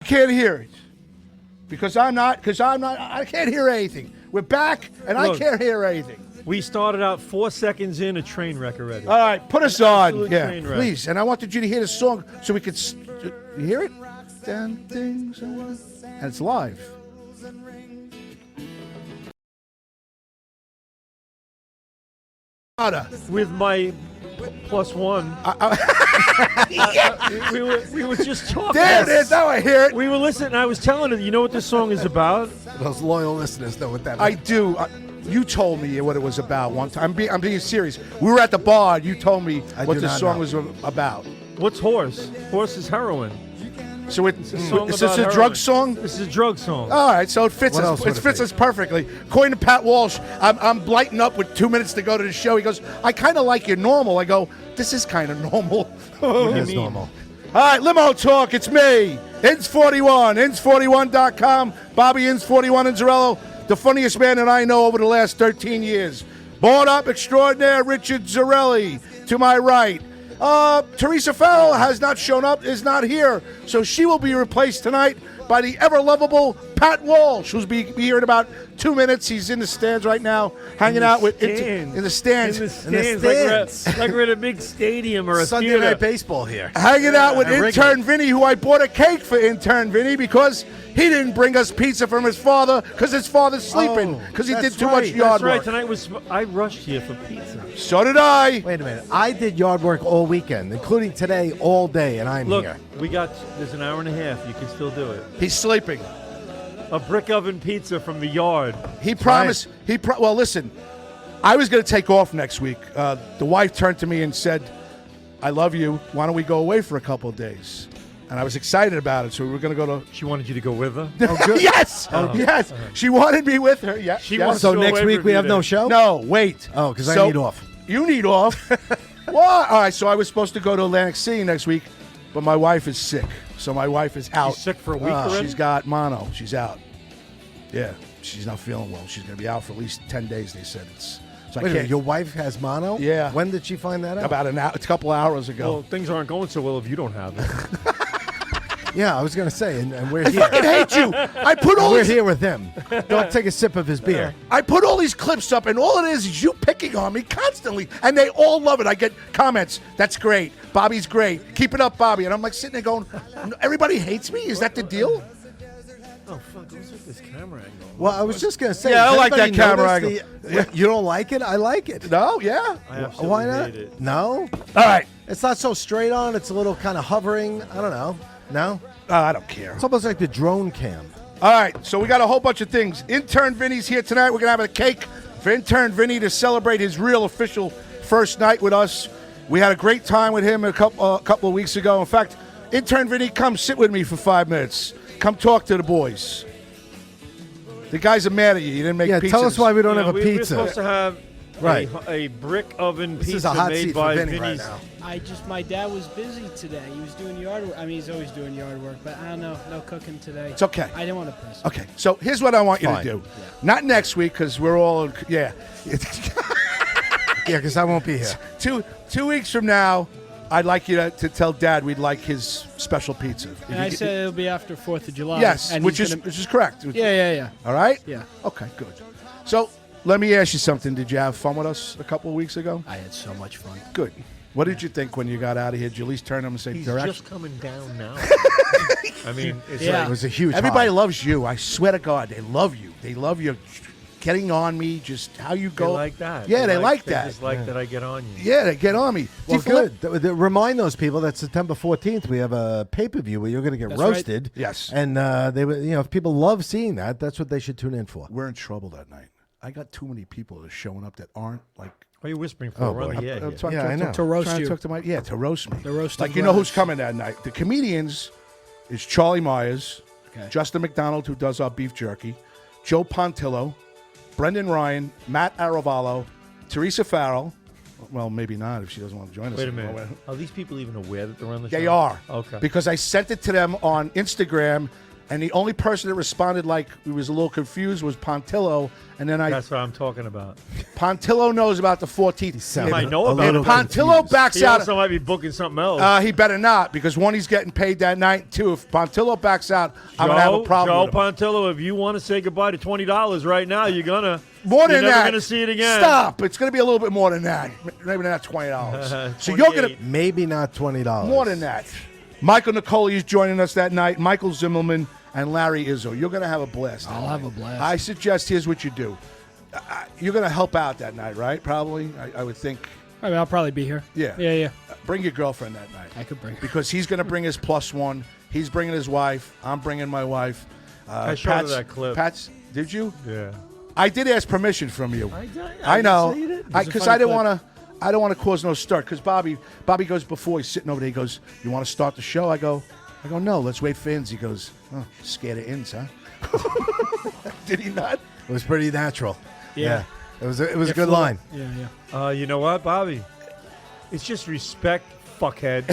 Can't hear it because I'm not. I can't hear anything. We're back, and Look, I can't hear anything. We started out 4 seconds in a train wreck already. All right, put us on, Absolute yeah, train wreck. please. And I wanted you to hear the song so we could you hear it. Damn things, and it's live. With my +1. We were just talking. There it is. Now I hear it. We were listening. I was telling her, you know what this song is about? Those loyal listeners know what that I means. do. You told me what it was about one time. I'm being serious. We were at the bar. You told me what this song was about. What's Horse? Horse is heroin. So It's a song is this about a heroin. drug song? This is a drug song. All right, so it fits What us. else would It it fits be? us perfectly. According to Pat Walsh, I'm lighting up with 2 minutes to go to the show. He goes, I kind of like your normal. I go, this is kind of normal. It is normal. All right, Limo Talk. It's me, Ins41, Ins41.com, Bobby Ins41 Inzarello, the funniest man that I know over the last 13 years. Born up extraordinaire Richard Zarelli to my right. Teresa Farrell has not shown up, is not here, so she will be replaced tonight by the ever-lovable Pat Walsh, who's be here in about 2 minutes. He's in the stands right now, hanging out with stands. in the stands. In the stands. stands. Like we're at a big stadium or a Sunday theater. Night Baseball here. Hanging out with and intern Vinny, who I bought a cake for intern Vinny because he didn't bring us pizza from his father because his father's sleeping because he did that's too much right. yard That's right. work. Tonight was. I rushed here for pizza. So did I. Wait a minute. I did yard work all weekend, including today, all day, and I'm Look, here. there's an hour and a half. You can still do it. He's sleeping. A brick oven pizza from the yard. He promised. Well, listen. I was going to take off next week. The wife turned to me and said, "I love you. Why don't we go away for a couple of days?" And I was excited about it, so we were going to go to. She wanted you to go with her. Yes, yes. She wanted me with her. Yeah. She yes. wants So to next go week we every have no day. show? No, wait. Oh, because I So- need off. You need off. What? All right, so I was supposed to go to Atlantic City next week, but my wife is sick. So my wife is out. She's sick for a week already? She's got mono. She's out. Yeah, she's not feeling well. She's going to be out for at least 10 days, they said. So I Wait a minute, can't. your wife has mono? Yeah. When did she find that out? About a couple hours ago. Well, things aren't going so well if you don't have it. Yeah, I was going to say, and we're I here. fucking hate you. I put all We're these, here with him. Don't take a sip of his beer. I put all these clips up, and all it is you picking on me constantly, and they all love it. I get comments. That's great. Bobby's great. Keep it up, Bobby. And I'm like sitting there going, everybody hates me? Is that the deal? Oh, fuck. What's with this camera angle? Well, I was just going to say. Yeah, does I like that anybody camera notice angle. You don't like it? I like it. No? Yeah? I absolutely Why not? hate it. No? All right. It's not so straight on. It's a little kind of hovering. I don't know. No? I don't care. It's almost like the drone cam. All right, so we got a whole bunch of things. Intern Vinny's here tonight. We're going to have a cake for intern Vinny to celebrate his real official first night with us. We had a great time with him a couple of weeks ago. In fact, intern Vinny, come sit with me for 5 minutes. Come talk to the boys. The guys are mad at you. You didn't make pizza. Tell us why we don't have a We're pizza. supposed to have Right. a brick oven This pizza is a hot made seat by for Vinny right Vinny's. now. My dad was busy today. He was doing yard work. I mean, he's always doing yard work, but I don't know, no cooking today. It's okay. I didn't want to press. Okay, so here's what I want you to Fine. do. Not next week because we're all, yeah. Yeah, because I won't be here. 2 weeks from now, I'd like you to tell Dad we'd like his special pizza. If And you I get- said it'll be after 4th of July. yes, and which he's is gonna- correct. Yeah. All right? Yeah. Okay, good. So let me ask you something. Did you have fun with us a couple of weeks ago? I had so much fun. Good. What did you think when you got out of here? Did you at least turn them and say, He's "Direct"? just coming down now. I mean, it's Yeah. It was a huge Everybody high. loves you. I swear to God, they love you. They love you getting on me, just how you they go. like that. Yeah, they like They that. just like that I get on you. Yeah, they get on me. Well, Do you feel- good. Remind those people that September 14th we have a pay-per-view where you're going to get That's right. roasted. Yes. And they would, if people love seeing that, that's what they should tune in for. We're in trouble that night. I got too many people that are showing up that aren't like. What are you whispering for? Oh, We're on boy. the air here. Yeah, I know. To roast trying you. To talk to my, to roast me. The roast like of you know who's glass. coming that night. The comedians is Charlie Myers, Okay. Justin McDonald, who does our beef jerky, Joe Pontillo, Brendan Ryan, Matt Aravallo, Teresa Farrell. Well, maybe not if she doesn't want to join us. Wait a anymore. minute. Are these people even aware that they're on the show? They are. Okay. Because I sent it to them on Instagram And the only person that responded like he was a little confused was Pontillo. And then That's what I'm talking about. Pontillo knows about the 14th. He might know a about little it. Pontillo backs He out. also might be booking something else. He better not, because one, he's getting paid that night. Two, if Pontillo backs out, I'm gonna have a problem. Joe with him. Pontillo, if you want to say goodbye to $20 right now, you're gonna. More than you're that. never gonna see it again. Stop. It's gonna be a little bit more than that. Maybe not $20. So you're gonna 28. Maybe not $20. more than that. Michael Nicoli is joining us that night. Michael Zimmerman and Larry Izzo. You're gonna have a blast. I'll have a blast. I suggest here's what you do. You're gonna help out that night, right? Probably. I would think. I mean, I'll probably be here. Yeah. Yeah. Bring your girlfriend that night. I could bring her. Because he's going to bring his +1. He's bringing his wife. I'm bringing my wife. I showed her that clip. Pat's, did you? Yeah. I did ask permission from you. I know. didn't say you didn't. Because I didn't want to. I don't want to cause no start. Because Bobby goes before he's sitting over there. He goes, "You want to start the show?" I go, "No. Let's wait for ins." He goes, "Oh, scared of ins, huh?" Did he not? It was pretty natural. Yeah. It was a good line. Yeah. You know what, Bobby? It's just respect, fuckhead.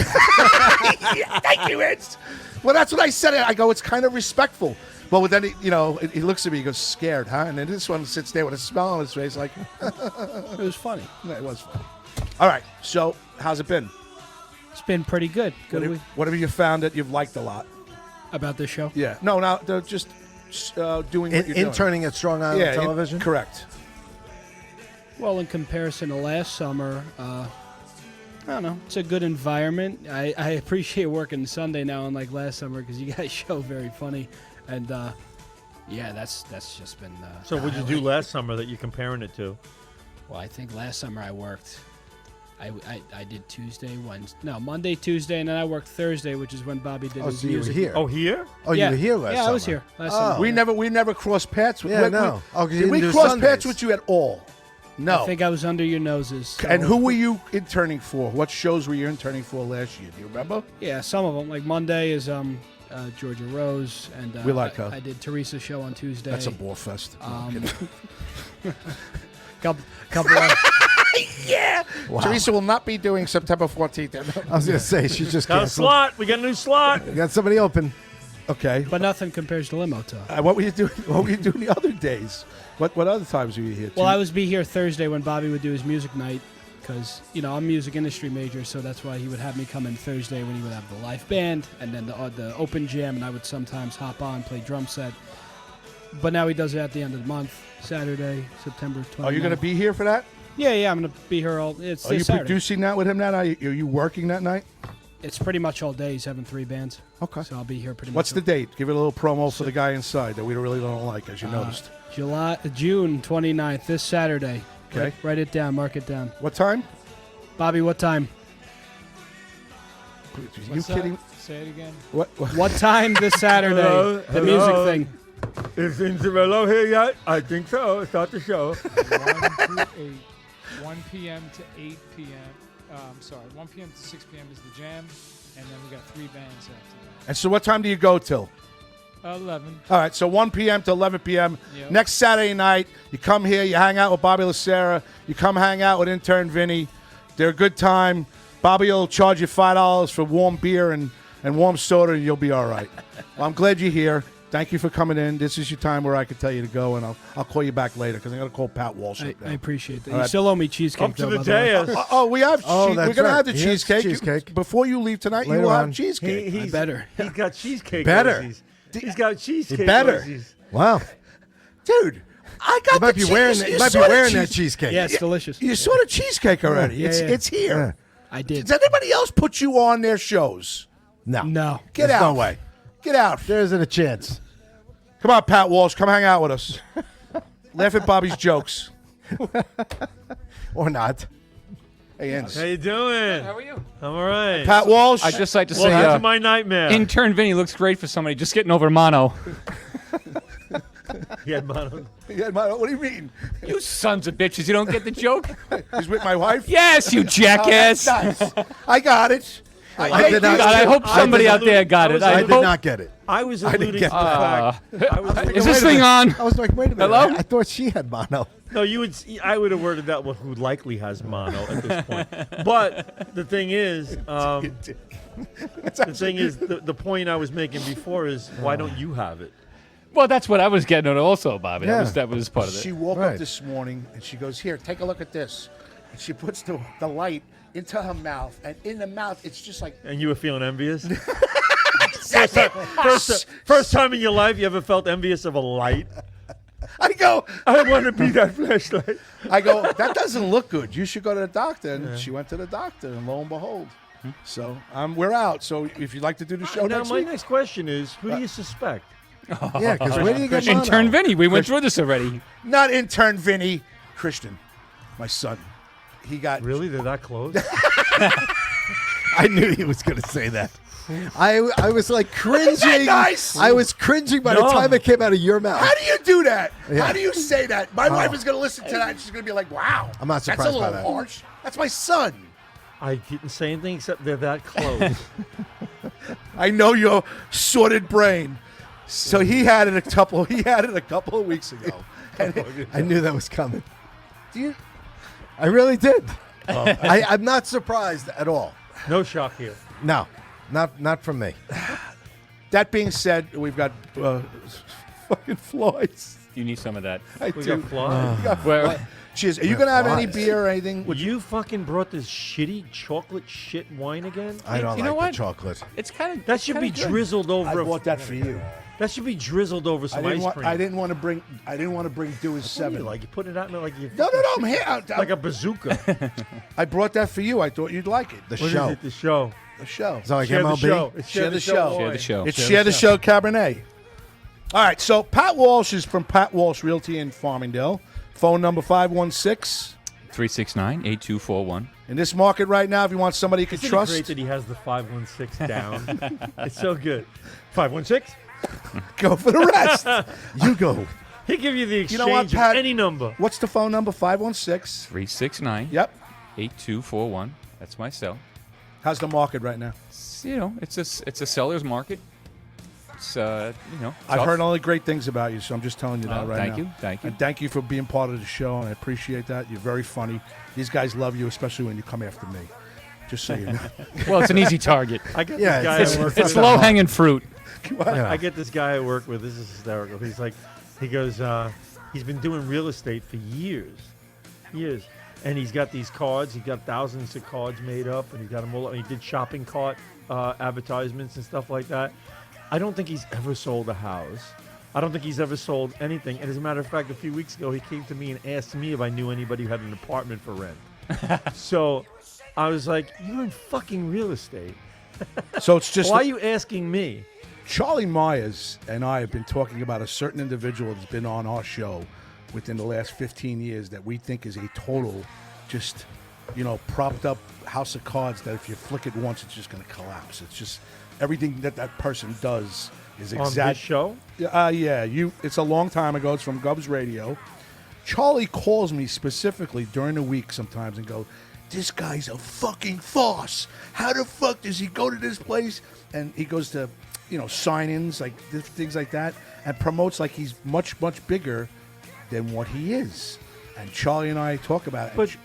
Thank you, Ins. Well, that's what I said. I go, it's kind of respectful. Well, then he looks at me. He goes, "Scared, huh?" And then this one sits there with a smile on his face, like, It was funny. yeah, it was funny. All right. So, how's it been? It's been pretty good. Good week. What have you found that you've liked a lot? About this show. Yeah. No, now they're just doing what you're doing. Interning at Strong Island Yeah, Television? correct. Well, in comparison to last summer, I don't know. It's a good environment. I appreciate working Sunday now, unlike last summer, because you guys show very funny, and yeah, that's just been. So what'd you do last summer that you're comparing it to? Well, I think last summer I worked. I did Monday, Tuesday, and then I worked Thursday, which is when Bobby did his So you were music. here. Oh, here? Oh, Yeah. you were here last summer? Yeah, I was here last summer. We never crossed paths. Yeah, no. Oh, 'cause you did we didn't do cross Sundays. paths with you at all? No. I think I was under your noses. So. And who were you interning for? What shows were you interning for last year? Do you remember? Yeah, some of them. Like Monday is Georgia Rose, and We like her. I did Teresa's show on Tuesday. That's a bore fest. No, I'm kidding. couple of, Yeah. Wow. Teresa will not be doing September 14th. I was going to say, she just Got a canceled. slot. We got a new slot. We got somebody open. Okay. but nothing compares to Limo Talk. What were you doing? What were you doing the other days? What other times were you here? Well, I was be here Thursday when Bobby would do his music night, because I'm a music industry major, so that's why he would have me come in Thursday when he would have the live band and then the open jam, and I would sometimes hop on, play drum set. But now he does it at the end of the month, Saturday, September 29th. Are you going to be here for that? Yeah, I'm going to be here all. It's Are this you Saturday. producing that with him that night? Are you working that night? It's pretty much all day. He's having 3 bands. Okay. So I'll be here pretty What's much. the date? Give it a little promo for the guy inside that we really don't like, as you noticed. June 29th, this Saturday. Okay. Write it down. Mark it down. What time? Bobby, what time? Are you kidding? Say it again. What? What time this Saturday? Hello? The music Hello? thing. Is Inzarello here yet? I think so. Start the show. 1 p.m. to 8 p.m. 1 p.m. to 6 p.m. is the jam, and then we got 3 bands after And so what time do you go till? that. 11. All right, so 1 p.m. to 11 p.m. Yep. Next Saturday night, you come here, you hang out with Bobby Lacera, you come hang out with intern Vinny. They're a good time. Bobby will charge you $5 for warm beer and warm soda, and you'll be all right. Well, I'm glad you're here. Thank you for coming in. This is your time where I can tell you to go, and I'll call you back later because I'm going to call Pat Walsh. I appreciate that. All You right. still owe me cheesecake, Up to though, the by the way. dais. Oh, we have. Oh, We're that's going to right. have the He has cheesecake. cheesecake. Before you leave tonight, you Later will have on. cheesecake. He's better. He's got cheesecake. Better. rosies. He's got cheesecake. better. rosies. Wow. Dude, I got You might the be wearing, cheese- you you might be saw the wearing that cheese- cheesecake. Yeah, it's delicious. You saw the cheesecake already. Yeah, it's yeah. it's here. I did. Does anybody else put you on their shows? No. No. Get There's out. no way. Get out. There isn't a chance. Come on, Pat Walsh. Come hang out with us. Laugh at Bobby's jokes. Or not. Hey, Enz. How you doing? How are you? I'm all right. Pat Walsh. I'd just like to Welcome say, to my nightmare. intern Vinny looks great for somebody just getting over mono. He had mono. Yeah, what do you mean? You sons of bitches, you don't get the joke? He's with my wife? Yes, you jackass. Nice. I got it. I did not. God, I hope somebody out there got it. I I did hope. not get it. I was I didn't alluding to get the fact. I was thinking- Is this thing on? I was like, wait a minute. Hello? I thought she had mono. No, you would. I would have worded that one who likely has mono at this point. But the thing is, the point I was making before is why don't you have it? Well, that's what I was getting at also, Bobby. Yeah. That was part of it. She woke Right. up this morning and she goes, "Here, take a look at this." And she puts the light into her mouth, and in the mouth, it's just like And you were feeling envious. First time in your life you ever felt envious of a light? I go, I want to be that flashlight. that doesn't look good. You should go to the doctor. And she went to the doctor, and lo and behold. So we're out. So if you'd like to do the show Now next my week, next question is, who do you suspect? Yeah, because where do you get mono? Intern Vinny, we went through this already. not intern Vinny, Christian, my son. He got Really, they're that close? I knew he was going to say that. I was like cringing. nice? I was cringing by the No. time it came out of your mouth. How do you do that? Yeah. How do you say that? My wife is going to listen to that, and she's going to be like, "Wow, I'm not that's a surprised by little that. harsh." That's my son. I didn't say anything except they're that close. I know your sordid brain. So he had it a couple. He had it a couple of weeks ago. And I knew that was coming. do you? I really did. I'm not surprised at all. No shock here. No, not from me. That being said, we've got fucking Floyd's. You need some of that. I We do. got flies. Where, Cheers. Are you going to have any Flies. beer or anything? Would you fucking brought this shitty chocolate shit wine again? I don't You know like what? the chocolate. it's kind of That should be drizzled I over. bought that for you. That should be drizzled over some ice cream. I didn't want to bring. I didn't want to bring Dewey's What do you seven. like you put it out like you. No. I'm here. Like a bazooka. I brought that for you. I thought you'd like it. The What is show. it? The show. The show. It's like Share the MLB. show. It's Share the show. Share wine. the show. It's Share the Show Cabernet. All right, so Pat Walsh is from Pat Walsh Realty in Farmingdale. Phone number 516. 369-8241. In this market right now, if you want somebody you can Isn't it trust, great that he has the 516 down? It's so good. 516. go for the rest. You go. He give you the exchange know what, Pat? of any number. What's the phone number? 516. 369-8241. Yep. That's my cell. How's the market right now? It's a seller's market. It's I've tough. heard only great things about you, so I'm just telling you that right thank now. you. And thank you for being part of the show, and I appreciate that. You're very funny. These guys love you, especially when you come after me. Just so you know. Well, it's an easy target. I get Yeah, this guy it's- I work It's with. low-hanging fruit. I get this guy I work with. This is hysterical. He's like, he goes, he's been doing real estate for years, and he's got these cards. He's got thousands of cards made up, and he's got them all. And he did shopping cart advertisements and stuff like that. I don't think he's ever sold a house. I don't think he's ever sold anything. And as a matter of fact, a few weeks ago, he came to me and asked me if I knew anybody who had an apartment for rent. So I was like, you're in fucking real estate. So it's just Why are you asking me? Charlie Myers and I have been talking about a certain individual that's been on our show within the last 15 years that we think is a total, just, propped up house of cards that if you flick it once, it's just going to collapse. It's just everything that person does is On exact. this show? Yeah, it's a long time ago. It's from Gubs Radio. Charlie calls me specifically during the week sometimes and go, "This guy's a fucking farce. How the fuck does he go to this place?" And he goes to, sign-ins, like things like that, and promotes like he's much, much bigger than what he is. And Charlie and I talk about it.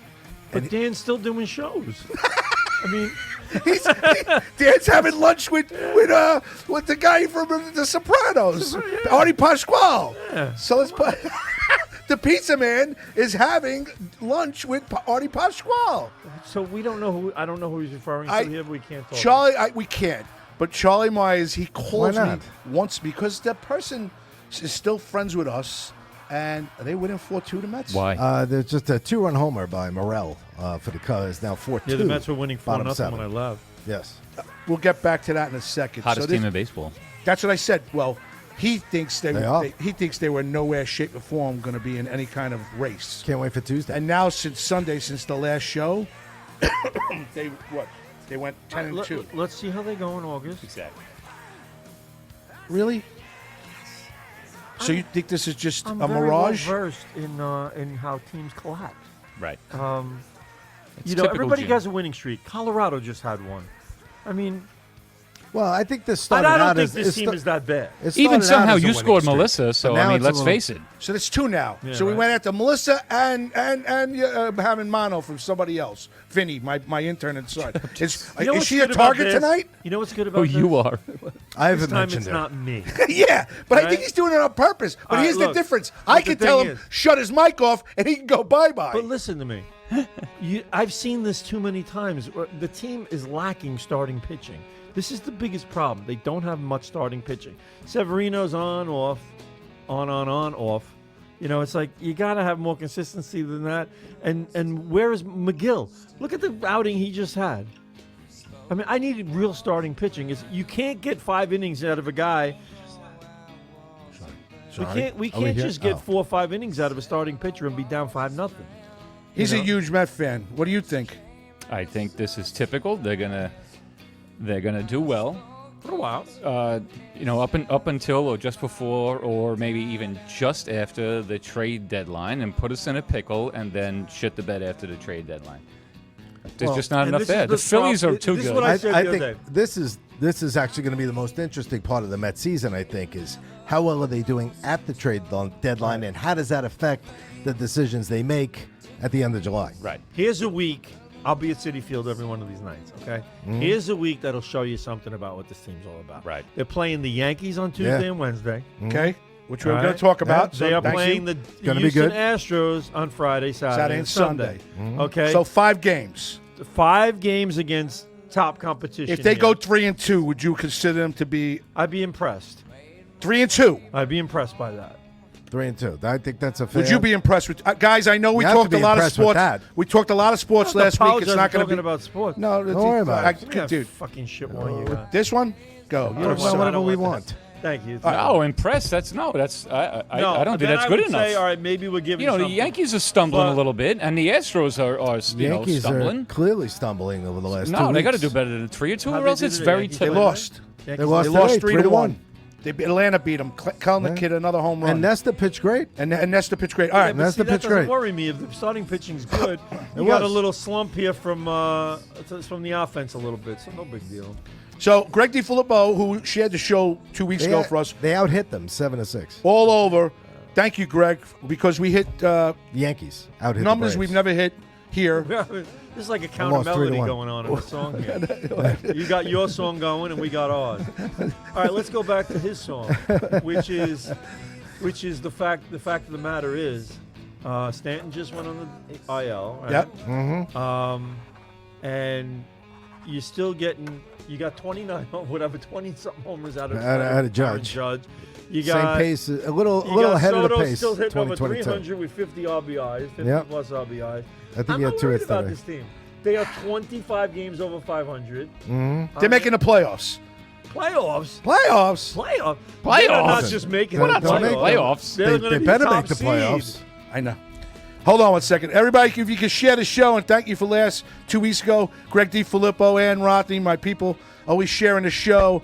But Dan's still doing shows. I mean, Dan's having lunch with the guy from The Sopranos, Artie Pasquale. So let's put the pizza man is having lunch with Artie Pasquale. so we don't know who. I don't know who he's referring to here. But we can't talk. Charlie, we can't. But Charlie Myers, he calls me not? once because that person is still friends with us, and are they winning 4-2 the Mets? Why? There's just a 2-run homer by Morel for the Cubs. Now 4-2. Yeah, the Mets were winning 4-0 seven. when I left. Yes. We'll get back to that in a second. Hottest team in baseball. That's what I said. Well, he thinks They are. he thinks they were nowhere, shape, or form going to be in any kind of race. Can't wait for Tuesday. And now since Sunday, since the last show, they went 10-2. Let's see how they go in August. Exactly. Really? So you think this is just I'm a very mirage? well versed in how teams collapse. Right. You know, typical everybody Jim. has a winning streak. Colorado just had one. I mean, Well, I think this I started don't out think as this team is that bad. it Even started out somehow as a you winning scored streak. Melissa, so But now I mean, it's a let's little- face it. So that's 2 now. Yeah, so we right. went after Melissa and having mono from somebody else. Vinny, my intern inside. Is what's she a good about target this? tonight? You know what's good about Oh, this? you are. I This haven't time mentioned it's it. not me. Yeah, but I Right? think he's doing it on purpose. But All right, here's the look, difference. but I the can tell thing him is- shut his mic off and he can go bye-bye. But listen to me. I've seen this too many times. The team is lacking starting pitching. This is the biggest problem. They don't have much starting pitching. Severino's on, off, on, off. You know, it's like you got to have more consistency than that. And where is McGill? Look at the outing he just had. I mean, I needed real starting pitching. You can't get 5 innings out of a guy. Sorry. We Are we can't here? just get Oh. 4 or 5 innings out of a starting pitcher and be down 5-0. He's a huge Met fan. What do you think? I think this is typical. They're gonna do well. For a while. Up until or just before or maybe even just after the trade deadline, and put us in a pickle, and then shit the bed after the trade deadline. There's just not and enough this is there. the The Phillies problem. are too This is good. what I said I the other think day. this is actually going to be the most interesting part of the Met season. I think is how well are they doing at the trade deadline, and how does that affect the decisions they make at the end of July? Right. Here's a week. I'll be at Citi Field every one of these nights, okay? Here's a week that'll show you something about what this team's all about. Right. They're playing the Yankees on Tuesday Yeah. and Wednesday. Okay? Which we're All going right. to talk about. They are thank playing you. the Gonna be Houston good. Astros on Friday, Saturday, and Sunday. Okay? So 5 games. 5 games against top competition. If they here. go 3-2, would you consider them to be I'd be impressed. 3-2? I'd be impressed by that. 3-2. I think that's a fair. Would you be impressed with guys? I know we You have to talked a be lot of impressed with sports. that. We talked a lot of sports Don't last week. apologize It's not for going to talking be about sports. No, Don't worry about it. Give me that dude. fucking shit while you got. This one, go. You I don't don't Well, I know. whatever don't we like want. Thank you. No, impressed. I No, don't think then that's I good would enough. Say, all right, maybe we're giving You know, the something. Yankees are stumbling But- a little bit, and the Astros are The Yankees stumbling. are clearly stumbling over the last 2 No, weeks. they got to do better than 3-2, How'd or they else do it's to the very Yankees? They typical. lost. Yankees They lost They today, lost 3-1. 3-1. Atlanta beat them. Calling the Yeah. kid another home run. And Nesta pitched great. And Nesta pitched great. All Yeah, right. but that's see, the that pitch doesn't great. worry me if the starting pitching's good. It You got a was. little slump here from the offense a little bit, so no big deal. So Greg DiFilippo, who shared the show 2 weeks ago for us, They out-hit them 7-6. all over. Thank you, Greg, because we hit The Yankees out-hit numbers the we've Braves. never hit here. This is like a counter lost melody 3-1. going on in the song here. You got your song going, and we got ours. All right, let's go back to his song, which is the fact of the matter is, Stanton just went on the IL. Right? Yep. And you're still getting. You got 29, whatever, 20-something homers out of Out of Aaron Judge. You Same got pace, a little you got ahead of the Soto pace. still hitting over 2022. 300 with 50 RBIs, 50 Yep. plus RBIs. I think I'm he had not 2 worried hits about today. this team. They are 25 games over 500. They're making the playoffs. Playoffs. Playoffs. Playoffs. Playoffs. They're not just making We're the not talking playoffs. They're They gonna be better top make the seed. playoffs. I know. Hold on 1 second. Everybody, if you could share the show, and thank you for last 2 weeks ago. Greg DiFilippo, Ann Rothney, my people, always sharing the show.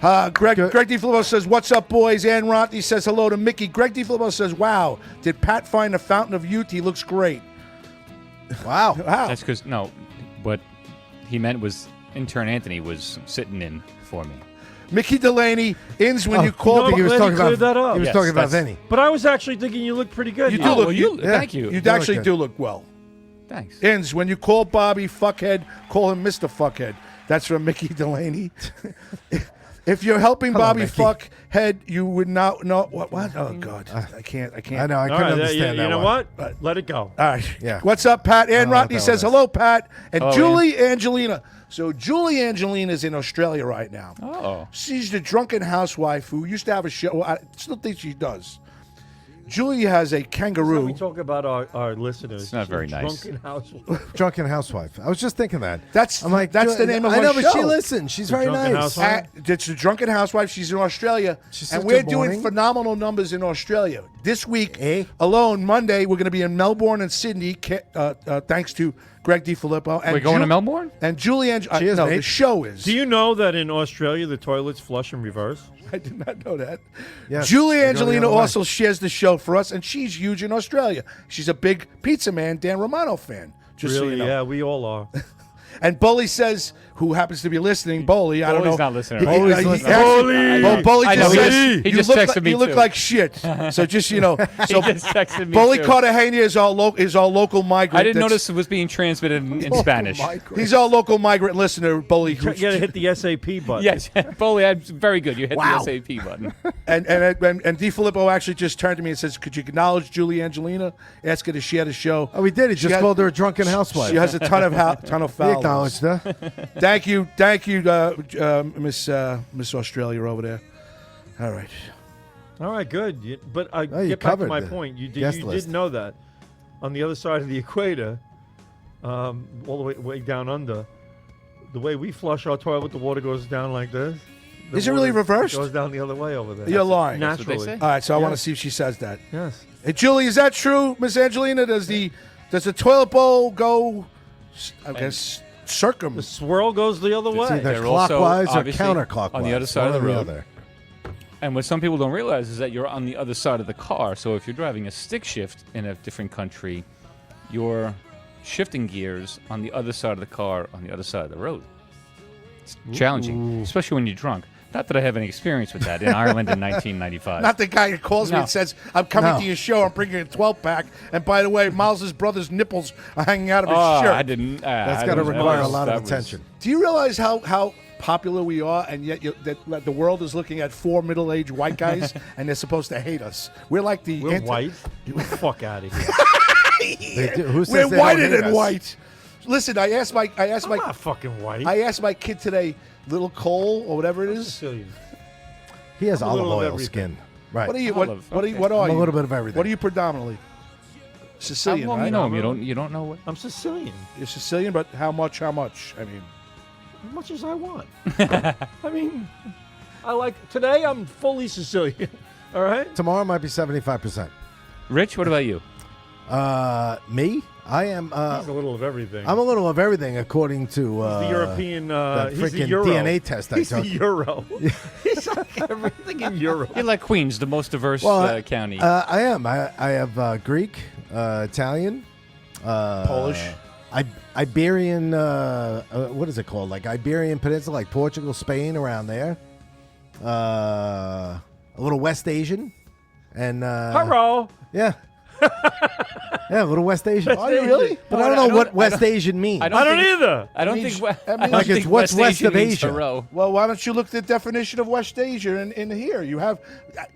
Greg DiFilippo says, "What's up, boys?" Ann Rothney says hello to Mickey. Greg DiFilippo says, "Wow, did Pat find the fountain of youth? He looks great." Wow. Wow. That's because, no, what he meant was intern Anthony was sitting in for me. Mickey Delaney ins when you call. know, He was glad talking he cleared about that up. He was Yes, talking about that's- Vinny. But I was actually thinking you look pretty good. You now. do look. well, you, thank you. You Very actually good. do look well. Thanks. Ins when you call Bobby fuckhead, call him Mr. Fuckhead. That's from Mickey Delaney. If you're helping Hello, Bobby Mickey. fuckhead, you would not know what. Oh God, I can't. I know. I All couldn't right, understand that you know one. what? Let it go. All right. Yeah. What's up, Pat? Ann I don't know what Rothney that says one is. hello, Pat, and Hello, Julie Angelina. So Julie Angelina's in Australia right now. Oh. She's the drunken housewife who used to have a show. Well, I still think she does. Julie has a When kangaroo. we talk about our listeners. It's not very nice. Drunken housewife. Drunken housewife. I was just thinking that. That's I'm like, that's the name of I her know, but show. she listens. She's very Drunken nice. Housewife? It's the drunken housewife. She's in Australia, She says and we're good doing morning. phenomenal numbers in Australia this week Eh? alone. Monday, we're going to be in Melbourne and Sydney, thanks to Greg DiFilippo. And We're going to Melbourne? And Julie She is, no, mate. the show is. Do you know that in Australia the toilets flush in reverse? I did not know that. Yes, Julie they go the Angelina other way. also shares the show for us, and she's huge in Australia. She's a big Pizza Man, Dan Romano fan. Just so Really? you know. Yeah, we all are. And Bully says, who happens to be listening, Bully, I don't know. Bully's not listening. Bully's He listening. actually- Well, Bully I know, just he says, just- he you just look texted like, me you look too. like shit. So just, so He just texted me Bully too. Cartagena is our local migrant. I didn't that's- notice it was being transmitted in Spanish. He's our local migrant listener, Bully. You gotta hit the SAP button. Yes, Bully, very good. You hit Wow. the SAP button. And D. Filippo actually just turned to me and says, "Could you acknowledge Julie Angelina? Ask her to share the show." Oh, we did. He She just had- called her a drunken housewife. She has a ton of He followers. acknowledged her. Thank you, Miss Australia over there. All right. All right, good. But I you get back to covered my the point. You guest did list. know that on the other side of the equator, all the way down under, the way we flush our toilet, the water goes down like this. The Is it really water reversed? Goes down the other way over there. You're lying. That's what they Naturally. say. All right, so I want to Yes. see if she says that. Yes. Hey, Julie, is that true, Miss Angelina? Does the toilet bowl go, I guess, The swirl goes the other It's way. either They're also clockwise or obviously counterclockwise. on the other side of the one or road. other. And what some people don't realize is that you're on the other side of the car. So if you're driving a stick shift in a different country, you're shifting gears on the other side of the car on the other side of the road. It's challenging, especially when you're drunk. Not that I have any experience with that in Ireland in 1995. Not the guy who calls me No. and says, "I'm coming No. to your show. I'm bringing a 12-pack." And by the way, Miles's brother's nipples are hanging out of his shirt. I didn't. That's I got to don't- require a that lot of was- attention. Do you realize how popular we are, and yet that the world is looking at 4 middle-aged white guys, and they're supposed to hate us? We're like the We're white. Get the fuck out of here. They do. Who says We're they don't whiter hate than us? white. Listen, I asked my I'm not fucking white. I asked my kid today, little Cole or whatever it I'm is. Sicilian. He has I'm a olive little of oil everything. skin. Right. What are you? Olive, What are okay. you? What are I'm a you? little bit of everything. What are you predominantly? How Sicilian, long right? you know him? You don't know what? I'm Sicilian. You're Sicilian, but how much? How much? I mean, As much as I want. I mean, today I'm fully Sicilian. All right? Tomorrow might be 75%. Rich, what about you? Me? I am. He's a little of everything. I'm a little of everything, according to the European. that He's the freaking Euro. DNA test I He's the took. Euro. He's like everything in Euro. You're like Queens, the most diverse county. I am. I have Greek, Italian, Polish. Iberian. What is it called? Like Iberian Peninsula, like Portugal, Spain, around there. A little West Asian, and Hello. yeah, yeah, a little West Asian. Are you really? But I don't know what West Asian means. I don't think- either. I don't means- think. that I means- don't Like it's think what's west of means Asia. Thoreau. Well, why don't you look at the definition of West Asia in here? You have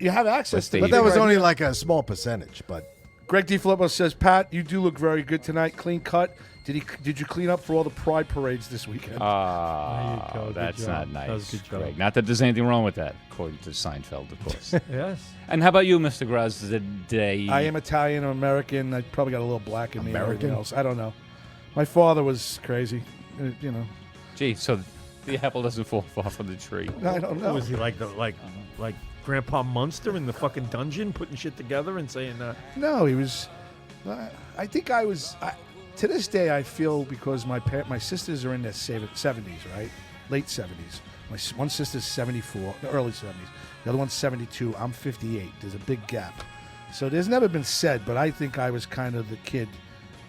access West to. Asia. But that was right only here. like a small percentage. But Greg D. Filippo says, "Pat, you do look very good tonight. Clean cut. Did you clean up for all the pride parades this weekend?" There you go. Good That's job. not That was nice, a good job. Greg. Not that there's anything wrong with that, according to Seinfeld, of course. Yes. And how about you, Mr. Graz, today? I am Italian or American. I probably got a little black in me. and everything American? else. I don't know. My father was crazy. You know. Gee, so the apple doesn't fall far from the tree. I don't know. Was he like like Grandpa Munster in the fucking dungeon, putting shit together and saying, No, he was. I think I was. To this day, I feel because my sisters are in their 70s, right? Late 70s. One sister's 74, the early 70s. The other one's 72. I'm 58. There's a big gap. So there's never been said, but I think I was kind of the kid.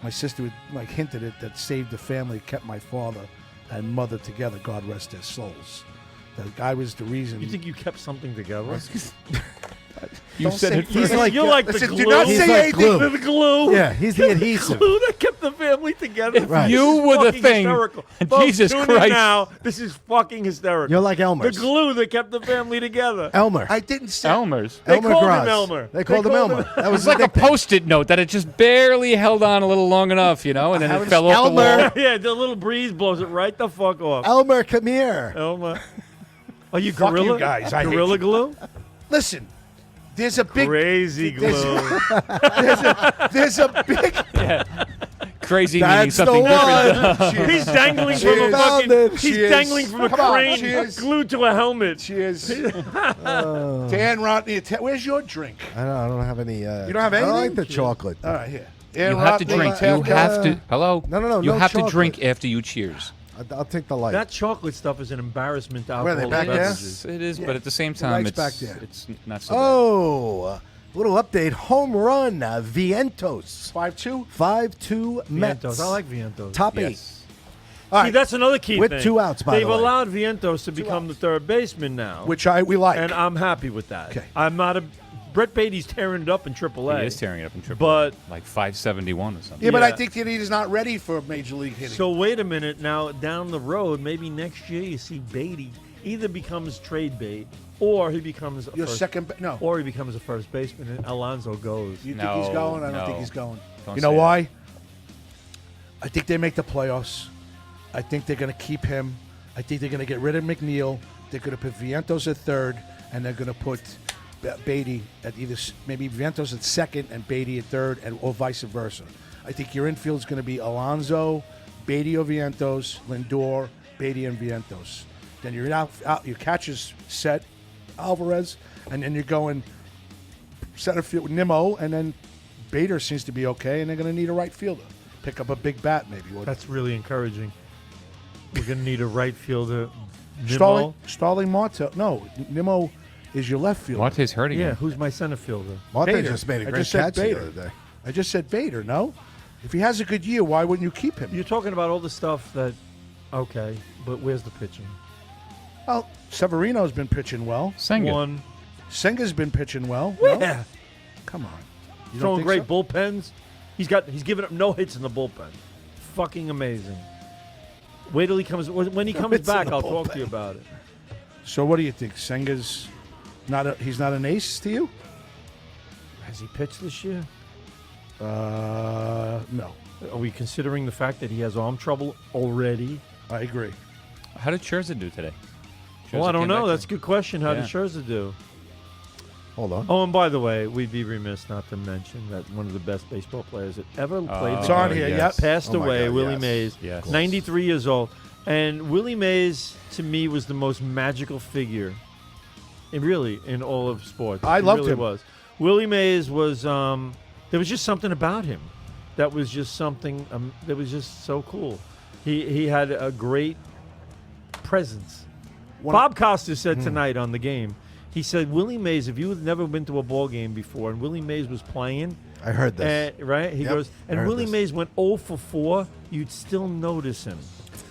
My sister would hinted it that saved the family, kept my father and mother together. God rest their souls. That I was the reason. "You think you kept something together?" You Don't said say it he's first. like- You're like Listen, the do glue. not He's say like anything. glue. The glue. yeah, he's the adhesive. Glue that kept the family together. Right. You were the Fucking thing. hysterical. And Folks, Jesus tune in Christ. now. This is fucking hysterical. You're like Elmer. The glue that kept the family together. Elmer. I didn't say. Elmer's. They Elmer called Graz. him Elmer. They called him Elmer. That It was was like a nickname. Post-it note that it just barely held on a little long enough, and then it fell off the wall. Elmer. Yeah, the little breeze blows it right the fuck off. Elmer, come here. Elmer. Are you Fuck you gorilla? guys, I hate Gorilla you. glue? Listen, there's a big. Crazy glue. There's a big. Crazy meaning That's the something different. one. He's dangling She from a is. fucking. Found it. He's She is. dangling from a Come on, crane, she is. glued to a helmet. Cheers. Dan Rodney, where's your drink? I don't have any. You don't have I don't like anything? the chocolate. All right, here. Dan You have to Rodney, drink. Tab- You have to. Hello. No, You no have to chocolate. drink after you cheers. I'll take the light. That chocolate stuff is an embarrassment to Where are they, alcoholic back there? beverages. It is, but at the same time, light's back there. it's not so bad. Oh, little update. Home run. Vientos. 5-2. 5-2 Mets. Vientos. I like Vientos. Top Yes. All See, right. that's another key With thing. 2 outs, by They've the way. allowed Vientos to become the third baseman now, Which we like. and I'm happy with that. Okay. I'm not a Brett Beatty's tearing it up in AAA. He is tearing it up in triple. But- like 571 or something. yeah, but I yeah. think that he's not ready for major league hitting. So wait a minute. Now down the road, maybe next year you see Beatty either becomes trade bait, or he becomes a Your first, second, no. or he becomes a first baseman, and Alonso goes. You think No, he's going? I don't no. think he's going. Don't You know say why? I think they make the playoffs. I think they're going to keep him. I think they're going to get rid of McNeil. They're going to put Vientos at third, and they're going to put Beatty at either maybe Vientos at second and Beatty at third, or vice versa. I think your infield is going to be Alonso, Beatty or Vientos, Lindor, Beatty and Vientos. Then you're out your catcher's set, Alvarez, and then you're going center field with Nimmo, and then Bader seems to be okay, and they're going to need a right fielder. Pick up a big bat maybe. Or That's really encouraging. We're gonna need a right fielder. Nimmo. Starling Marte. No, Nimmo is your left fielder. Marte's hurting Yeah, him. who's my center fielder? Marte Bader. just made a I great just said catch the Bader. other day. I just said Bader, no? If he has a good year, why wouldn't you keep him? You're talking about all the stuff that. Okay, but where's the pitching? Well, Severino's been pitching well. Senga. One. Senga's been pitching well. No? Yeah. Come on. You don't Throwing think great so? bullpens. He's given up no hits in the bullpen. Fucking amazing. Wait till he comes. When he comes hits in back, the I'll talk bullpen. to you about it. So what do you think? Senga's he's not an ace to you? Has he pitched this year? No. Are we considering the fact that he has arm trouble already? I agree. How did Scherzer do today? Well, Scherzer I don't came know. back That's a good question. How Yeah. did Scherzer do? Hold on. Oh, and by the way, we'd be remiss not to mention that one of the best baseball players that ever played It's the on game here, yes. passed Oh my away, God, Willie yes. Mays, Yes. 93 years old. And Willie Mays, to me, was the most magical figure, in all of sports. I He loved really him. was. Willie Mays was, there was just something about him that was just something, that was just so cool. He had a great presence. Bob Costas said tonight on the game, he said, Willie Mays, if you had never been to a ball game before and Willie Mays was playing, I heard this. right? He Yep, goes, I and heard Willie this. Mays went 0 for 4, you'd still notice him.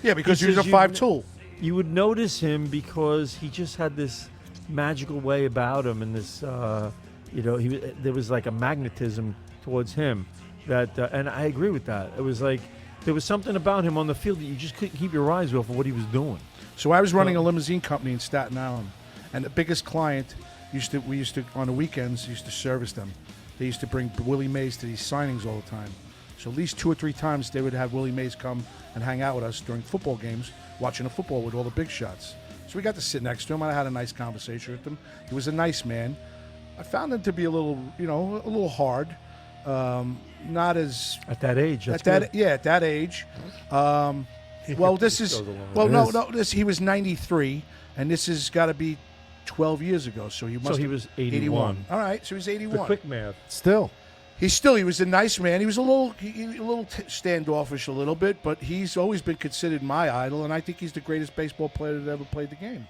Yeah, because He he was a says you- 5 tool. You would notice him because he just had this magical way about him, and this, there was like a magnetism towards him that, and I agree with that. It was like there was something about him on the field that you just couldn't keep your eyes off of what he was doing. So I was running a limousine company in Staten Island, and the biggest client we used to on the weekends used to service them. They used to bring Willie Mays to these signings all the time. So at least 2 or 3 times they would have Willie Mays come and hang out with us during football games, watching the football with all the big shots. So we got to sit next to him. I had a nice conversation with him. He was a nice man. I found him to be a little hard. Not as At that age, that's at that good. yeah at that age. Well, this is Goes along with well it. no It no this he was 93, and this has got to be 12 years ago. So he must. he have- was 81. All right, so he's The 81. quick math. Still, He was a nice man. He was a little standoffish a little bit, but he's always been considered my idol, and I think he's the greatest baseball player that ever played the game.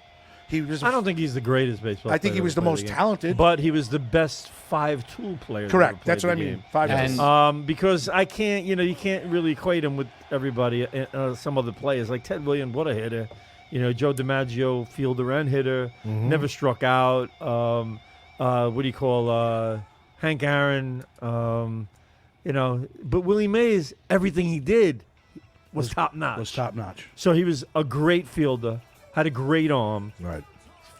He was. I don't think he's the greatest baseball I think player he was that the ever most played game. talented. But he was the best 5-tool player. that Correct. ever That's played what I the mean. game. 5 And- years. Because I can't, you can't really equate him with everybody, some other players. Like Ted Williams, what a hitter. Joe DiMaggio, fielder and hitter, never struck out. What do you call Hank Aaron? But Willie Mays, everything he did was top notch. Was top notch. So he was a great fielder, had a great arm, right.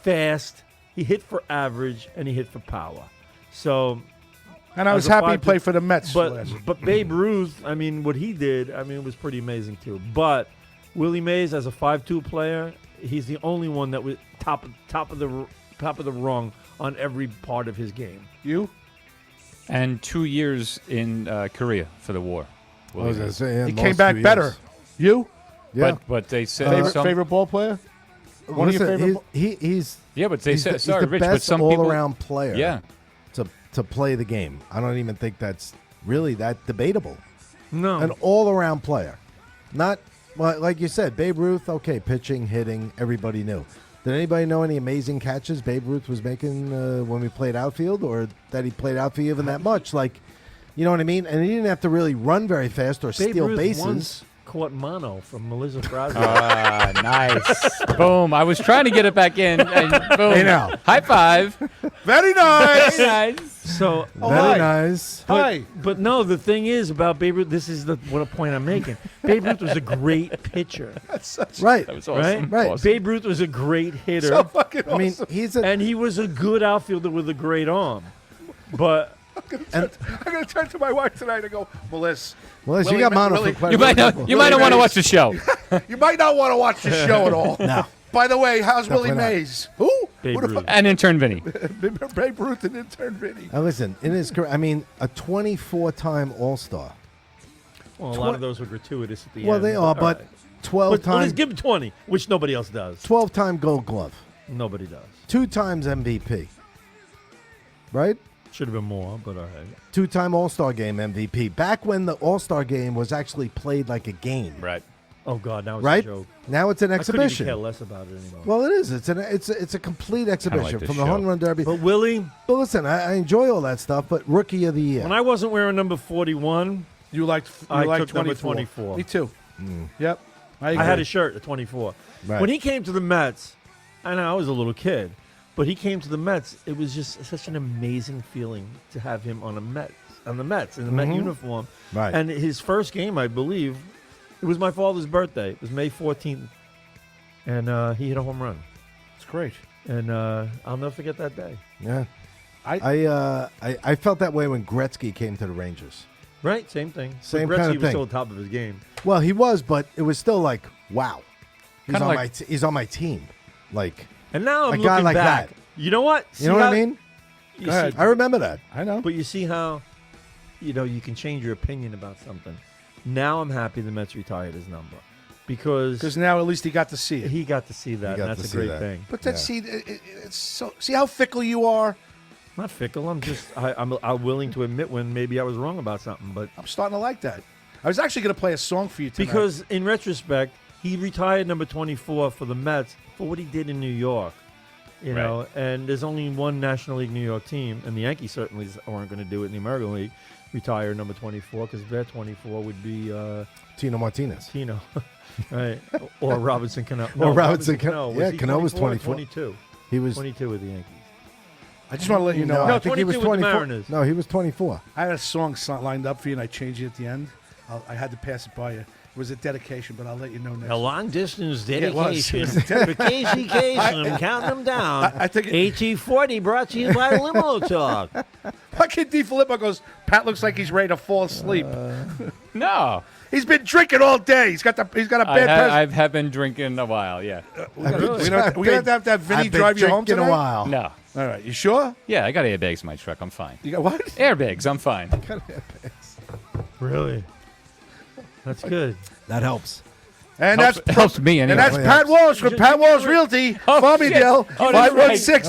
fast. He hit for average and he hit for power. So, And I was As a happy he 5 played for the Mets. but last- but Babe Ruth, what he did, was pretty amazing too. But Willie Mays, as a 5-2 player, he's the only one that was top of the rung on every part of his game. you? And 2 years in Korea for the war. I was gonna say, yeah, He most came back 2 better. years. You? Yeah. But they said Favorite ball player? One of your Listen, favorite. he's Yeah, but they he's said the, sorry, he's the Rich, best but some people all-around player. Yeah. To play the game. I don't even think that's really that debatable. No, An all-around player, not well, like you said, Babe Ruth. Okay, pitching, hitting, everybody knew. Did anybody know any amazing catches Babe Ruth was making when we played outfield, or that he played outfield even that much? Like, you know what I mean? And he didn't have to really run very fast or Babe steal Ruth bases. once caught mono from Melissa Crosby. Nice. Boom. I was trying to get it back in. And boom. Hey, now. High five. Very nice. Very nice. So, Very hi. nice. Hi. but no, the thing is about Babe Ruth. This is what a point I'm making. Babe Ruth was a great pitcher, That's such Right. That was right? awesome. Right. Awesome. Babe Ruth was a great hitter, so fucking I mean, awesome. he's a. and he was a good outfielder with a great arm. But I'm going to turn to my wife tonight and go, Melissa, Well, you Willie, got mono Willie, for quite You a might few not. people. You might not want to Mays. watch the show. you might not want to watch the show at all. No. By the way, how's Willie Definitely not. Mays? Who? Babe Who the Ruth. fuck? And intern Vinny. Babe Ruth and intern Vinny. Now listen, in his career, I mean, a 24-time All-Star. well, a lot of those were gratuitous at the Well, end. they are, all but right. 12-time, let's give him 20, which nobody else does. 12-time Gold Glove, Nobody does. 2 times MVP, right? Should have been more, but all right. 2-time All-Star Game MVP. Back when the All-Star Game was actually played like a game, Right. Oh God, now it's right? a joke. Now it's an I couldn't even exhibition. care less about it anymore. Well, it is. It's a complete exhibition this from the show. home run derby. but Willie, But listen, I enjoy all that stuff. But Rookie of the Year. when I wasn't wearing number 41, You liked I liked took number 24. 24. Me too. Yep. I had a shirt at 24. Right. When he came to the Mets, I know I was a little kid, but he came to the Mets. It was just such an amazing feeling to have him on the Mets in the Met uniform. Right. And his first game, I believe, it was my father's birthday. It was May 14th, and he hit a home run. It's great. And I'll never forget that day. Yeah. I- I felt that way when Gretzky came to the Rangers. Right, same thing. Same but Gretzky kind of was thing. still on top of his game. Well, he was, but it was still like, wow, he's Kinda on like- he's on my team. Like, And now I'm A guy looking like back. that. You know what? you know what I mean? You Go ahead. see- I remember that. I know. But you see how, you can change your opinion about something. Now I'm happy the Mets retired his number because Because now at least he got to see it. he got to see that, got and that's to a see great that. thing. But then Yeah. see, it's so see how fickle you are. Not fickle. I'm just I'm willing to admit when maybe I was wrong about something, but I'm starting to like that. I was actually going to play a song for you tonight. because in retrospect, he retired number 24 for the Mets for what he did in New York. You Right. know, and there's only one National League New York team, and the Yankees certainly aren't going to do it in the American League. Retire number 24 because their 24 would be Tino Martinez. Tino, right? Or Robinson Cano. Or Robinson Cano. Was Yeah, he Cano was 24 or 24. 22. He was 22 with the Yankees. I just want to let you know, No, No, I think he was 22 with the 24. Mariners. No, he was 24. I had a song lined up for you, and I changed it at the end. I had to pass it by you. It was a dedication, but I'll let you know next. A long distance it was. dedication for Casey Kasem. Count them down. I think AT40 brought to you by Limo Talk. fucking D. Filippo goes, Pat looks like he's ready to fall asleep. No. He's been drinking all day. He's got a bad I have been drinking a while. Yeah. We're going to have Vinny I've been drive you home drinking tonight? a while. No. All right, you sure? Yeah, I got airbags in my truck. I'm fine. You got what? Airbags. I'm fine. Really? That's good. That helps. And Helps, that's helps me anyway. And that's Oh, Pat Walsh from Pat Walsh Realty, Oh, Farmingdale, shit. Oh, that's right.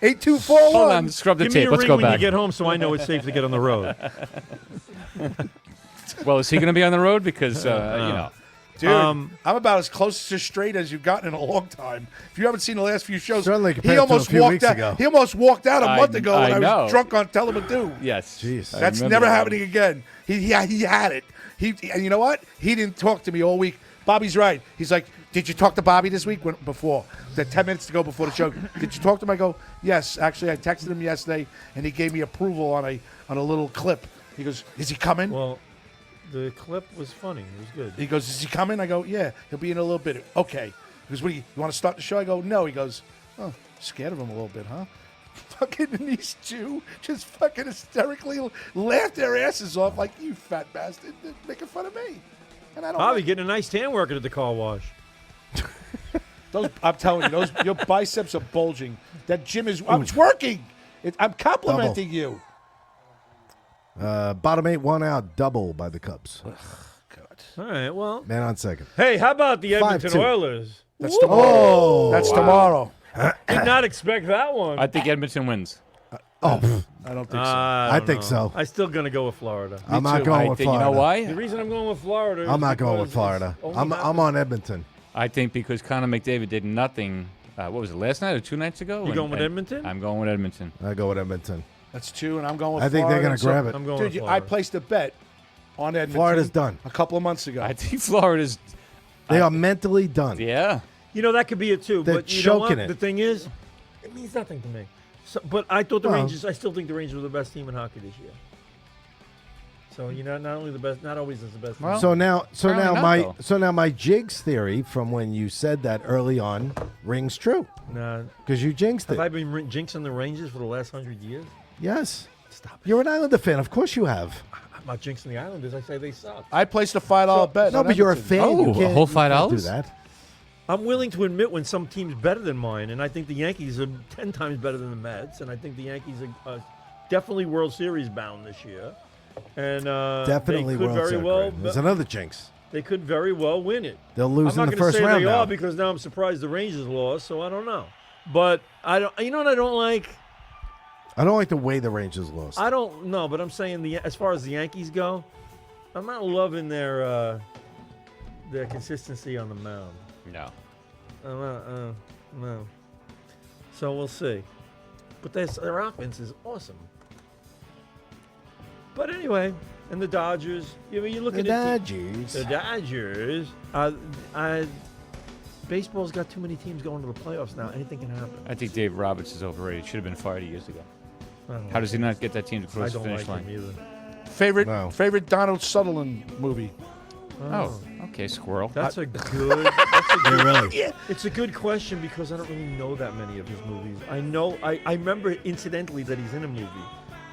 516-369-8241. Hold on. Scrub the Give me tape. a Let's ring go when you back. get home so I know it's safe to get on the road. Well, is he going to be on the road? Because, you know. Dude, Um, I'm about as close to straight as you've gotten in a long time. If you haven't seen the last few shows, Certainly he compared to a almost few walked weeks out. ago. He almost walked out a month ago when I I know. was drunk on Telemundo. Yes. Jeez. I That's remember never that. happening again. He had it. And you know what? He didn't talk to me all week. Bobby's right. He's like, did you talk to Bobby this week? Before the 10 minutes to go before the show, did you talk to him? I go, yes. Actually, I texted him yesterday, and he gave me approval on a little clip. He goes, is he coming? Well, the clip was funny. It was good. He goes, is he coming? I go, yeah. He'll be in a little bit. Okay. He goes, what do you want to start the show? I go, no. He goes, oh, scared of him a little bit, huh? Fucking and these two just fucking hysterically laughed their asses off like, you fat bastard, they're making fun of me. And I don't Bobby like getting a nice tan working at the car wash. those. I'm telling you, your biceps are bulging. That gym is. It's working. I'm complimenting you. Bottom 8, 1 out, double by the Cubs. All right, well. Man on second. Hey, how about the Edmonton 5-2. Oilers? That's tomorrow. Oh, That's tomorrow. Did not expect that one. I think Edmonton wins. I don't think so. I think so. I'm still going to go with Florida. I'm not too. going I with think, you Florida. know why? The reason I'm going with Florida is I'm not going with because Florida. it's only I'm happened- on Edmonton. I think because Connor McDavid did nothing. What was it, last night or 2 nights ago? You going with Edmonton? I'm going with Edmonton. I go with Edmonton. That's two, and I'm going with I think they're Florida. going to grab it. I'm going Dude, with I Florida. placed a bet on Edmonton. Florida's done. A couple of months ago. I think Florida's. They are mentally done. Yeah. You know, that could be it too. They're but you know what? choking it. The thing is, it means nothing to me. So, but I thought the Well. Rangers. I still think the Rangers were the best team in hockey this year. So not only the best, not always is the best. Well, So now, Apparently not, though. my jigs theory from when you said that early on rings true Nah, because you jinxed have it. I been jinxing the Rangers for the last 100 years? Yes, Stop it. you're an Islander fan. Of course you have. I'm not jinxing the Islanders. I say they suck. I placed a $5 bet. No, on but you're a Edmonton. fan. Oh, you a can't, whole you can't $5? do that. I'm willing to admit when some team's better than mine, and I think the Yankees are 10 times better than the Mets, and I think the Yankees are definitely World Series bound this year. And Definitely they could World very Series. well. There's another jinx. They could very well win it. They'll lose I'm in not the gonna first say round they now. are because now I'm surprised the Rangers lost, so I don't know. But I don't. You know what I don't like? I don't like the way the Rangers lost. I don't know, but I'm saying as far as the Yankees go, I'm not loving their consistency on the mound. No. No. So we'll see. But their offense is awesome. But anyway, and the Dodgers. You look the at Dodgers. the Dodgers. Baseball's got too many teams going to the playoffs now. Anything can happen. I think Dave Roberts is overrated. Should have been fired years ago. I don't How like does he not get that team to I cross the don't finish like line? him either. Favorite Donald Sutherland movie. Oh, okay, squirrel. That's a good. That's a good. Really? It's a good question because I don't really know that many of his movies. I know. I remember incidentally that he's in a movie,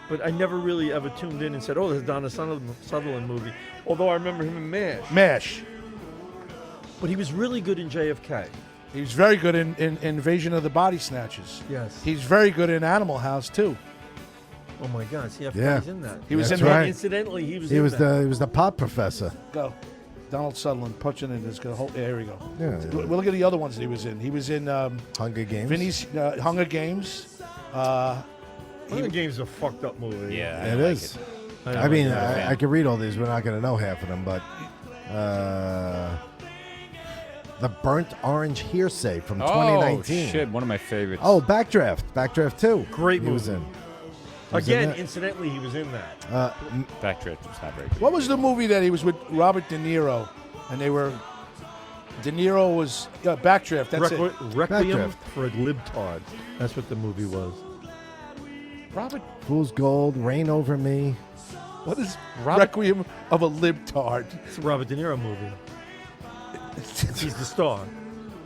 but I never really ever tuned in and said, "Oh, there's Donna Sutherland movie." Although I remember him in MASH. MASH. But he was really good in JFK. He was very good in Invasion of the Body Snatchers. Yes. He's very good in Animal House too. Oh my God! See, I forgot Yeah. he's in that. He was That's in right. Incidentally, he was. He in was that. the pop professor. Go. Donald Sutherland punching in his whole. Yeah, here we go. Yeah. We'll look at the other ones that he was in. He was in Hunger Games. Vinny's Hunger Games. Hunger Games is a fucked up movie. Yeah, It I like is. it. I mean, not a fan. I could read all these. We're not going to know half of them, but the Burnt Orange Hearsay from 2019. Oh, shit, one of my favorites. Oh, Backdraft. Backdraft 2. Great He was movie. in. was in Again, that. incidentally, he was in that. Backdraft was not very good. What was the movie that he was with Robert De Niro, and they were? De Niro was Backdraft. That's it. Requiem Backdraft. for a Libtard. That's what the movie was. Robert. Fool's Gold, Rain Over Me. What is Requiem of a Libtard? It's a Robert De Niro movie. He's the star.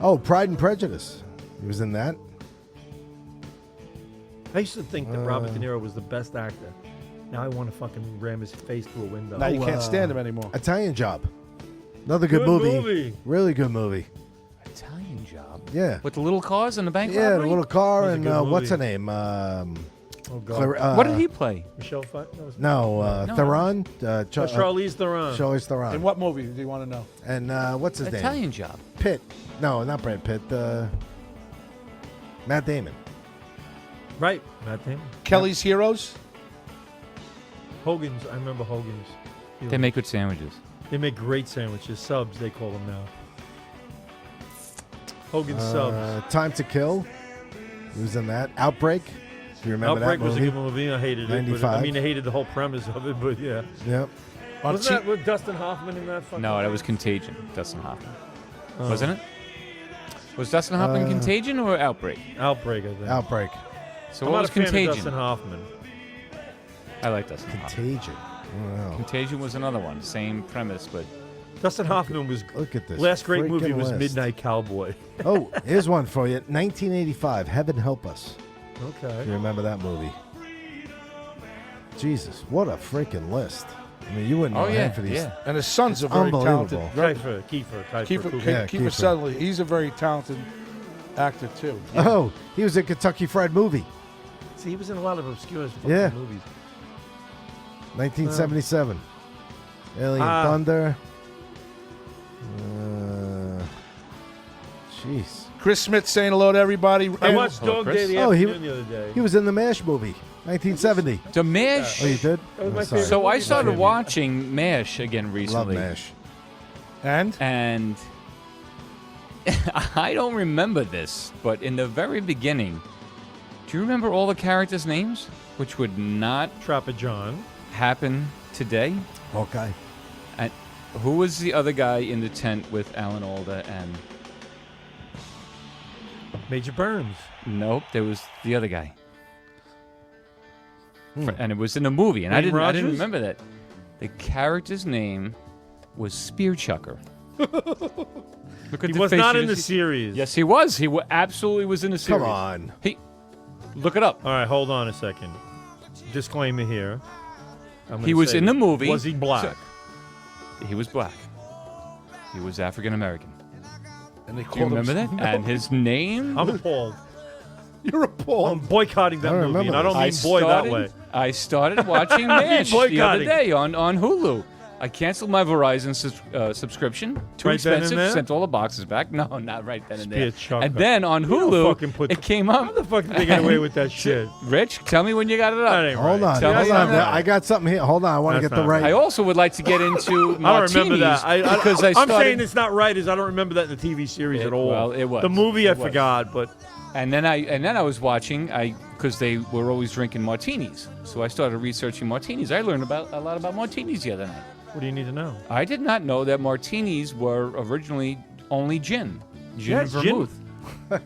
Oh, Pride and Prejudice. He was in that. I used to think that Robert De Niro was the best actor. Now I want to fucking ram his face through a window. Now you can't stand him anymore. Italian Job. Another good, Good movie. Really good movie. Italian Job. Yeah. With the little cars and the bank Yeah, the robbery? little car Was a and good what's her movie. name? Oh God. Clar- What did he play? Michelle Pfeiffer? No, No. Theron. Charlize Theron. Charlize Theron. In what movie do you want to know? And what's his name? Italian Job. Pitt. No, not Brad Pitt. Matt Damon. Right. Matt Damon. Kelly's Heroes. Hogan's. I remember Hogan's. They make good sandwiches. They make great sandwiches. Subs, they call them now. Hogan's Subs. Time to Kill. He was in that. Outbreak. Do you remember Outbreak that was a movie? good movie. I hated it. But, I 95. mean, I hated the whole premise of it, but yeah. Yep. On Wasn't that with Dustin Hoffman in that fucking No, that movie? was Contagion. Dustin Hoffman. Oh. Wasn't it? Was Dustin Hoffman Contagion or Outbreak? Outbreak, I think. Outbreak. So I'm what not was a fan of Contagion? Dustin Hoffman. I like Dustin Hoffman. Contagion. Wow. Contagion was another one. Same premise, but Dustin Hoffman was. Look at this. Last great movie freaking was list. Midnight Cowboy. Oh, here's one for you. 1985. Heaven Help Us. Okay. You remember that movie? Jesus, what a freaking list. I mean, you wouldn't know oh yeah, half of these. yeah. And his son's a very talented. Unbelievable. Kiefer Kiefer, Yeah, Kiefer Kiefer. Sutherland. He's a very talented actor too. Oh, he was in Kentucky Fried Movie. See, he was in a lot of obscure fucking Yeah. movies. 1977. Alien Thunder. Jeez. Chris Smith saying hello to everybody. I And- watched Hello, Dog Chris. Day the Oh, he- afternoon the other day. He was in the MASH movie. 1970. The MASH. Oh, you did? That was my I'm sorry. favorite. So I movie started back watching MASH again Love recently. MASH. and I don't remember this, but in the very beginning, do you remember all the characters' names? Which would not Trapper John. happen today. Hawkeye. And who was the other guy in the tent with Alan Alda and? Major Burns. Nope, there was the other guy. And it was in a movie, and I didn't Rogers? remember that. The character's name was Spear Chucker. Look at He the was face not you in the see. series. Yes, he was. He absolutely was in the series. Come on. Look it up. All right, hold on a second. Disclaimer here. He was in the movie. Was he black? He was black. He was African American. And they Do you remember that? No. And his name? I'm appalled. You're appalled. I'm boycotting that I don't movie, and I remember don't mean boy that way. I started watching MASH the other boycotting. day on Hulu. I canceled my Verizon subscription. Too Right then and expensive. there? Sent all the boxes back. No, not right then and there. Spear Chucker. And then on You don't Hulu, fucking put- it came How up. the fuck did they get away with that shit? Rich, tell me when you got it up. That ain't Hold right. on. Tell Hold me on. that. I got something here. Hold on. I want to That's get the not right. I also would like to get into I martinis. don't remember that. Because I I'm started, saying it's not right. Is I don't remember that in the TV series at all. Well, it was. The movie I It was. forgot, but And then I was watching because they were always drinking martinis. So I started researching martinis. I learned a lot about martinis the other night. what do you need to know? I did not know that martinis were originally only gin and Yes, gin. vermouth.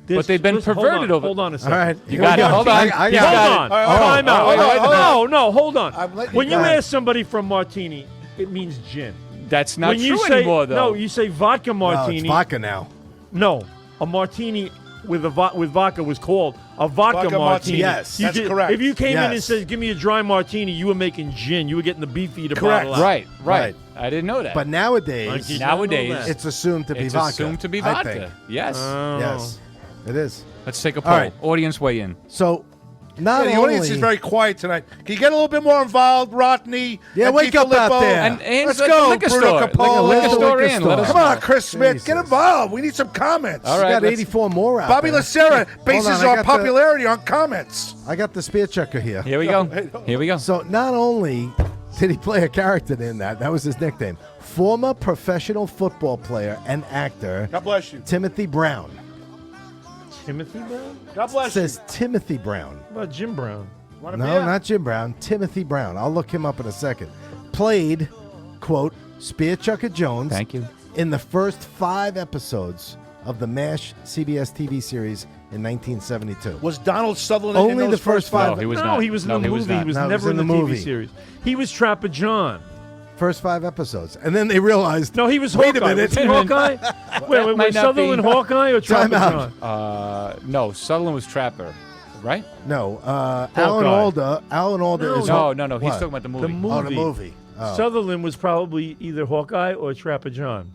This- they've been listen, perverted hold over- on a All second. right. You here got we it. go. Hold on. I You got got it. it. Hold on. All right, Time out. hold on. No, hold on. I'm letting When you you go. ask somebody for a martini, it means gin. That's not when true you say, anymore, though. No, you say vodka No, martini. it's vodka now. No, a martini with vodka was called a vodka Vodka martini. martini. Yes, You that's did- correct. If you came in and Yes. said, "Give me a dry martini," you were making gin. You were getting the beefeater Correct. bottle out. right. Right. I didn't know that. But nowadays, Like, nowadays, know that. it's assumed to be it's vodka. assumed to be I vodka. think. Yes. Oh. Yes, it is. Let's take a poll. All right. Audience weigh in. So, not Yeah, the only audience is very quiet tonight. Can you get a little bit more involved, Rodney? Yeah, and wake up DiFilippo? out there. And Let's like go, a liquor Bruno store. Capone. Liquor Where's the store liquor in. store? Let us Come on, know. Chris Smith, get Jesus. involved. We need some comments. All we right, got let's- 84 more out Bobby there. Lacera bases on, I our got the- popularity on comments. I got the spear checker here. Here we go. Here we go. So not only did he play a character in that was his nickname. Former professional football player and actor God bless you. Timothy Brown. Timothy Brown? God It bless you. says Timothy Brown. What about Jim Brown? Want a No, beer? not Jim Brown. Timothy Brown. I'll look him up in a second. Played, quote, Spear Chucker Jones Thank you. in the first 5 episodes of the MASH CBS TV series in 1972. Was Donald Sutherland in Only those the first No, 5 he was no, not. he was in No, the he movie. was not. He was No, he never was in in the the TV movie. series. He was Trapper John. first 5 episodes. And then they realized, No, he was Wait a Hawkeye. minute. Was he Hawkeye? Wait, might was not Sutherland be. Hawkeye or Trapper Time out. John? No, Sutherland was Trapper, right? no, Alan Alda. Alan Alda No, is No. He's What? talking about the movie. The movie. Oh, the movie. Oh, Sutherland was probably either Hawkeye or Trapper John.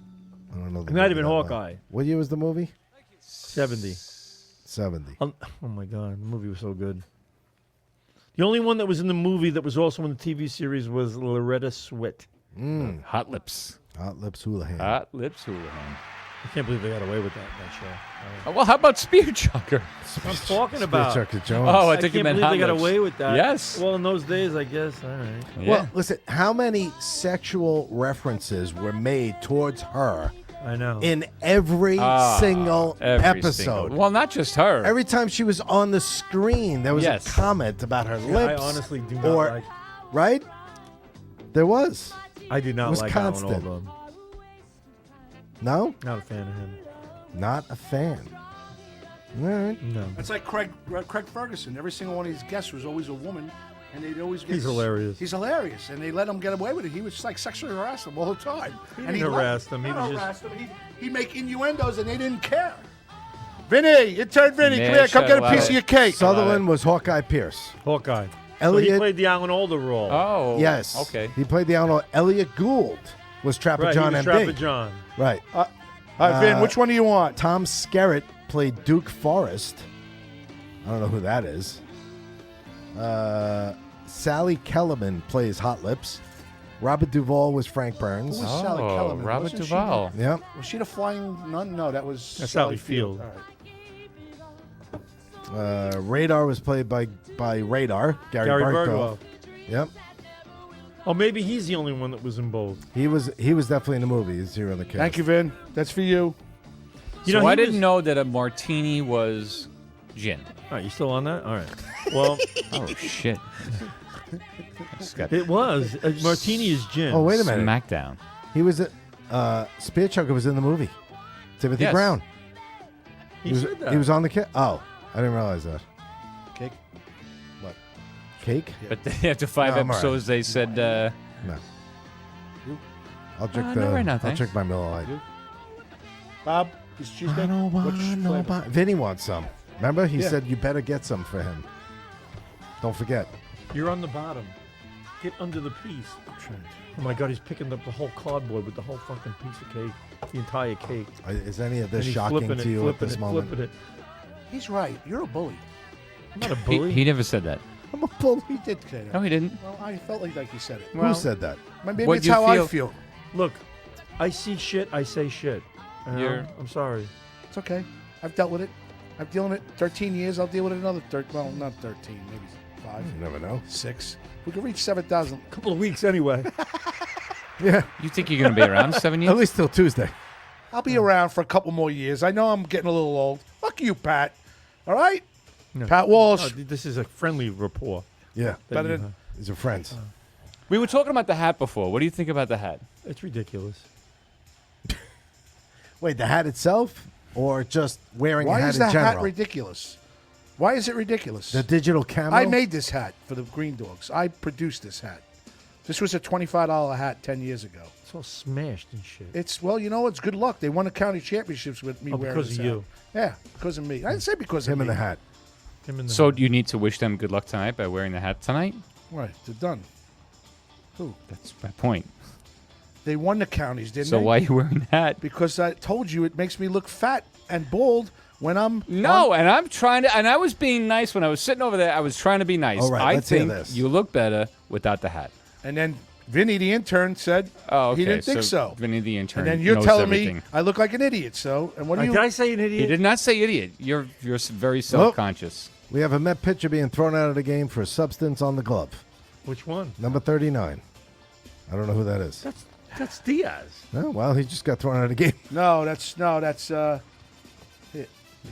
I don't know. the He might have movie been that well. Hawkeye. What year was the movie? 70. 70. Oh my God, the movie was so good. The only one that was in the movie that was also in the TV series was Loretta Swit. Hot Lips. Hot Lips Houlihan. Hot Lips Houlihan. I can't believe they got away with that show. Well, how about Spear Chucker? I'm talking Spear about. Chucker Jones. Oh, I I think you can't meant believe Hot they got Lips. away with that. Yes. Well, in those days, I guess. All right. Yeah. Well, listen, how many sexual references were made towards her I know. in every single Every episode? single- Well, not just her. Every time she was on the screen, there was Yes. a comment about her I lips. honestly do not or, like. right? There was. I do it not was like constant. Alan Alda. No? Not a fan of him. Not a fan. All right. No. That's like Craig Ferguson. Every single one of his guests was always a woman, and they'd always get. He's hilarious. He's hilarious, and they let him get away with it. He was just like sexually harass them all the time. He and didn't loved harass it. them. He Not was just- harass them. He'd make innuendos, and they didn't care. Vinny, intern Vinny, come Man, here. Come shut get a up. piece of your cake. Sutherland was Hawkeye Pierce. Hawkeye. So he Elliot, played the Alan Alda role. Oh. yes. Okay. He played the Alan. Elliot Gould was Trapper right, John he was MD. Trapper John. Right. All right, Vin, which one do you want? Tom Skerritt played Duke Forrest. I don't know who that is. Sally Kellerman plays Hot Lips. Robert Duvall was Frank Burns. Who was Sally Oh, Kellerman? Robert Wasn't she Duvall. Yep. Was she the flying nun? No, that was That's Sally Field. All right. Radar was played by Radar, Gary Bergdorf. Bergdorf. Yep. Oh, maybe he's the only one that was in both. He was definitely in the movie. He's here on the cast. Thank you, Vin. That's for you. You So know, I he didn't was- know that a martini was gin. All right, you still on that? All right. Well, Oh, shit. Just got it was. Martini is gin. Oh, wait a minute. Smackdown. He was Spear Chucker was in the movie. Timothy Yes. Brown. He said that. He was on the kit. Oh, I didn't realize that. Cake. What? Cake? But after 5 No, I'm all right. episodes, they said, No. I'll drink no, right now, I'll thanks. drink my Miller Lite. Bob, is cheesecake? I don't want Which no flavor? Bob. Vinny wants some. Remember? He Yeah. said you better get some for him. Don't forget. You're on the bottom. Get under the piece. Oh my God, he's picking up the whole cardboard with the whole fucking piece of cake, the entire cake. Is any of And this he's shocking flipping to it, you at flipping this it, moment? Flipping it. He's right. You're a bully. I'm not a he, bully. he never said that. I'm a bully. He did say that. No, he didn't. Well, I felt like he said it. Who said that? Maybe What it's you how I feel- feel. Look, I see shit, I say shit. You're- I'm sorry. It's okay. I've dealt with it. I've dealt with it 13 years. I'll deal with it another 13. Well, not 13. Maybe 5. You never know. 6. We could reach 7,000. A couple of weeks anyway. Yeah. You think you're going to be around 7 years? At least till Tuesday. I'll be around for a couple more years. I know I'm getting a little old. Fuck you, Pat. All right? No. Pat Walsh. No, this is a friendly rapport. Yeah. that Better you than- have. These are friends. We were talking about the hat before. What do you think about the hat? It's ridiculous. Wait, the hat itself, or just wearing a Why hat is in the general? hat ridiculous? Why is it ridiculous? The digital camo. I made this hat for the Green Dogs. I produced this hat. This was a $25 hat 10 years ago. It's all smashed and shit. It's, well, you know, it's good luck. They won the county championships with me wearing because this of hat. you. Yeah, because of me. I didn't say because him of in me. the hat. Him and the So do you need to wish them good luck tonight by wearing the hat tonight? Right, they're done. Who? That's my point. They won the counties, didn't So they? why are you wearing the hat? Because I told you it makes me look fat and bald when I'm No, on- and I'm trying to, and I was being nice when I was sitting over there. I was trying to be nice. All right, I let's hear think this. you look better without the hat. And then Vinny, the intern, said Oh, okay. he didn't think so. Vinny the intern. And then you're knows telling everything. me I look like an idiot. So, and what do you? Did I say an idiot? He did not say idiot. You're very self-conscious. We have a Met pitcher being thrown out of the game for substance on the glove. Which one? Number 39. I don't know who that is. That's Diaz. Oh, well, he just got thrown out of the game. No, that's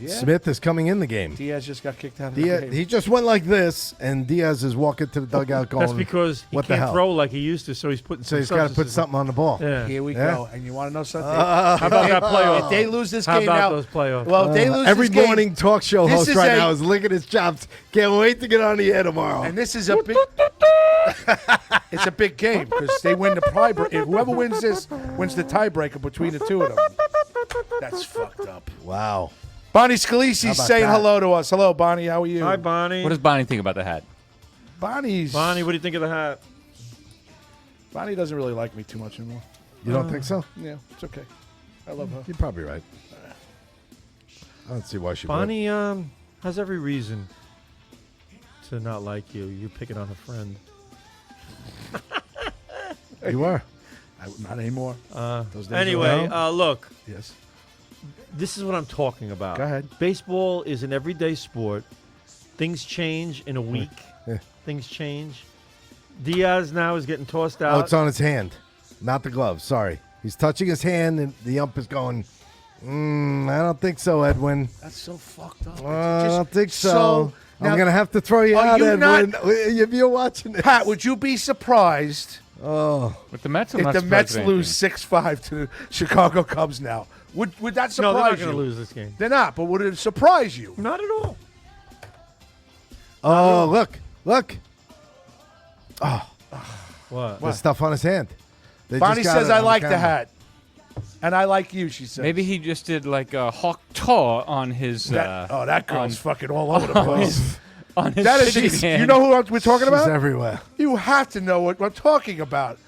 yeah. Smith is coming in the game. Diaz just got kicked out of the Diaz, game. he just went like this, and Diaz is walking to the dugout going, That's because he what the can't hell? throw like he used to, so he's putting. So he's got to put something on the ball. Yeah. Here we Yeah. go. And you want to know something? How about that playoff? If they lose this How game about now, those playoffs? well, if they lose Every this game, morning talk show this host is right a- now is licking his chops. Can't wait to get on the air tomorrow. and this is a big. It's a big game because they win the tiebreaker. Whoever wins this wins the tiebreaker between the two of them. That's fucked up. Wow. Bonnie Scalisi's How about saying that? hello to us. Hello, Bonnie. How are you? Hi, Bonnie. What does Bonnie think about the hat? Bonnie's. Bonnie, what do you think of the hat? Bonnie doesn't really like me too much anymore. You don't think so? Yeah, it's okay. I love her. You're probably right. I don't see why she Bonnie has every reason to not like you. You're picking on a friend. would. You are. Not anymore. Those days are Anyway, over. look, Yes. this is what I'm talking about. Go ahead. Baseball is an everyday sport. Things change in a week. Yeah. Things change. Diaz now is getting tossed out. Oh, it's on his hand, not the glove. Sorry. He's touching his hand, and the ump is going, I don't think so, Edwin. That's so fucked up. I don't think so. So, I'm now, going to have to throw you are out, you Edwin. If you're watching this. Pat, would you be surprised Oh. With the Mets, I'm if not the surprised Mets at lose anything. 6-5 to the Chicago Cubs now? Would that surprise no, they're not you? going to lose this game. They're not, but would it surprise you? Not at all. Oh, look. What? The stuff on his hand. They Bonnie just got says, it I on like the camera." hat. And I like you, she says. Maybe he just did like a hawk taw on his. that girl's on- fucking all over the place. on his That is, pitching hand. you know who we're talking She's about? everywhere. You have to know what we're talking about.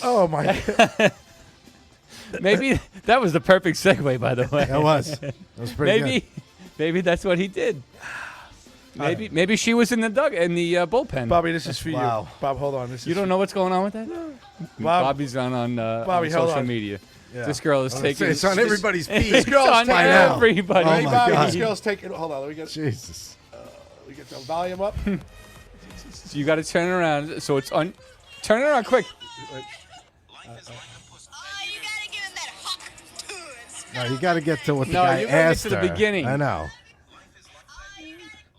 Oh, my God. Maybe that was the perfect segue, by the way. That was. That was pretty good. Maybe that's what he did. Maybe she was in the bullpen. Bobby, this is for Wow. you. Bob, hold on. This You is don't know what's going on with that? Bob, Bobby's on Bobby, hold social on. media. Yeah. This girl is taking. It's on everybody's feed. It's girl's on fine now. everybody. Oh Hey, my Bobby, God. this girl's taking. Hold on, let me Jesus. get the volume up. So you got to turn it around. So it's on. Turn it around quick. Oh, you gotta give him that hawk to it. No, you got to get to what the No, guy you gotta get asked to the her. beginning. I know.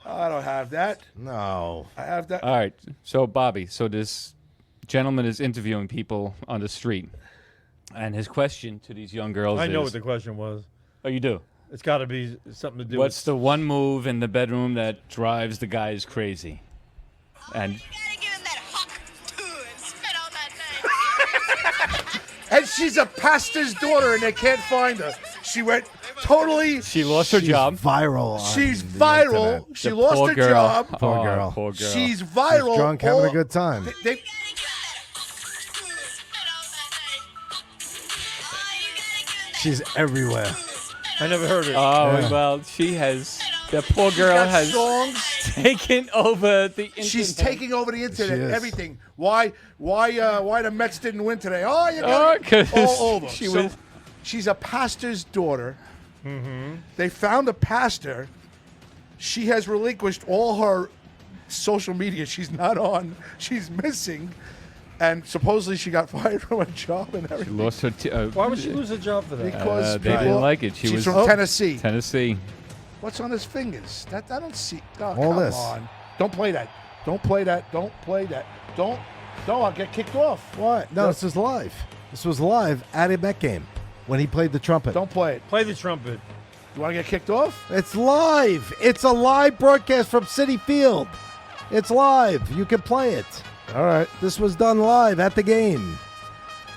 I don't have that. No. I have that. All right. So Bobby. So does gentleman is interviewing people on the street, and his question to these young girls I is, know what the question was. oh, you do? It's got to be something to do What's with... the one move in the bedroom that drives the guys crazy? And You gotta give him that hawk too and spit out that name. And she's a pastor's daughter, and they can't find her. She went totally. she lost her She's job. viral. on She's the viral. internet. She The lost poor her girl. job. Poor Oh, girl. Poor girl. She's viral. She's drunk, having a all- good time. They, You gotta give him that hawk too and spit out that name. Oh, you gotta give him that She's everywhere. I never heard it. Oh, Yeah. well, she has. The poor girl got has songs. taken over the internet. She's taking over the internet. She is. Everything. Why the Mets didn't win today? Oh, you Oh, got it 'cause all over. she So, was- she's a pastor's daughter. Mm-hmm. They found a pastor. She has relinquished all her social media. She's not on. She's missing. And supposedly she got fired from her job and She everything. lost her. Why would she lose a job for that? Because they didn't people- like it. She she's was from Tennessee. Tennessee. What's on his fingers? That I don't see. Oh, All come this. on. Don't play that. Don't play that. Don't play that. Don't. I'll get kicked off. What? No, this was live. This was live at a Met game when he played the trumpet. Don't play it. Play the trumpet. You want to get kicked off? It's live. It's a live broadcast from Citi Field. It's live. You can play it. All right. This was done live at the game.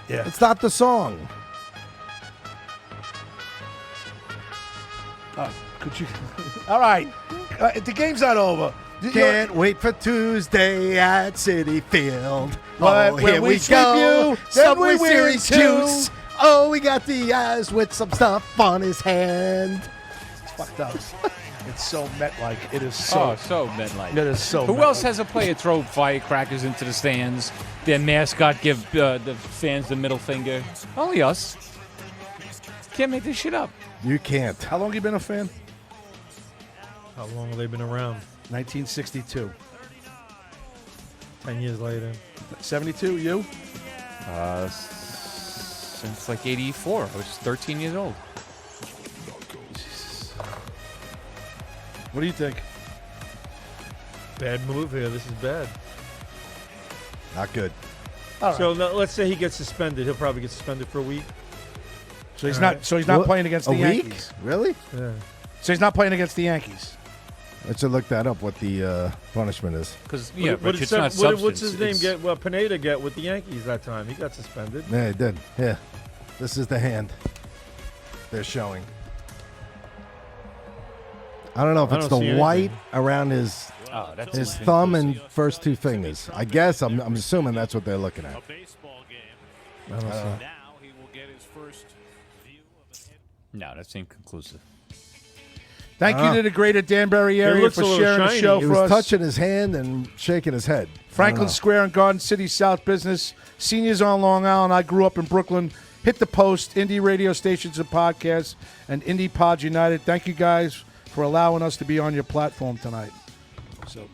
Yeah. It's not the song. Could you? All right. The game's not over. Can't wait for Tuesday at Citi Field. But Oh, when here we we sweep go. you, then Subway we win Series too. juice. Oh, we got Diaz with some stuff on his hand. It's fucked up. It's so Met-like. It is Oh, so. so Met-like. It is so. Who Met-like. else has a player throw firecrackers into the stands? Their mascot give the fans the middle finger. Only us. Can't make this shit up. You can't. How long you been a fan? How long have they been around? 1962. 10 years later. 72. You? Since like '84. I was 13 years old. What do you think? Bad move here. This is bad. Not good. All right. So now, let's say he gets suspended. He'll probably get suspended for a week. So he's all not. right. So he's not What? playing against A the week? Yankees. Really? Yeah. So he's not playing against the Yankees. I should look that up. What the punishment is? Because What yeah, did- but what did it's Sep- not what did- substance. What's his name It's- get? Well, Pineda get with the Yankees that time. He got suspended. Yeah, it did. Yeah. This is the hand they're showing. I don't know if I it's don't the see white anything. around his Oh, that's his thumb and first two fingers. I guess I'm assuming that's what they're looking at. baseball game. I don't see. Now he will get his first view of a hit. No, that's inconclusive. Thank you to the greater Danbury area looks for a little sharing the shiny. show He for was us. touching his hand and shaking his head. Franklin Square and Garden City South Business. Seniors on Long Island. I grew up in Brooklyn. Hit the post, indie radio stations and podcasts, and Indie Pods United. Thank you guys for allowing us to be on your platform tonight. So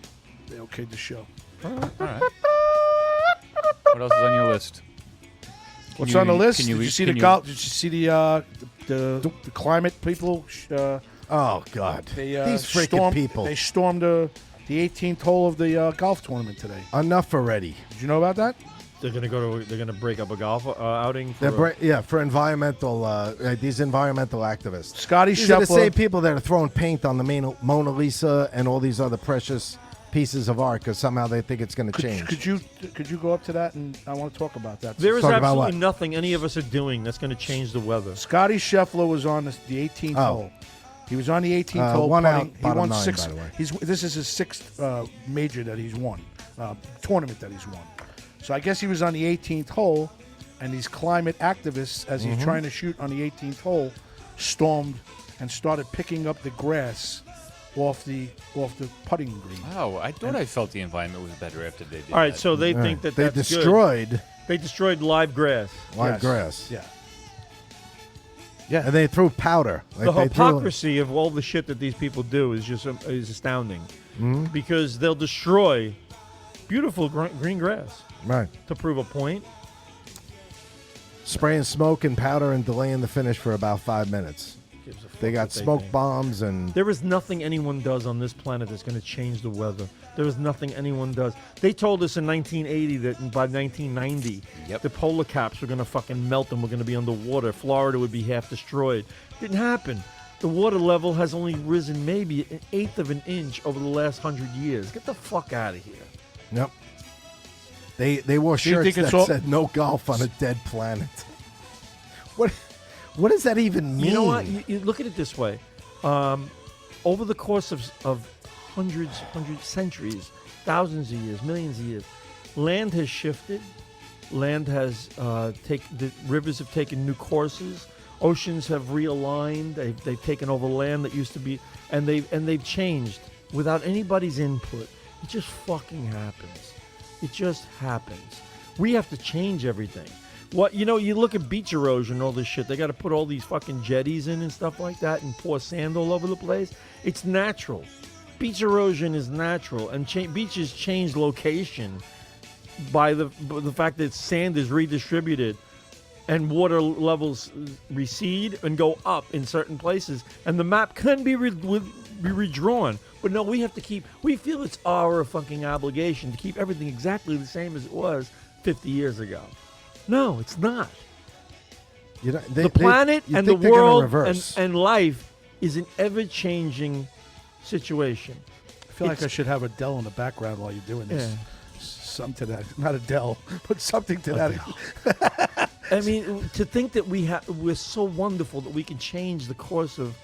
they okayed the show. All right. What else is on your list? What's you- on the list? can Did you- you see can the you- golf? Did you see the climate people? Oh God, They these freaking stormed, people! They stormed the 18th hole of the golf tournament today. Enough already. Did you know about that? They're gonna break up a golf outing. For For environmental these environmental activists. Scotty These are the Scheffler. same people that are throwing paint on the Mona Lisa and all these other precious pieces of art because somehow they think it's going to change. Could you go up to that, and I want to talk about that. There is Talk about absolutely what? nothing any of us are doing that's going to change the weather. Scotty Scheffler was on the 18th Oh. hole. He was on the 18th hole. one out, putting. He bottom won 9, six. by the way. This is his sixth major that he's won, tournament that he's won. So I guess he was on the 18th hole, and these climate activists, as Mm-hmm. he's trying to shoot on the 18th hole, stormed and started picking up the grass off the putting green. Oh, I thought I felt the environment was better after they did All right, that. so they think that they that's good. destroyed They destroyed live grass. live Yes. grass. Yeah. And they threw powder. The Like, they threw- hypocrisy of all the shit that these people do is just is astounding. Mm-hmm. Because they'll destroy beautiful green grass Right. to prove a point. Spraying smoke and powder and delaying the finish for about 5 minutes. gives a fuck. They got what smoke think. bombs and There is nothing anyone does on this planet that's going to change the weather. There is nothing anyone does. They told us in 1980 that by 1990, Yep. the polar caps were going to fucking melt and we're going to be underwater. Florida would be half destroyed. Didn't happen. The water level has only risen maybe an eighth of an inch over the last 100 years. Get the fuck out of here. Yep. They wore Do you shirts think it's that all- said "No golf on a dead planet." What does that even mean? You know what? You look at it this way. Over the course of hundreds, centuries, thousands of years, millions of years, land has shifted. Land has the rivers have taken new courses. Oceans have realigned. They've taken over land that used to be, and they've changed without anybody's input. It just fucking happens. It just happens. We have to change everything. What you look at beach erosion and all this shit. They got to put all these fucking jetties in and stuff like that, and pour sand all over the place. It's natural. Beach erosion is natural, and beaches change location by the fact that sand is redistributed, and water levels recede and go up in certain places, and the map can be redrawn. But no, we feel it's our fucking obligation to keep everything exactly the same as it was 50 years ago. No, it's not. The planet and the world and life is an ever-changing situation. I feel like I should have Adele in the background while you're doing this. Something to that, not Adele, but something to that. I mean, to think that we're so wonderful that we can change the course of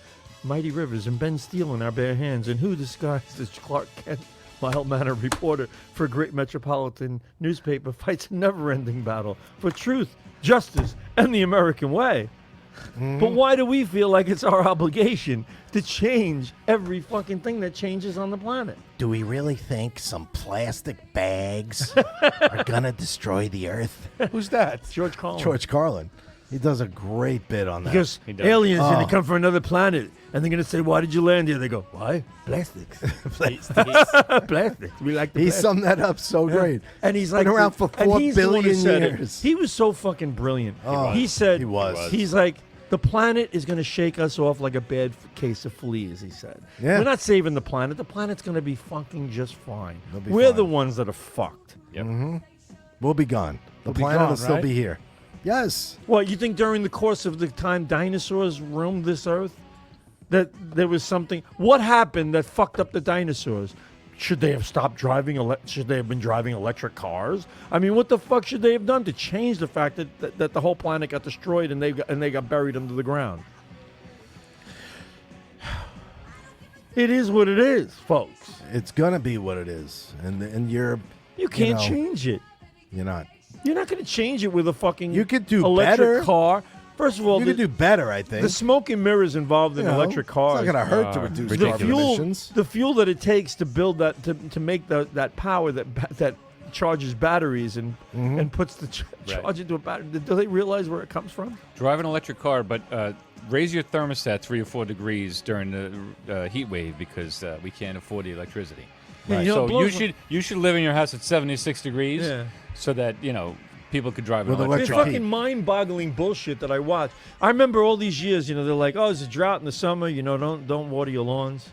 mighty rivers and bend steel in our bare hands, and who disguised as Clark Kent, mild-mannered reporter for a great metropolitan newspaper, fights a never-ending battle for truth, justice, and the American way. But why do we feel like it's our obligation to change every fucking thing that changes on the planet? Do we really think some plastic bags are gonna destroy the earth? Who's that? George Carlin. George Carlin. He does a great bit on that. Because He does. aliens Oh. going to come from another planet, and they're going to say, "Why did you land here?" They go, "Why? Plastics. Plastics. We like the He plastics." summed that up so great. And he's Been like around for and 4 he's the one who billion said it. years. He was so fucking brilliant. Oh, he said he was. He's like, the planet is going to shake us off like a bad case of fleas. He said, Yeah. "We're not saving the planet. The planet's going to be fucking just fine. They'll be We're fine. the ones that are fucked." We'll be gone. The We'll be planet gone, will still right? be here. Yes. What, you think during the course of the time dinosaurs roamed this earth, that there was something? What happened that fucked up the dinosaurs? Should they have stopped driving? Should they have been driving electric cars? I mean, what the fuck should they have done to change the fact that the whole planet got destroyed and they got buried under the ground? It is what it is, folks. It's gonna be what it is, and you're You can't know, change it. You're not. You're not going to change it with a fucking You could do electric better. car. First of all, You could do better, I think. the smoke and mirrors involved in You know, electric cars. It's not gonna hurt to reduce the carbon fuel, emissions. the fuel that it takes to build that to make that power that charges batteries and puts the charge into a battery. Do they realize where it comes from? Drive an electric car, but raise your thermostat 3 or 4 degrees during the heat wave because we can't afford the electricity. Yeah, you know, it So blows you should live in your house at 76 degrees, Yeah. so that people could drive an With electric It's car. fucking mind-boggling bullshit that I watch. I remember all these years. They're like, "Oh, it's a drought in the summer. Don't water your lawns.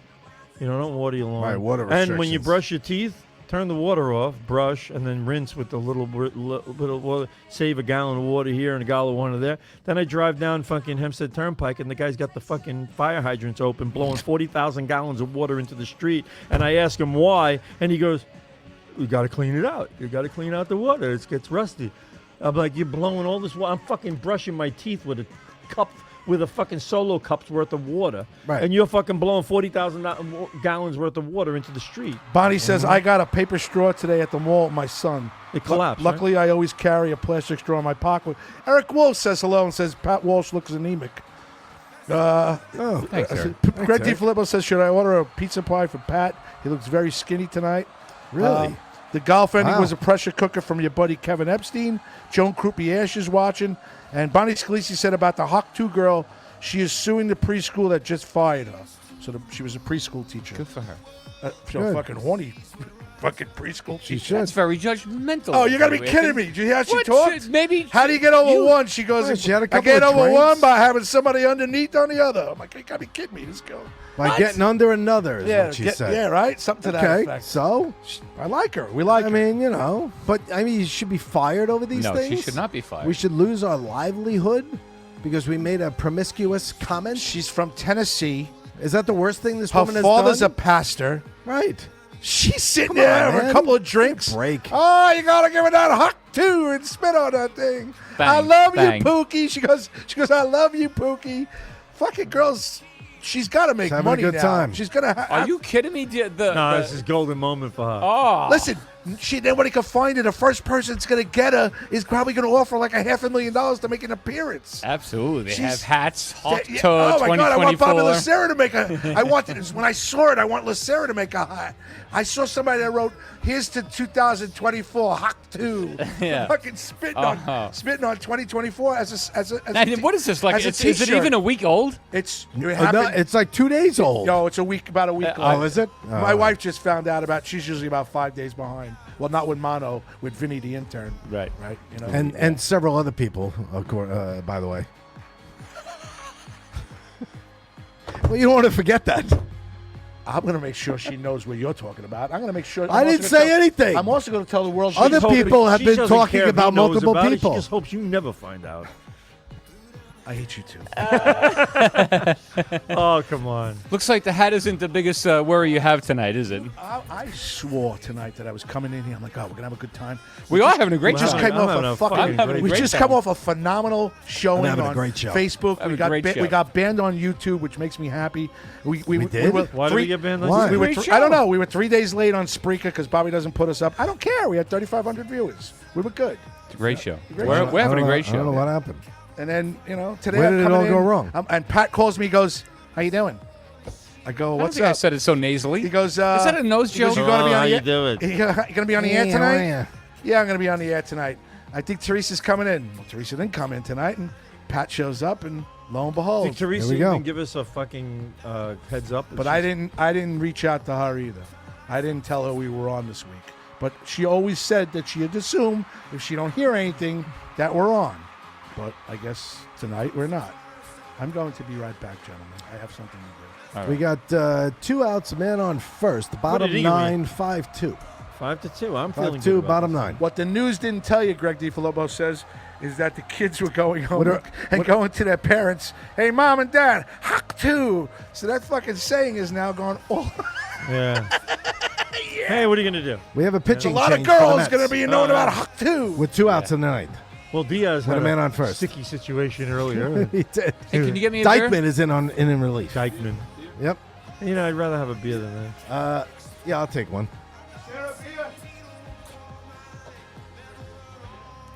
Don't water your lawn." Right, water And when you restrictions. brush your teeth, turn the water off, brush, and then rinse with the little water. Save a gallon of water here and a gallon of water there. Then I drive down fucking Hempstead Turnpike, and the guy's got the fucking fire hydrants open, blowing 40,000 gallons of water into the street. And I ask him why, and he goes, "We got to clean it out. You got to clean out the water. It gets rusty." I'm like, "You're blowing all this water." I'm fucking brushing my teeth with a cup, with a fucking Solo cup's worth of water. Right. And you're fucking blowing 40,000 gallons worth of water into the street. Bonnie says, I got a paper straw today at the mall with my son. It collapsed, Luckily, I always carry a plastic straw in my pocket. Eric Wolf says hello and says, Pat Walsh looks anemic. Thanks, Eric. Greg Eric. DiFilippo says, should I order a pizza pie for Pat? He looks very skinny tonight. Really? The golf ending Wow. was a pressure cooker from your buddy Kevin Epstein. Joan Kruppe Ash is watching. And Bonnie Scalisi said about the Hawk 2 girl, she is suing the preschool that just fired her. So she was a preschool teacher. Good for her. She's Good. fucking horny. fucking preschool. She should. That's very judgmental. Oh, you got to be Wicked. kidding me. Did you hear how she What? talked? Maybe. How do you get over you- one? She goes, Oh, she had a I couple get of over drinks. one by having somebody underneath on the other. I'm like, you got to be kidding me. This girl. By What? getting under another is Yeah, what she said. yeah, right? Something to that Okay, effect. so I like her. We like I her. mean, you know, but I mean, you should be fired over these No, things. she should not be fired. We should lose our livelihood because we made a promiscuous comment. She's from Tennessee. Is that the worst thing this Her woman has father's a done? pastor. Right. She's sitting Come there on, with a man. couple of drinks. Break. Oh, you gotta give her that huck too and spit on that thing. Bang, I love bang. you, Pookie. She goes, I love you, Pookie. Fucking girls, she's got to make She's having money a good now. time. She's gonna. Are you kidding me? No, this is golden moment for her. Oh, Listen, nobody can find her. The first person that's gonna get her is probably gonna offer like $500,000 to make an appearance. absolutely. They She's- have hats. Hot Yeah, Tub oh my God! I want Bobby 2024. Lucera to make a. I wanted when I saw it. I want Lucera to make a hat. I saw somebody that wrote, "Here's to 2024 Hawk 2." Yeah. Fucking spitting Uh-huh. on 2024 as a And what is this like? as a Is it t-shirt. even a week old? It's it No, happened. it's like 2 days old. No, it's about a week. Oh, old. is it? My Oh. wife just found out about. She's usually about 5 days behind. Well, not with Mono, with Vinny the intern. Right. Right. You know. And several other people, by the way. Well, you don't want to forget that. I'm going to make sure she knows what you're talking about. I'm going to make sure. I I'm didn't also gonna say tell- anything. I'm also going to tell the world. Other she's people have She been doesn't talking care if he about knows multiple about it. people. She just hopes you never find out. I hate you too. Oh, come on. Looks like the hat isn't the biggest worry you have tonight, is it? I swore tonight that I was coming in here. I'm like, oh, we're gonna have a good time. We are having a great We just time. came I'm off having a a fucking. I'm having a we great just time. come off a phenomenal showing having a on great show. Facebook. Having We a got great show. we got banned on YouTube, which makes me happy. We did? were Why did we get banned on Why? YouTube? We were Great I don't show. know. We were 3 days late on Spreaker because Bobby doesn't put us up. I don't care. We had 3,500 viewers. We were good. It's a great show. Great We're, show. we're having a great I don't know show. what happened. And then today Where I'm did it coming all go in, wrong? and Pat calls me. He goes, "How you doing?" I go, I don't "What's think I up?" said it so nasally. He goes, Is that a nose he goes, joke? You gonna be Oh, on how the you air? do it? You gonna be on the air Yeah, tonight? yeah. Yeah, I'm gonna be on the air tonight. I think Teresa's coming in. Well, Teresa didn't come in tonight, and Pat shows up, and lo and behold. Did Teresa Here we go. even give us a fucking heads up? But I didn't reach out to her either. I didn't tell her we were on this week. But she always said that she'd assume if she don't hear anything that we're on. But I guess tonight we're not. I'm going to be right back, gentlemen. I have something to do. All We right. got 2 outs, man on first. Bottom did he 9, 5-2. 5-2. I'm feeling 5-2, good about bottom this. 9. What the news didn't tell you, Greg DiFilippo says, is that the kids were going home What are- and going to their parents, "Hey, Mom and Dad, Hawk 2." So that fucking saying is now going all. Yeah. Hey, what are you going to do? We have a A pitching lot of change for the girls Mets. going to be knowing about Hawk 2. With 2 outs in the ninth. Well, Diaz With had a man on first. sticky situation earlier. He did. Hey, can you get me a beer? Dykeman is in relief. Dykeman. Yep. You know, I'd rather have a beer than that. Yeah, I'll take one.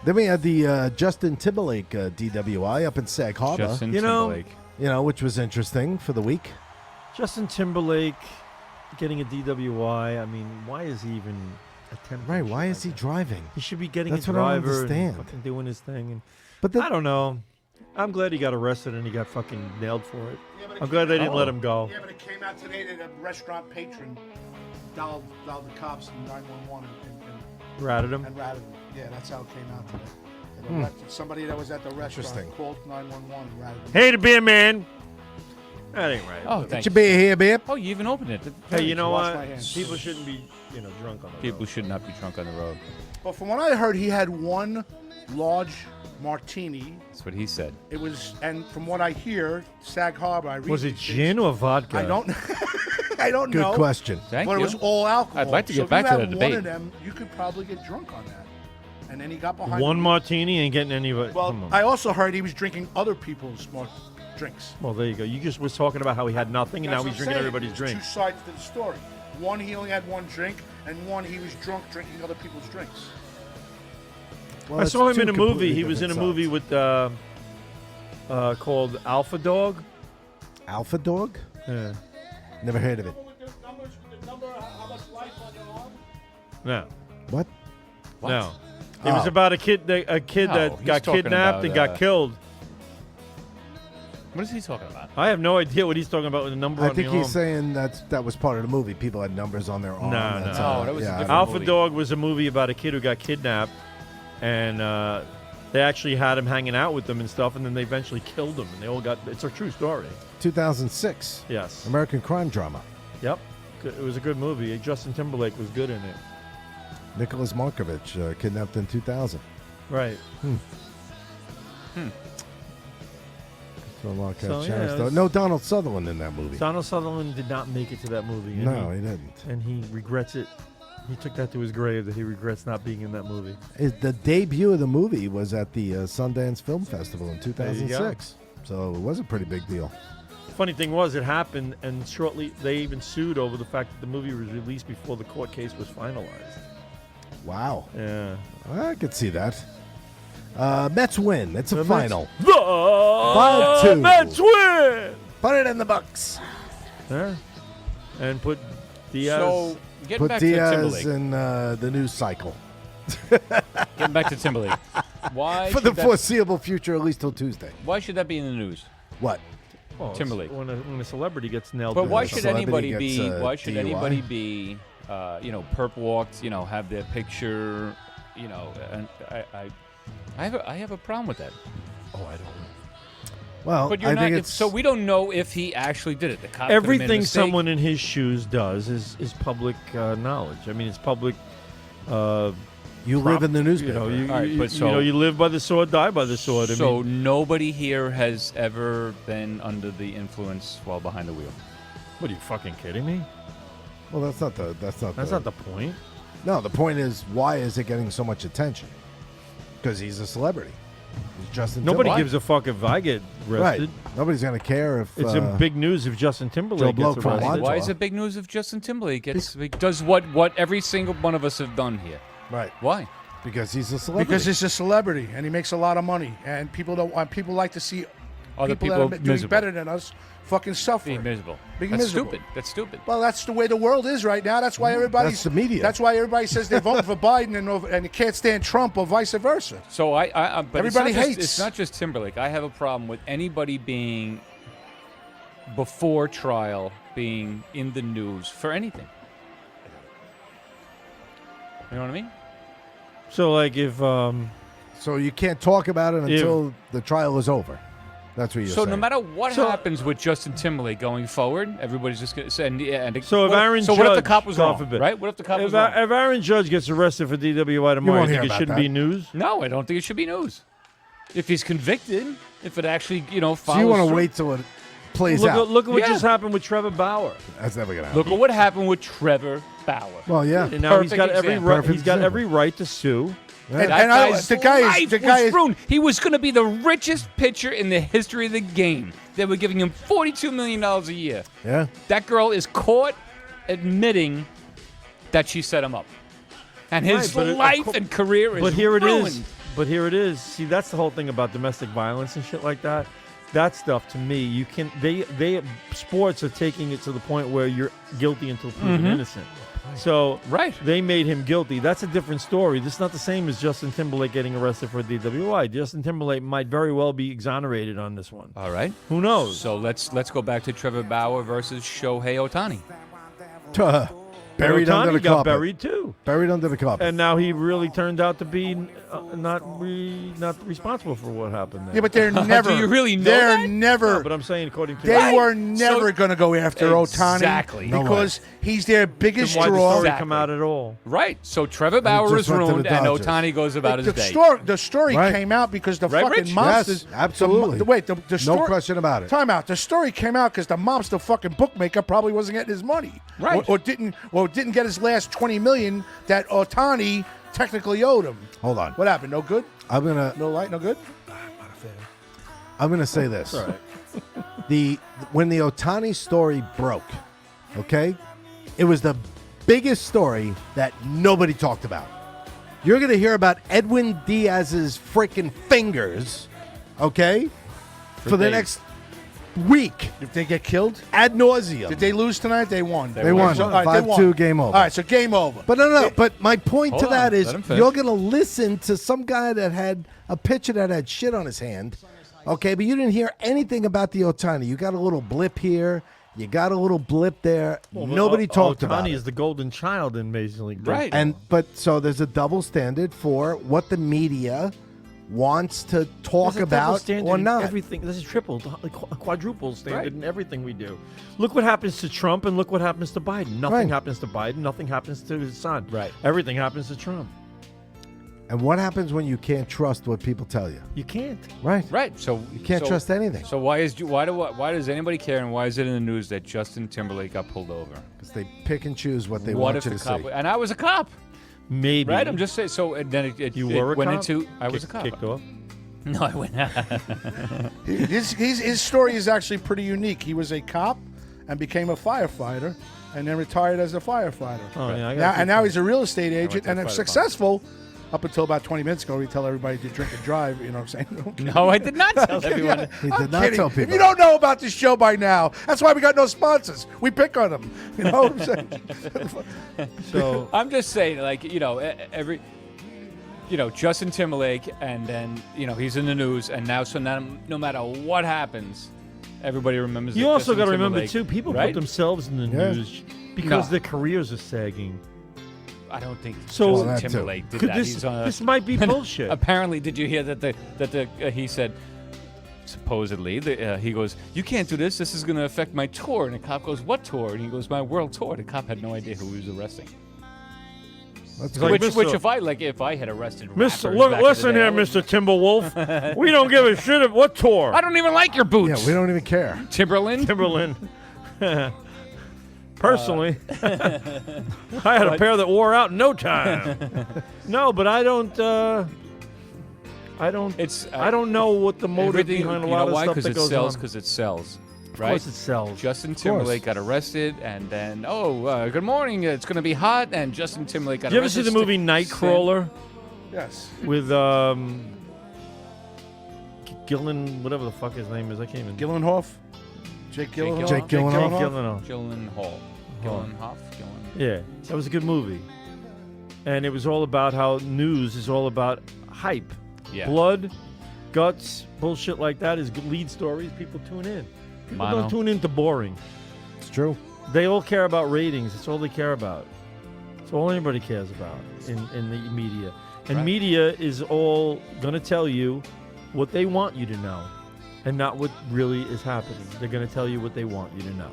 Then we had the Justin Timberlake DWI up in Sag Harbor. Justin You know- Timberlake. Which was interesting for the week. Justin Timberlake getting a DWI. I mean, why is he even attempting? Right? shit Why like is he that? driving? He should be getting That's a what I don't driver understand. and fucking doing his thing. And But I don't know. I'm glad he got arrested and he got fucking nailed for it. I'm glad they didn't let him go. Yeah, but it came out today that a restaurant patron dialed the cops and 911 Ratted him. and ratted them. Yeah, that's how it came out today. That arrested somebody that was at the restaurant Interesting. called 911 and ratted them. Hey, the beer man. That ain't right. Oh, Get thank your you. beer here, babe. Oh, you even opened it. Hey, you know Wash what? my hands. People shouldn't be, drunk on the People road. should not be drunk on the road. Well, from what I heard, he had one large martini. That's what he said. It was, and from what I hear, Sag Harbor. I read Was it these things. gin or vodka? I don't. I don't Good know. question. Thank But you. it was all alcohol. I'd like to So get if back you to have the one debate. of them, you could probably get drunk on that. And then he got behind. One the- martini ain't getting anybody. Well, Come on. I also heard he was drinking other people's drinks. Well, there you go. You just was talking about how he had nothing, and That's now what he's I'm drinking saying. everybody's There's drink. Two sides to the story. One, he only had one drink, and one, he was drunk drinking other people's drinks. Well, I that's saw him two in a movie. completely He was in a different movie sides. with called Alpha Dog. Alpha Dog? Yeah. Never heard of it. No. What? No. It was Oh. about a kid that No, got he's talking kidnapped about, and got killed. What is he talking about? I have no idea what he's talking about with the number I on think the he's arm. saying that was part of the movie. People had numbers on their arm. No, That's, no. Oh, that was a different Alpha movie. Dog was a movie about a kid who got kidnapped, and they actually had him hanging out with them and stuff, and then they eventually killed him, and they all got. It's a true story. 2006. Yes. American crime drama. Yep. It was a good movie. Justin Timberlake was good in it. Nicholas Markovich, kidnapped in 2000. Right. So, Mark So, Cherish, yeah, though. it's- No Donald Sutherland in that movie. Donald Sutherland did not make it to that movie. and No, he didn't. And he regrets it. He took that to his grave that he regrets not being in that movie. The debut of the movie was at the Sundance Film Festival in There you go. 2006. So it was a pretty big deal. Funny thing was, it happened, and shortly they even sued over the fact that the movie was released before the court case was finalized. Wow. Yeah. I could see that. Mets win. It's a The final. Mets- The 5-2. Mets win! Put it in the books. Yeah. And put Diaz. So getting Put back Diaz to Timberlake. in the news cycle. Getting back to Timberlake. Why For the should that- foreseeable future, at least till Tuesday. Why should that be in the news? What? Well, Timberlake. When a celebrity gets nailed But down. why should celebrity anybody gets, be? Why should DUI? anybody be? Perp walked. Have their picture. And I have a problem with that. Oh, I don't. Well, But you're I not. think If, it's so we don't know if he actually did it. The cop could have made a Everything mistake. someone in his shoes does is public knowledge. I mean, it's public. you live in the newspaper. You All right, but you live by the sword, die by the sword. I So mean, nobody here has ever been under the influence while behind the wheel. what are you fucking kidding me? Well, that's not the. That's not the point. No, the point is, why is it getting so much attention? Because he's a celebrity. He's Justin Nobody Timberlake. gives a fuck if I get Right. arrested. Nobody's going to care if It's in big news if Justin Timberlake Joe gets Bloke from arrested. Ottawa. Why is it big news if Justin Timberlake does what every single one of us have done here? Right. Why? Because he's a celebrity. Because he's a celebrity and he makes a lot of money, and people don't want. People like to see Other people people that are doing miserable. better than us fucking suffer. Being miserable. Being That's miserable. stupid. That's stupid. Well, that's the way the world is right now. That's why everybody's That's the media. That's why everybody says they're voting for Biden and they can't stand Trump or vice versa. So but Everybody it's not hates. Just, it's not just Timberlake. I have a problem with anybody being before trial, being in the news for anything. You know what I mean? So, like, if So you can't talk about it until the trial is over. That's what you're So saying. no matter what So- happens with Justin Timberlake going forward, everybody's just going to say. So if Aaron so what if the Judge, cop was God wrong? forbid. Right? What if the cop was if, wrong? if Aaron Judge gets arrested for DWI tomorrow, won't you hear think it about shouldn't that. be news? No, I don't think it should be news. If he's convicted, if it actually, follows so you want to through. wait till it plays Look, out. look at what Yeah. just happened with Trevor Bauer. That's never going to happen. Look at what happened with Trevor Bauer. Well, yeah. And now he's Perfect got every example. right. Perfect He's got example. every right to sue. And, That and I, guy's the guy life is the guy was is ruined. He was going to be the richest pitcher in the history of the game. They were giving him $42 million a year. Yeah. That girl is caught admitting that she set him up. And his Right, but life and career is But here it ruined. is. But here it is. See, that's the whole thing about domestic violence and shit like that. That stuff to me, you can. They sports are taking it to the point where you're guilty until proven innocent. So Right. they made him guilty. That's a different story. This is not the same as Justin Timberlake getting arrested for DWI. Justin Timberlake might very well be exonerated on this one. All right. Who knows? So let's go back to Trevor Bauer versus Shohei Ohtani. Buried Ohtani under the got carpet. buried too, Buried under the carpet. and now he really turned out to be not responsible for what happened there. Yeah, but they're never. you really know They're that? never. No, but I'm saying according to They were never So- going to go after Ohtani Exactly. No because he's their biggest why the draw. story Exactly. come out at all. Right. So Trevor Bauer just is went to the ruined, and Dodgers. Ohtani goes about his day. The story Right. came out because the Right, fucking Rich? monsters. Yes, absolutely. The story, No question about it. Time out. The story came out because the mobster fucking bookmaker probably wasn't getting his money, Right. Or didn't get his last $20 million that Ohtani technically owed him. Hold on. What happened? No good. I'm gonna No light. No good. say this. When the Ohtani story broke, okay, it was the biggest story that nobody talked about. You're gonna hear about Edwin Diaz's freaking fingers, okay, for the days. next week If they get killed, ad nauseum. did they lose tonight? They won. They won. So, all right, they 5-2, won. game over. All right, so game over. But no. But my point Hold to that on, is let him finish. you're going to listen to some guy that had a pitcher that had shit on his hand, Okay, but you didn't hear anything about the Otani. You got a little blip here. You got a little blip there. Nobody talked about Ohtani it. is the golden child in Major League Right. Baseball. So there's a double standard for what the media wants to talk There's a double about standard or in not. Everything. This is triple, quadruple standard Right. in everything we do. Look what happens to Trump and look what happens to Biden. Nothing Right. happens to Biden. Nothing happens to his son. Right. Everything happens to Trump. And what happens when you can't trust what people tell you? You can't. Right. Right. So You can't trust anything. So why does anybody care, and why is it in the news that Justin Timberlake got pulled over? Because they pick and choose what they What want if you the to cop? see. And I was a cop, Maybe. right? I'm just saying. So and then it You it were a went cop? into. I was a cop. Kicked off. No, I went. His story is actually pretty unique. He was a cop and became a firefighter, and then retired as a firefighter. Oh, yeah. I Now, got and now he's a real estate agent to and the it's fire successful up until about 20 minutes ago. We tell everybody to drink and drive. You know what I'm saying? No, I did not tell everyone. He I'm did not kidding. tell If people. you don't know about this show by now, that's why we got no sponsors. We pick on them. You know what I'm saying? So I'm just saying, like, every. Justin Timberlake, and then he's in the news, and now no matter what happens, everybody remembers. you that also Justin got to remember Timberlake, too. People right? put themselves in the Yeah. news because No. their careers are sagging. I don't think So- Justin Well, that too. Timberlake did Could that. this He's on a- this might be bullshit. Apparently, did you hear that he said, supposedly, he goes, "You can't do this. This is going to affect my tour." And the cop goes, "What tour?" And he goes, "My world tour." The cop had no idea who he was arresting. That's Like, Which Mr. if I had arrested Mr. rappers Look, back in the listen day, here, I would- Mr. Timberwolf. We don't give a shit at what tour. I don't even like your boots. yeah, we don't even care. Timberland. Timberland. Personally, I had a pair that wore out in no time. No, but I don't. I don't know what the motive Everything, behind a you lot know of why? stuff Because that it goes sells. on. Because it sells. Of Right? course, it sells. Justin Timberlake got arrested, and then good morning. It's going to be hot, and Justin Timberlake got Did you ever see arrested. the movie Nightcrawler Yes. with Gillen, whatever the fuck his name is? I can't even. Gyllenhaal. Jake Gyllenhaal. Jake Gyllenhaal. Gyllenhaal. Gyllenhaal. Gyllenhaal. Yeah, that was a good movie. And it was all about how news is all about hype. Yeah. Blood, guts, bullshit like that is lead stories. People tune in. People Mono. don't tune into boring. It's true. They all care about ratings. It's all they care about. It's all anybody cares about in the media. And Right. media is all going to tell you what they want you to know and not what really is happening. They're going to tell you what they want you to know.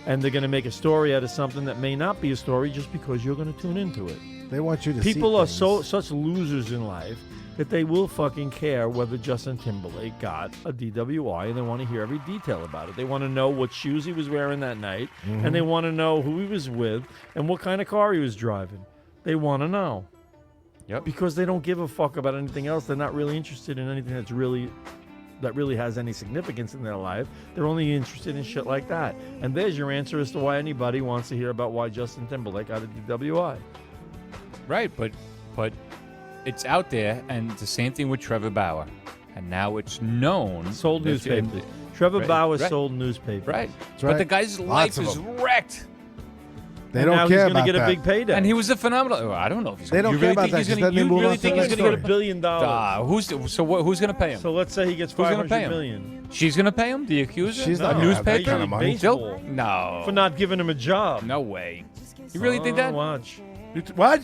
And they're going to make a story out of something that may not be a story just because you're going to tune into it. They want you to see People are things. such losers in life that they will fucking care whether Justin Timberlake got a DWI, and they want to hear every detail about it. They want to know what shoes he was wearing that night, and they want to know who he was with and what kind of car he was driving. They want to know. Yep. Because they don't give a fuck about anything else. They're not really interested in anything that really has any significance in their life. They're only interested in shit like that. And there's your answer as to why anybody wants to hear about why Justin Timberlake got a DWI. Right, but it's out there, and the same thing with Trevor Bauer, and now it's known. Sold that- newspapers. Trevor Right, Bauer right. sold newspapers. Right. That's But right. the guy's Lots life of is them. wrecked. They And don't now care he's gonna about get that. a big payday. And he was a phenomenal. Oh, I don't know if he's. They don't you care really about think that he's 'cause gonna. then they You move really on to think the he's next gonna get $1 get? billion. Who's gonna pay him? So let's say he gets Who's gonna pay 500 him? million She's gonna pay him. The accuser. She's a not gonna have that newspaper. kind of money. Baseball. No. for not giving him a job. No way. You really think that? Watch. What?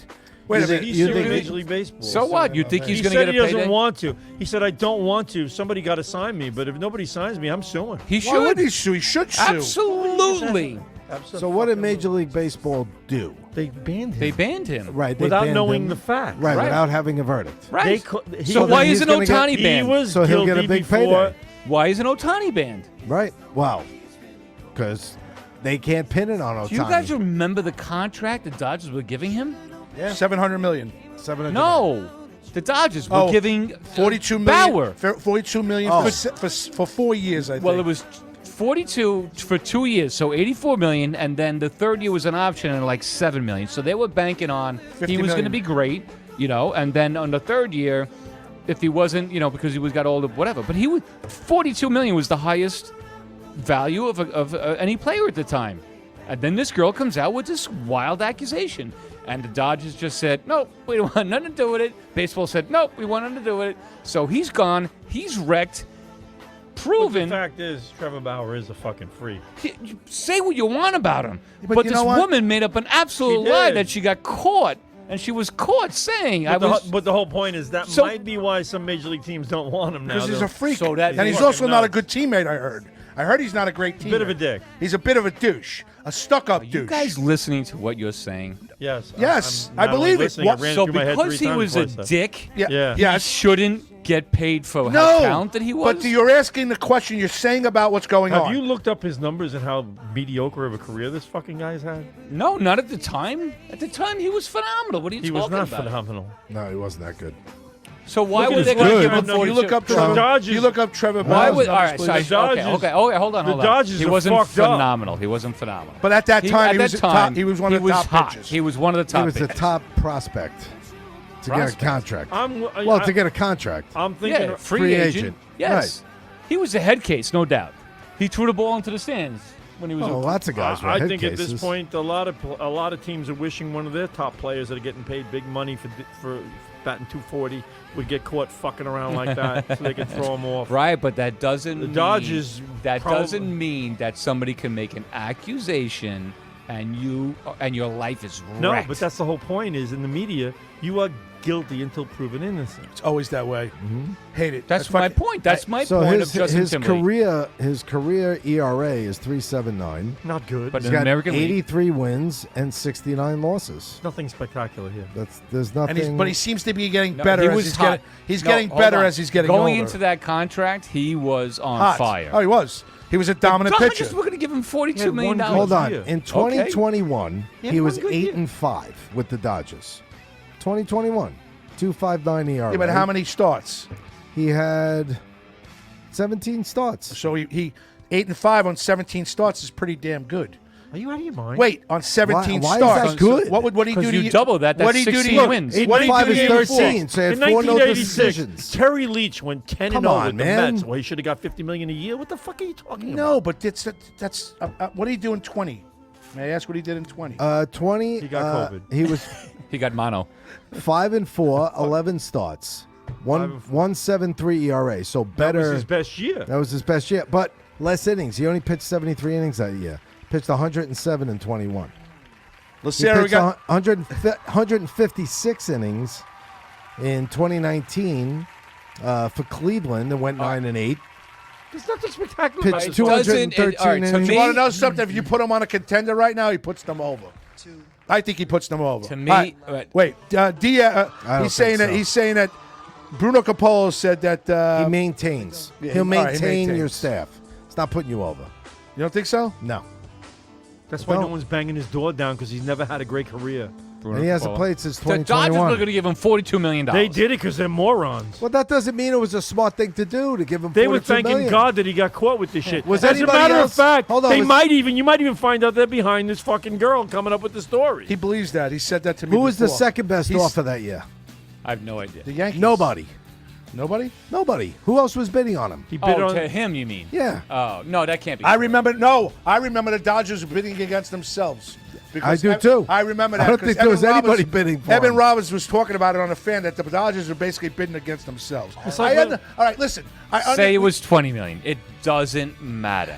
Wait a You minute. He's You suing think- Major League Baseball. So what? You think he's He gonna said get he a doesn't payday? want to. He said, I don't want to. Somebody got to sign me, but if nobody signs me, I'm suing. He Why would should. he sue? He should sue. Absolutely. So what did Major League Baseball do? They banned him. They banned him. Right, they without banned knowing him. the facts. Right, Right. without having a verdict. Right. They co- he- so then why he's isn't gonna get- Ohtani He banned? was So he'll get a guilty big before. payday. Why isn't Ohtani banned? Right. Wow. Because they can't pin it on Ohtani. Do you guys remember the contract the Dodgers were giving him? $700 million. 700 No. The Dodgers were Oh, giving 42 million. Bauer. 42 million Oh. for 4 years, I think. Well, it was 42 for 2 years, so 84 million, and then the third year was an option and like 7 million. So they were banking on 50 he was going to million. be great, and then on the third year, if he wasn't, because he was got all the whatever. But he was 42 million was the highest value of any player at the time. And then this girl comes out with this wild accusation. And the Dodgers just said, nope, we don't want nothing to do with it. Baseball said, nope, we want nothing to do with it. So he's gone. He's wrecked. proven. The fact is, Trevor Bauer is a fucking freak. You say what you want about him, but but you this know what? woman made up an absolute She lie did. that she got caught, and she was caught saying I But, was. but the whole point is that So- might be why some major league teams don't want him now. Because he's a freak. So that- and he's Fucking also not a nuts. good teammate, I heard. I heard he's not a great teammate. Bit of a dick. He's a bit of a douche. A stuck-up Are douche. you guys listening to what you're saying? Yes. Yes, I'm I not only believe it. listening, What- ran So through my head because 3 he times was a before I said. Yeah. dick, Yeah. he Yes. shouldn't get paid for No. how talented he was. But you're asking the question. You're saying about what's going Have on. you looked up his numbers and how mediocre of a career this fucking guy's had? No, not at the time. At the time, he was phenomenal. What are you He talking was not about? phenomenal. No, he wasn't that good. So why Look at would his they going to record. give him No, You 42? look up The Trevor. Dodgers- You look up Trevor. Why Bauer's would? All numbers, right, please. sorry. The Dodgers- Okay. Hold on. the Dodgers He are wasn't fucked up. phenomenal. He wasn't phenomenal. But at that time, he at was that top- time, he was one of the top hot. pitchers. He was one of the top. He was the pitchers. top prospect to Prospect. get a contract. To Well, to get a contract. I'm thinking. Yeah, free free agent. agent. Yes, he was a head case, no doubt. He threw the ball into the stands when he was. Oh, lots of guys were I head think at this cases. point, a lot of teams are wishing one of their top players that are getting paid big money for batting 240 would get caught fucking around like that, so they can throw him off. Right, but that doesn't. The mean, Dodgers That prob- doesn't mean that somebody can make an accusation and your life is No, wrecked. but that's the whole point. Is in the media, you are guilty until proven innocent. It's always that way. Hate it. That's I my fucking- point. That's my So point his, of Justin his Timberlake. career ERA is 3.79. Not good. But He's in the got American League, 83 wins and 69 losses. Nothing spectacular here. There's nothing. But he seems to be getting no, better he as was he's hot. getting. He's No, getting hold better on. as he's getting Going older. into that contract, he was on Hot. fire. Oh, he was. He was a dominant Dodgers pitcher. were going to give him He $42 had million. one Hold on. year. In 2021, He had he was one good 8-5 with the Dodgers. 2021, 2.59 ERA. Yeah, but how many starts? He had 17 starts. So he 8-5 on 17 starts is pretty damn good. Are you out of your mind? Wait, on 17 Why is starts, that good? what would he do Because to you double that, What that's do you do to 16 you? wins. What do you 8-5 do to is you 13, so he had In 4 no 1986, decisions. Terry Leach went 10-0 Come on, with the man. Mets. Well, he should have got $50 million a year. What the fuck are you talking about? No, but that's what did he do in 20? May I ask what he did in 20? 20. He got COVID. He was He got mono. 5-4, 11 starts, 1.73 ERA. So That better. was his best year. That was his best year, but less innings. He only pitched 73 innings that year. Pitched 107 in 21. He Lucero pitched got 156 innings in 2019 for Cleveland and went 9-8. There's nothing spectacular Pitched about It it. 213 all right, to innings. You me- want to know something? If you put him on a contender right now, he puts them over. I think he puts them over. To me- All right, right. wait. don't He's saying think that so. he's saying that Bruno Capolo said that He maintains. yeah, He'll all right, he maintain your maintains. staff. It's not putting you over. you don't think so? No. That's why no Don't. one's banging his door down because he's never had a great career. And he hasn't played since The Dodgers were 2021. going to give him $42 million. They did it because they're morons. Well, that doesn't mean it was a smart thing to do to give him. They were 42 thanking million. God that he got caught with this shit. Was As a anybody matter else- of fact, Hold on, they was- you might even find out they're behind this fucking girl coming up with the story. He believes that. He said that to me. Who was the before. second best He's- offer that year? I have no idea. The Yankees. Nobody. Nobody. Nobody. Who else was bidding on him? He bid Oh, on to him, you mean? Yeah. Oh, no, that can't be. I true. remember. No, I remember the Dodgers were bidding against themselves. I do too. I remember that. I don't 'cause think there was Evan anybody Roberts- bidding for Evan him. Roberts was talking about it on a fan that the Dodgers were basically bidding against themselves. like all right, listen. Say it was $20 million. It doesn't matter.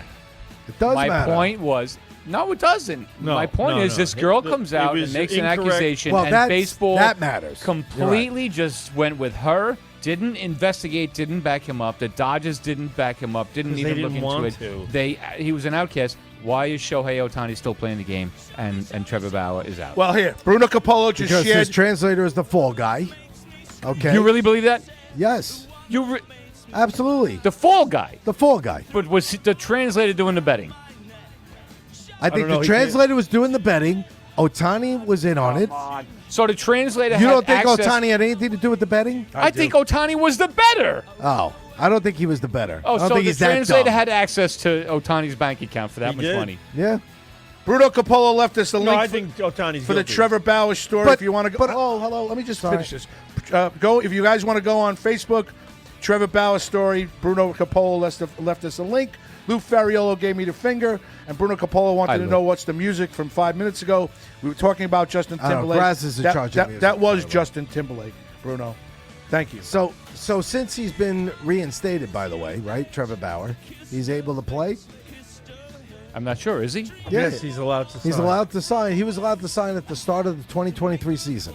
It does My matter. point was, no, it doesn't. No, My point no, is, no. this girl It- comes it out and was makes an incorrect. accusation, Well, and that's- baseball that matters. completely just went with her. Didn't investigate, didn't back him up. The Dodgers didn't back him up, didn't 'Cause even they look didn't into want it. to. He was an outcast. Why is Shohei Ohtani still playing the game and Trevor Bauer is out? Well, here, Bruno Capolo just Because shared. his translator is the fall guy. Okay. You really believe that? Yes. Absolutely. The fall guy. The fall guy. But was the translator doing the betting? I think don't know, the he translator was doing the betting. Otani was in on it. So the translator You had don't think access. Otani had anything to do with the betting? I think Otani was the better. Oh, I don't think he was the better. Oh, I don't so think the he's that translator dumb. had access to Otani's bank account for that He much did. money. Yeah. Bruno Capolo left us a No, link I think Otani's for the guilty. Trevor Bauer story. But- if you want to go, but- hello. Let me just Sorry. finish this. Go if you guys want to go on Facebook. Trevor Bauer story. Bruno Capolo left us a link. Lou Ferriolo gave me the finger, and Bruno Capolo wanted Hi, to Lou. know what's the music from 5 minutes ago. We were talking about Justin I don't know, Timberlake. Graz is in that, charge of that, music, that was by the way. Justin Timberlake, Bruno. Thank you. So since he's been reinstated, by the way, right, Trevor Bauer, he's able to play. I'm not sure. Is he? Yeah. Yes, he's allowed to. He's sign. allowed to sign. He was allowed to sign at the start of the 2023 season.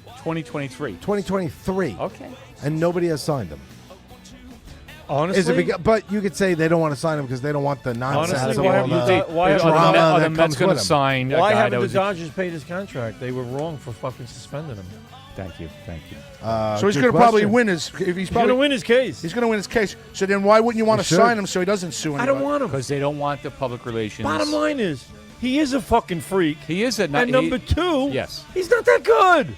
2023. 2023. Okay. And nobody has signed him. Honestly, Is it but you could say they don't want to sign him because they don't want the nonsense Honestly, of why all haven't the, they- why the haven't drama Are that the Mets comes going with to him. sign a why guy haven't that the was? Dodgers paid his contract? They were wrong for fucking suspending him. Thank you. Thank you. So he's good going to probably question. win his. If he's He's probably going to win his case. He's going to win his case. So then, why wouldn't you want He to should. sign him so he doesn't sue I anybody? don't want him. Because they don't want the public relations. Bottom line is, he is a fucking freak. He is a. And number two, Yes. he's not that good.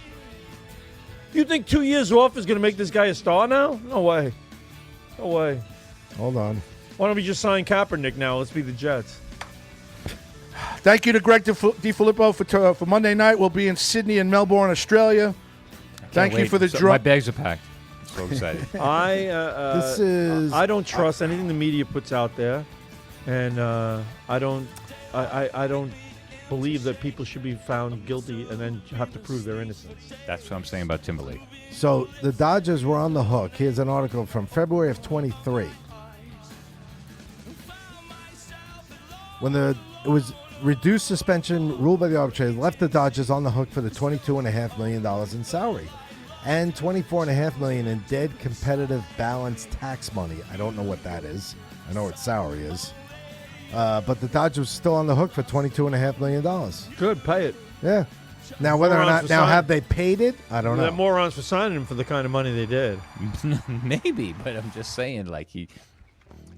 You think 2 years off is going to make this guy a star now? No way. No way. Hold on. Why don't we just sign Kaepernick now? Let's be the Jets. Thank you to Greg DiFilippo for Monday night. We'll be in Sydney and Melbourne, Australia. Thank you for the My draw. bags are packed. So excited. This is. I don't trust anything the media puts out there, and I don't believe that people should be found guilty and then have to prove their innocence. That's what I'm saying about Timberlake. So the Dodgers were on the hook. Here's an article from February of 23. When it was reduced suspension ruled by the arbitrator left the Dodgers on the hook for the $22.5 million in salary and $24.5 million in dead competitive balance tax money. I don't know what that is. I know what salary is. But the Dodgers were still on the hook for $22.5 million. Good, pay it. Yeah. Now, whether or Morons not, for now signing- have they paid it? I don't They're know. morons for signing him for the kind of money they did. Maybe, but I'm just saying, like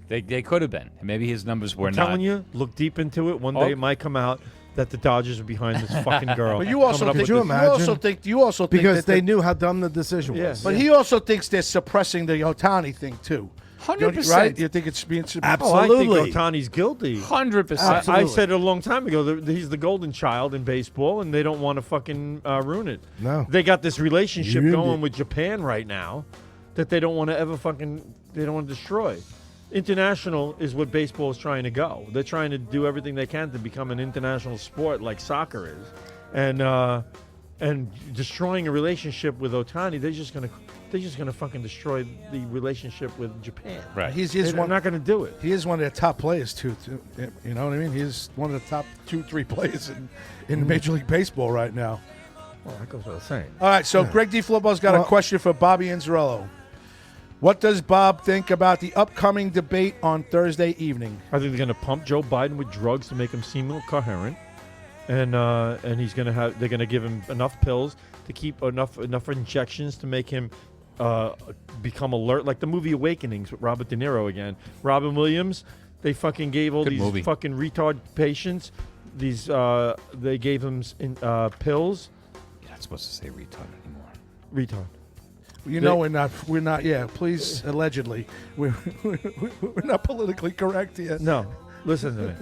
they could have been. Maybe his numbers were I'm not. telling you, look deep into it. One day it might come out that the Dodgers are behind this fucking girl. But you also coming up think, with you this- imagine? you also think Because that they knew how dumb the decision Yeah. was. But he also thinks they're suppressing the Otani thing too. 100%. Right? You think it's being suppressed? Oh, I Absolutely. think Otani's guilty. 100%. I said it a long time ago. That he's the golden child in baseball, and they don't want to fucking ruin it. No. They got this relationship Ruined going it. with Japan right now that they don't want to ever they don't want to destroy. International is what baseball is trying to go. They're trying to do everything they can to become an international sport like soccer is, and destroying a relationship with Otani, they're just gonna fucking destroy the relationship with Japan. Right. He's They're one. not gonna do it. He is one of their top players too. You know what I mean? He's one of the top 2-3 players in Major League Baseball right now. Well, that goes without saying. All right, so Greg DiFilippo's got a question for Bobby Inzarello. What does Bob think about the upcoming debate on Thursday evening? I think they're going to pump Joe Biden with drugs to make him seem more coherent, and he's going to have. They're going to give him enough pills to keep enough injections to make him become alert, like the movie Awakenings with Robert De Niro again. Robin Williams. They fucking gave all Good these movie. fucking retard patients. These they gave them pills. You're not supposed to say retard anymore. Retard. You know we're not. Yeah, please. Allegedly, we're not politically correct yet. No, listen to me.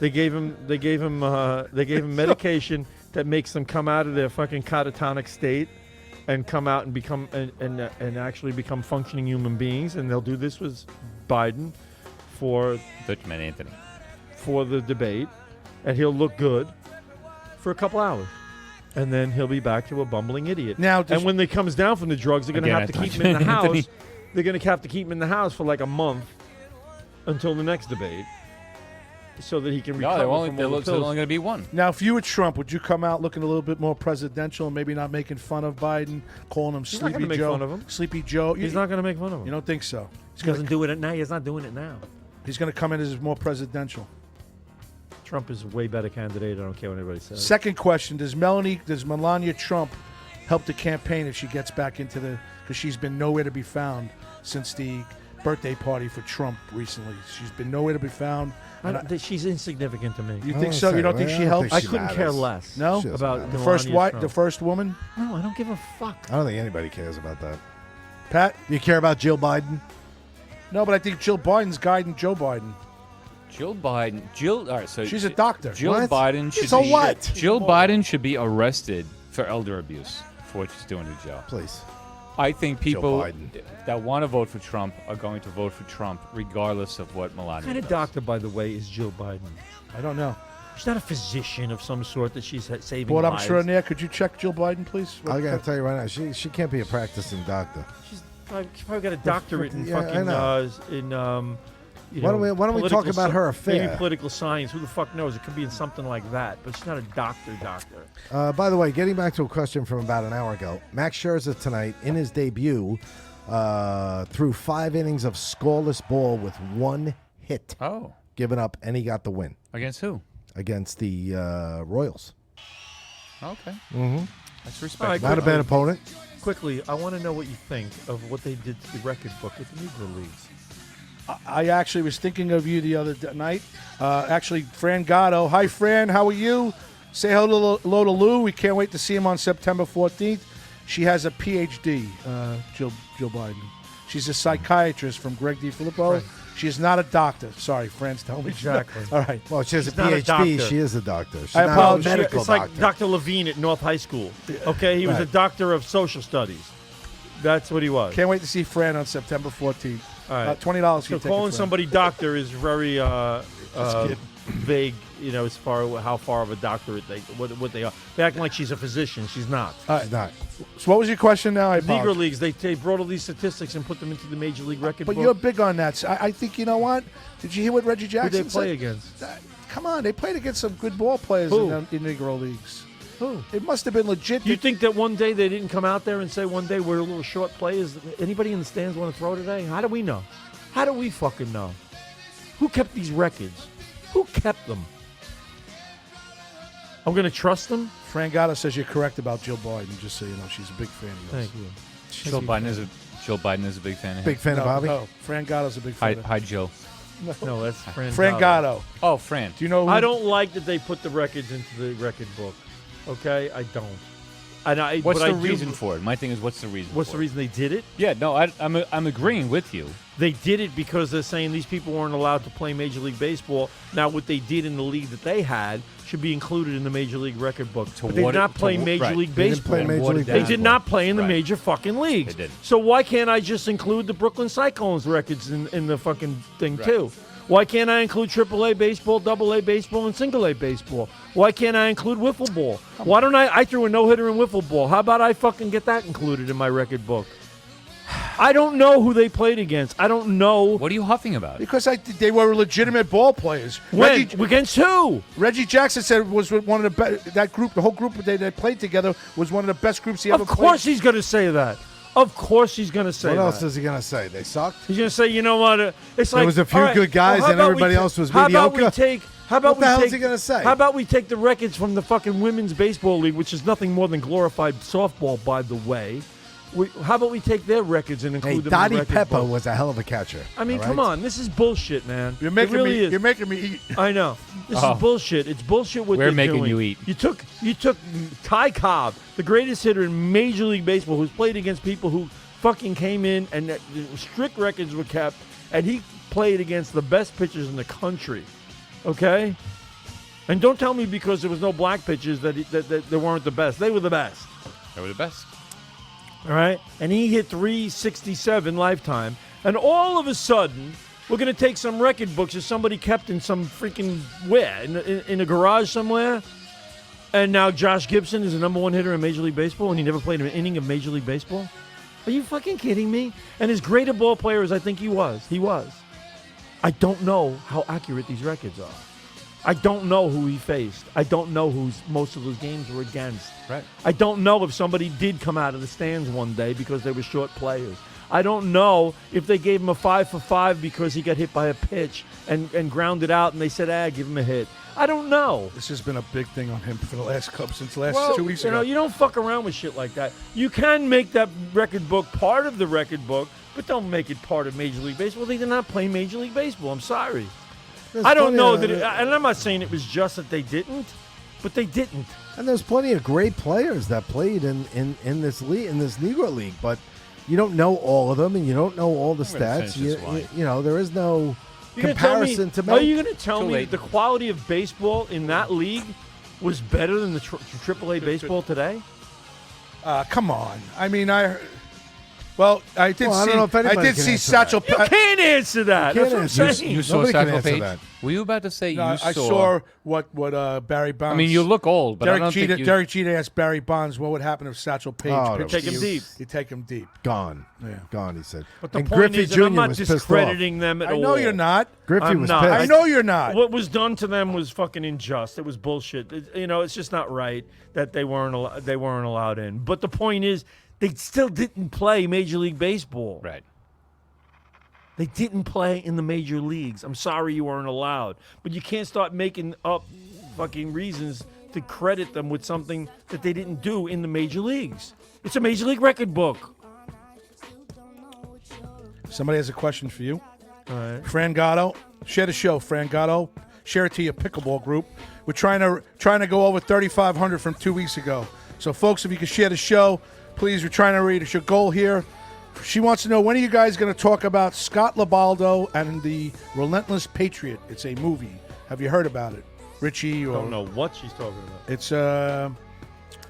They gave him medication that makes them come out of their fucking catatonic state and come out and become and actually become functioning human beings. And they'll do this with Biden for Dutchman Anthony. for the debate, and he'll look good for a couple hours. And then he'll be back to a bumbling idiot. Now, and when he comes down from the drugs, they're going to Again, have to I keep thought him in the Anthony. house. They're going to have to keep him in the house for like a month until the next debate, so that he can recover No, from there all the looks there's only pills. going to be one. Now, if you were Trump, would you come out looking a little bit more presidential and maybe not making fun of Biden, calling him not Sleepy gonna make Joe? fun of him. Sleepy Joe. He's not going to make fun of him. You don't think so? He doesn't do it now. He's not doing it now. He's going to come in as more presidential. Trump is a way better candidate. I don't care what anybody says. Second question: Does Melania Trump help the campaign if she gets back into because she's been nowhere to be found since the birthday party for Trump recently. She's been nowhere to be found. She's insignificant to me. You I think don't so? say- You don't think well, she I don't helps? think I she couldn't care matters. less. No? She doesn't about matter. The Melania first white, Trump. the first woman. No, I don't give a fuck. I don't think anybody cares about that. Pat? Do you care about Jill Biden? No, but I think Jill Biden's guiding Joe Biden. Jill Biden. All right, so She's a doctor. Jill What? Biden should So be, what? Jill Biden should be arrested for elder abuse for what she's doing to Joe. Please. I think people Biden. that want to vote for Trump are going to vote for Trump regardless of what Melania What kind of does. doctor, by the way, is Jill Biden? I don't know. She's not a physician of some sort that she's saving Board lives. extraordinaire, could you check Jill Biden, please? I gotta tell you right now, she can't be a practicing doctor. She probably got a doctorate in Yeah, I fucking know. you Why know, don't we talk political about her Maybe affair? political science. Who the fuck knows? It could be in something like that. But she's not a doctor. By the way, getting back to a question from about an hour ago, Max Scherzer tonight in his debut threw 5 innings of scoreless ball with 1 hit given up, and he got the win. Against who? Against the Royals. Okay. Mm-hmm. That's respectable. Not a bad opponent. Quickly, I want to know what you think of what they did to the record book at the Negro Leagues. I actually was thinking of you the other night. Actually, Fran Gatto. Hi, Fran. How are you? Say hello to Lou. We can't wait to see him on September 14th. She has a PhD, Jill Biden. She's a psychiatrist from Greg DiFilippo. Right. She is not a doctor. Sorry, Fran's telling me. Exactly. All right. Well, she has She's a not a PhD. doctor. She is a doctor. She's I not apologize. a medical It's like doctor. Dr. Levine at North High School. Okay, he was a Right. doctor of social studies. That's what he was. Can't wait to see Fran on September 14th. All right. $20 for So your ticket, calling Fran. somebody doctor is very kid. vague, as far as how far of a doctorate what they are. They're acting like she's a physician. She's not. All right. She's not. So what was your question now? I Negro apologize. Leagues, they brought all these statistics and put them into the Major League record But book. you're big on that. So I think, you know what? Did you hear what Reggie Who Jackson they play said? against? Come on, they played against some good ball players Who? in Negro Leagues. Who? It must have been legit. You think that one day they didn't come out there and say one day we're a little short players? Anybody in the stands want to throw today? How do we know? How do we fucking know? Who kept these records? Who kept them? I'm going to trust them? Fran Gatto says you're correct about Jill Biden, just so you know. She's a big fan of yours. Thank you. Jill Biden is a big fan of him. Big fan of Bobby. No, Fran Gatto's a big Hi, fan of hi, Joe. No, that's Fran Gatto. Oh, Fran. Do you know who? I don't like that they put the records into the record book. Okay? I don't. And What's but the I do- reason for it? My thing is, what's the reason? What's for the reason they did it? Yeah, no, I'm agreeing with you. They did it because they're saying these people weren't allowed to play Major League Baseball. Now, what they did in the league that they had should be included in the Major League record book. But they did water- not play to- Major right. League They didn't Baseball. play Major watered League down. They did not play in the Right. major fucking leagues. They didn't. So why can't I just include the Brooklyn Cyclones records in the fucking thing too? Why can't I include AAA baseball, AA baseball, and single A baseball? Why can't I include wiffle ball? Why don't I threw a no-hitter in wiffle ball. How about I fucking get that included in my record book? I don't know who they played against. I don't know. What are you huffing about? Because they were legitimate ball players. When? Against who? Reggie Jackson said it was one of the best. That group, the whole group that played together, was one of the best groups he ever Of played. course he's going to say that. Of course he's going to say What that. else is he going to say? They sucked? He's going to say, you know what? It's like There was a few all right, good guys how and about we everybody ta- else was How about mediocre? we take? How about What the we hell take, is he gonna say? How about we take the records from the fucking women's baseball league, which is nothing more than glorified softball, by the way. How about we take their records and include Hey, them in Dottie the record Pepper book? was a hell of a catcher. I mean, all come right? on, this is bullshit, man. You're making it really me. is. You're making me eat. I know. This Oh. is bullshit. It's bullshit what We're they're making doing. you eat. You took Ty Cobb, the greatest hitter in Major League Baseball, who's played against people who fucking came in and strict records were kept, and he played against the best pitchers in the country. Okay? And don't tell me because there was no black pitchers that they weren't the best. They were the best. They were the best. All right? And he hit 367 lifetime. And all of a sudden, we're going to take some record books that somebody kept in some freaking where? In a garage somewhere? And now Josh Gibson is the number one hitter in Major League Baseball and he never played an inning of Major League Baseball? Are you fucking kidding me? And as great a ball player as I think he was. I don't know how accurate these records are. I don't know who he faced. I don't know who most of those games were against. Right. I don't know if somebody did come out of the stands one day because they were short players. I don't know if they gave him a 5 for 5 because he got hit by a pitch and grounded out and they said, give him a hit. I don't know. This has been a big thing on him for the last since last Well, 2 weeks you ago. know, you don't fuck around with shit like that. You can make that record book part of the record book, but don't make it part of Major League Baseball. They did not play Major League Baseball. I'm sorry. There's I don't plenty know of- that, and I'm not saying it was just that they didn't, but they didn't. And there's plenty of great players that played in this league, in this Negro League, but you don't know all of them, and you don't know all the I'm gonna stats. finish this line. You know, there is no You're gonna tell comparison me- to Are make. you going to tell Too me late. the quality of baseball in that league was better than the AAA baseball today? Come on. I mean, Well, I did Well, I see. don't know if anybody I did can see answer Satchel. that. You can't answer that. You That's can't what I'm answer that. saying. You saw Nobody can Satchel answer Paige? that. Were you about to say No, you I saw what Barry Bonds. I mean, you look old, but I Derek don't Jeter. think you. Derek Jeter asked Barry Bonds what would happen if Satchel Paige Oh, pitched Take to him you. deep. You take him deep. Gone. Yeah. Gone, he said. But the and point Griffey is, Jr. and I'm not was pissed off. discrediting them at all. I know you're not. Griffey I'm was not. pissed. I know you're not. What was done to them was fucking unjust. It was bullshit. It's just not right that they weren't allowed in. But the point is, they still didn't play Major League Baseball. Right. They didn't play in the major leagues. I'm sorry you weren't allowed. But you can't start making up fucking reasons to credit them with something that they didn't do in the major leagues. It's a Major League record book. Somebody has a question for you. All right. Fran Gatto, share the show. Fran Gatto, share it to your pickleball group. We're trying to go over 3,500 from 2 weeks ago. So, folks, if you could share the show, please. We're trying to reach your goal here. She wants to know, when are you guys going to talk about Scott Labaldo and the Relentless Patriot? It's a movie. Have you heard about it, Richie? I Or don't know what she's talking about. It's I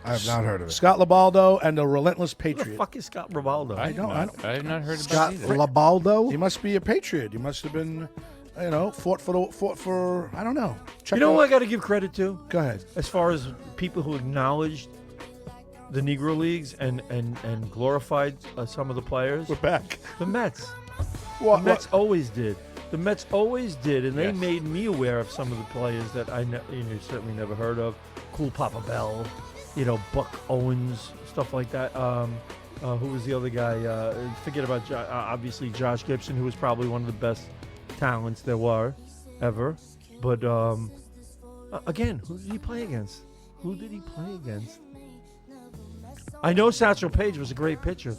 have not heard of it. Scott Labaldo and the Relentless Who the Patriot. fuck is Scott Rivaldo? I don't. I have not heard Scott about it either. Labaldo? He must be a patriot. He must have been, fought for. I don't know. Check You know out- what I got to give credit to? Go ahead. As far as people who acknowledged the Negro Leagues and glorified some of the players, We're back. the Mets. What? The Mets always did. The Mets always did, and they Yes. made me aware of some of the players that certainly never heard of. Cool Papa Bell, Buck Owens, stuff like that. Who was the other guy? Forget about obviously Josh Gibson, who was probably one of the best talents there were ever. But again, who did he play against? I know Satchel Paige was a great pitcher,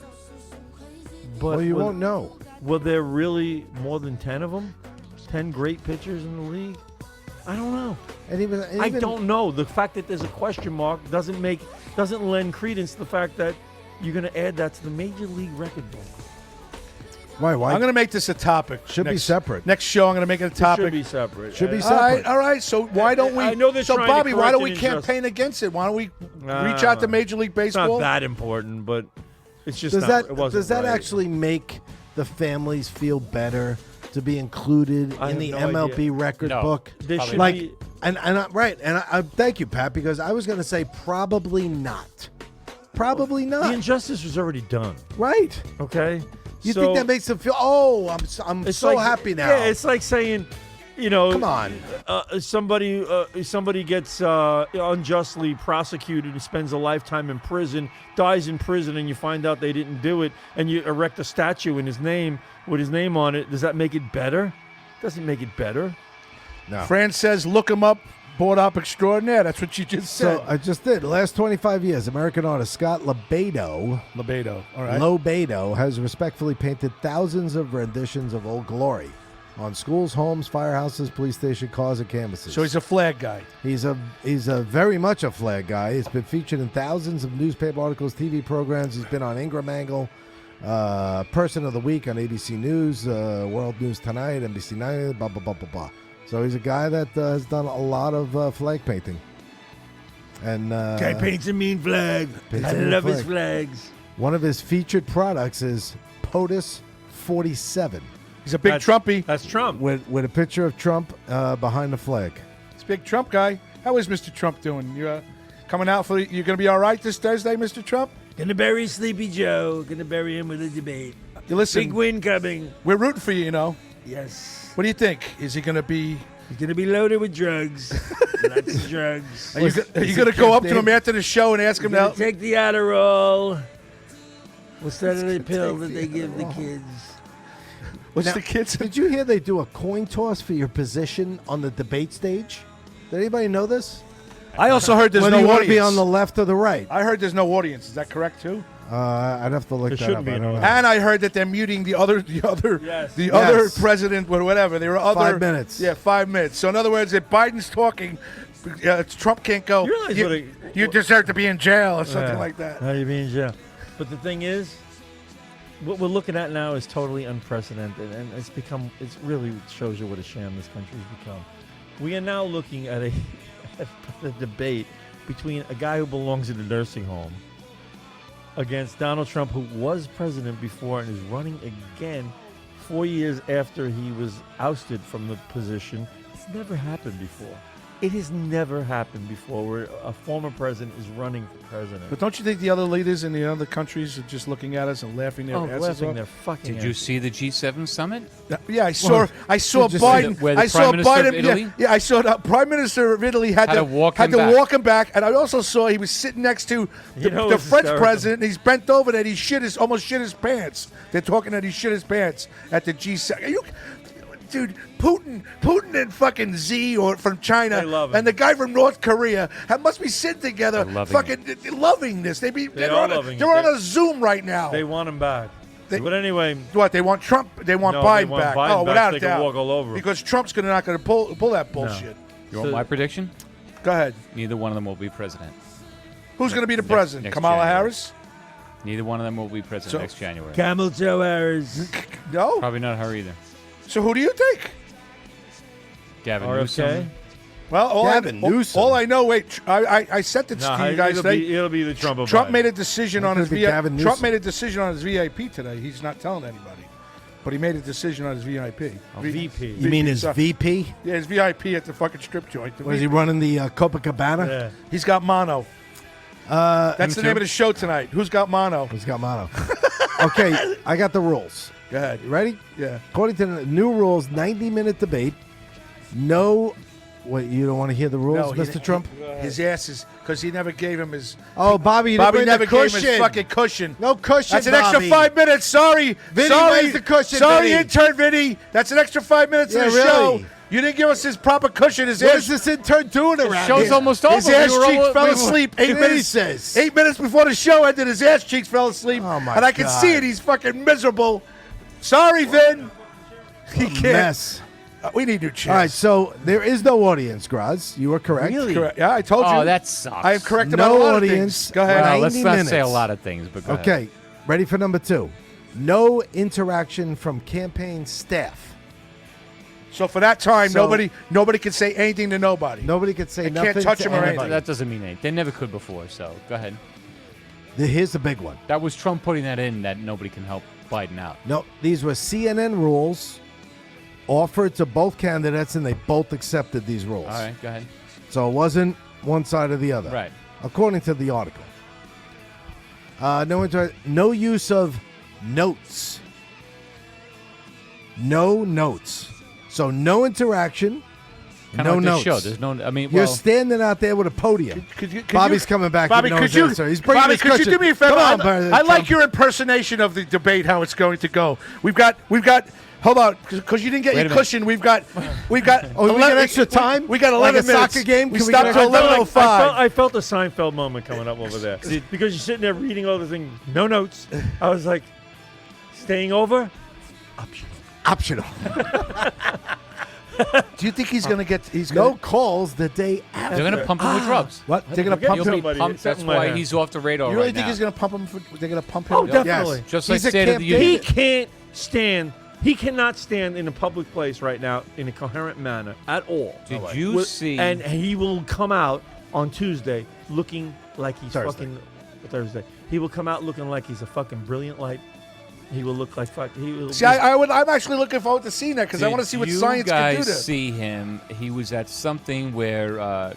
but Well, you won't know. were there really more than 10 of them? 10 great pitchers in the league? I don't know. And even I don't know. The fact that there's a question mark doesn't lend credence to the fact that you're going to add that to the Major League record book. Why? I'm going to make this a topic. Should be separate. Next show, I'm going to make it a It topic. should be separate. Should be All right, separate. all right. So why don't we? I know they're so trying to Bobby, why correct don't we an injustice. campaign against it? Why don't we Nah, reach out to Major League It's not Baseball? that important, but it's just Does not, that it wasn't does that right. actually make the families feel better to be included I in have the no MLB idea. record No. book? There should Like, be, and right, and I thank you, Pat, because I was going to say probably not. Probably the not. injustice was already done. Right. Okay. You So- think that makes them feel? Oh, I'm It's so like- happy now. Yeah, it's like saying, Come on. somebody gets unjustly prosecuted and spends a lifetime in prison, dies in prison, and you find out they didn't do it, and you erect a statue in his name with his name on it. Does that make it better? Doesn't make it better. No. Fran says, "Look him up, board op extraordinaire." That's what you just said. So I just did. The last 25 years, American artist Scott Labaldo, All right. Lobedo, has respectfully painted thousands of renditions of Old Glory on schools, homes, firehouses, police station, cars, and canvases. So he's a flag guy. He's a very much a flag guy. He's been featured in thousands of newspaper articles, TV programs. He's been on Ingram Angle, Person of the Week on ABC News, World News Tonight, NBC Nine, blah blah blah blah blah. So he's a guy that has done a lot of flag painting. And paints a mean flag. Paints I a mean love his flag. flags. one of his featured products is POTUS 47 He's a big Trumpy. That's Trump. with a picture of Trump behind the flag. He's a big Trump guy. How is Mr. Trump doing? You coming out for? You're going to be all right this Thursday, Mr. Trump? Gonna bury Sleepy Joe. Gonna bury him with a debate. You listen. Big win coming. We're rooting for you. You know. Yes. What do you think? Is he going to be? He's gonna be loaded with drugs. Lots of drugs. Are you going to go up to him after the show and ask him to help? Take the Adderall. What's that other pill that they give the kids? What's Now, the kids? Did you hear they do a coin toss for your position on the debate stage? Did anybody know this? I also heard there's Whether no you want audience. to be on the left or the right. I heard there's no audience. Is that correct too? I'd have to look There that shouldn't up. be I an don't know. audience. And I heard that they're muting the other Yes. other president or whatever. There were other 5 minutes. Yeah, 5 minutes. So in other words, if Biden's talking, Trump can't go. You realize You deserve to be in jail or something like that. How you be in jail? But the thing is, what we're looking at now is totally unprecedented, and it really shows you what a sham this country's become. We are now looking at a debate between a guy who belongs in a nursing home against Donald Trump, who was president before and is running again 4 years after he was ousted from the position. It's never happened before. It has never happened before where a former president is running for president. But don't you think the other leaders in the other countries are just looking at us and laughing their asses laughing off? their fucking Did you asses. see the G7 summit? Yeah, I saw just Biden. where the I saw Prime Minister of Biden. Italy? Yeah, I saw the Prime Minister of Italy had to walk him back. walk him back, and I also saw he was sitting next to You know the what's French hysterical? president, and he's bent over that he almost shit his pants. They're talking that he shit his pants at the G7. Dude, Putin and fucking Z or from China They love him. and the guy from North Korea must be sitting together, They're loving fucking loving this. They're are on loving it. they're on a Zoom right now. They want him back. They- But anyway, What they want Trump? They want No, Biden they want back. Biden Oh, back without so a they can doubt. walk all over him. Because Trump's not going to pull that bullshit. You want So- my prediction? Go ahead. Neither one of them will be president. Who's going to be the Next- president? next Kamala January. Harris? Neither one of them will be president So- next January. Camel Joe Harris. No. Probably not her either. So who do you think? Gavin RFK? Newsom. Well, Gavin Newsom. all I know. Wait, I sent it No, to you guys today. it'll be the Trump of Trump Biden. made a decision It on his could be VIP. Gavin Trump Newsom. made a decision on his VIP today. He's not telling anybody, but he made a decision on his VIP. VP. You mean his so- VP? Yeah, his VIP at the fucking strip joint. The Was he VP. running the Copacabana? Yeah. He's got mono. That's the name of the show tonight. Who's got mono? He's got mono. Okay, I got the rules. Go ahead. You ready? Yeah. According to the new rules, 90-minute debate. No. Wait, you don't want to hear the rules, he- Mr. Trump? His ass is because he never gave him his. Oh, Bobby, you didn't Bobby bring never the gave him cushion. his fucking cushion. No cushion, That's an extra Bobby. 5 minutes. Sorry, Vinny, sorry. where's the cushion, Sorry, Vinny? intern Vinny. That's an extra 5 minutes Yeah, of the really. show. You didn't give us his proper cushion. His What ass, is this intern doing around show's here? almost over. his ass We were cheeks all- fell we were- asleep. 8 Jesus. minutes. 8 minutes before the show ended, his ass cheeks fell asleep. Oh, my and I can God. see it. He's fucking miserable. Sorry, Vin. He can't. Mess. We need new chairs. All right, so there is no audience, Graz. You are correct. Really? Correct. Yeah, I told you. Oh, that sucks. I am correct No about a lot of audience. things. Go ahead. Well, let's 90 not say a minutes. lot of things, but go ahead. Okay, ready for number 2. No interaction from campaign staff. So for that time, So- nobody can say anything to nobody. Nobody can say I nothing can't touch to him or anybody. anything. That doesn't mean anything. They never could before, so go ahead. Here's the big one. That was Trump putting that in that nobody can help Biden out. No, these were CNN rules offered to both candidates, and they both accepted these rules. All right, go ahead. So it wasn't one side or the other. Right. According to the article. No use of notes. No notes. So no interaction. Kinda No like notes. this show. There's no. I mean, You're well, standing out there with a podium. Could Bobby's you, coming back. Bobby, with no could you? answer. He's bringing Bobby, his could you cushion. do me a favor? Come on, I like your impersonation of the debate. How it's going to go. We've got. Hold on, because you didn't get Wait your a minute. cushion. We've got. Oh, we got extra time? We got Like 11 a minutes. soccer game? We Can we stopped get till extra time? 11:05. I felt a Seinfeld moment coming up over there because you're sitting there reading all the things, no notes. I was like, staying over, optional. Do you think he's going to get? He's No going. calls the day after. they're going to pump him with drugs. What? They're going to Forget pump He'll him. be somebody. pumped. That's Something like why that. he's off the radar You really right think now. he's going to pump him? They're going to pump him. Oh, definitely. Yes. Just like He's a State of the Camp Union. He can't stand. He cannot stand in a public place right now in a coherent manner at all. Did you Wi- see? And he will come out on Tuesday looking like he's Thursday. fucking Thursday. He will come out looking like he's a fucking brilliant light. He will look like fuck. He will. See, I'm actually looking forward to seeing that because I want to see what Did science you can guys do to. see him? He was at something where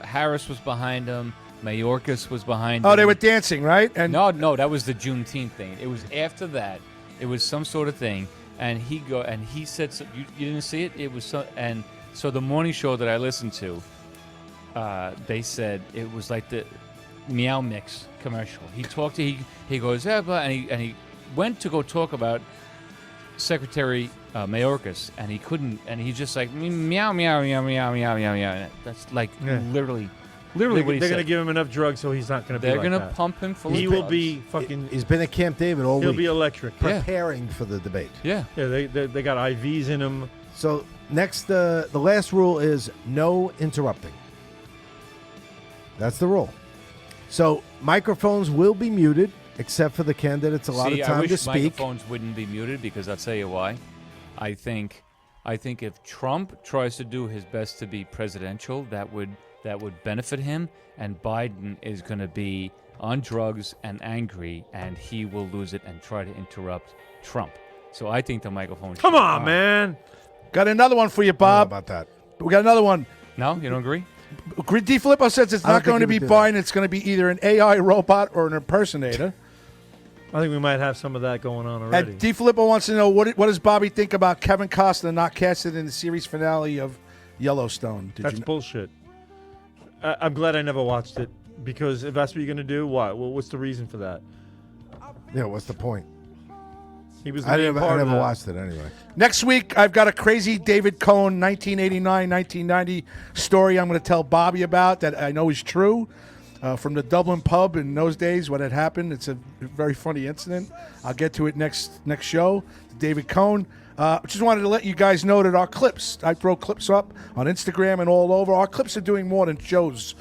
Harris was behind him. Mayorkas was behind him. Oh, they were dancing, right? And No, that was the Juneteenth thing. It was after that. It was some sort of thing, and he said, so, you didn't see it. It was so the morning show that I listened to, they said it was like the Meow Mix commercial. He talked to he goes and he went to go talk about Secretary Mayorkas, and he couldn't, and he just like meow meow meow meow meow meow meow. That's like literally what he They're said. going to give him enough drugs so he's not going to be They're like gonna that. pump him full He of will drugs. be fucking. He's been at Camp David all He'll week. be electric. Yeah. preparing for the debate. Yeah. Yeah, they got IVs in him. So next, the last rule is no interrupting. That's the rule. So microphones will be muted, except for the candidates. A lot See, of I time wish to speak. microphones wouldn't be muted because I'll tell you why. I think if Trump tries to do his best to be presidential, that would benefit him, and Biden is going to be on drugs and angry, and he will lose it and try to interrupt Trump. So I think the microphone. Come should be on, man. Got another one for you, I don't Bob. know about that. We got another one. No, you don't agree? D. Filippo says it's I don't not going to think he be would do Biden. It's going to be either an AI robot or an impersonator. I think we might have some of that going on already. And D. Filippo wants to know what does Bobby think about Kevin Costner not casted in the series finale of Yellowstone? Did That's you know? bullshit. I'm glad I never watched it because if that's what you're gonna do, what? Well, what's the reason for that? Yeah, what's the point? He was. The I main never, part I of never that. watched it anyway. Next week, I've got a crazy David Cohn 1989-1990 story I'm going to tell Bobby about that I know is true from the Dublin pub in those days when it happened. It's a very funny incident. I'll get to it next show. David Cohn. Just wanted to let you guys know that our clips, I throw clips up on Instagram and all over. Our clips are doing more than shows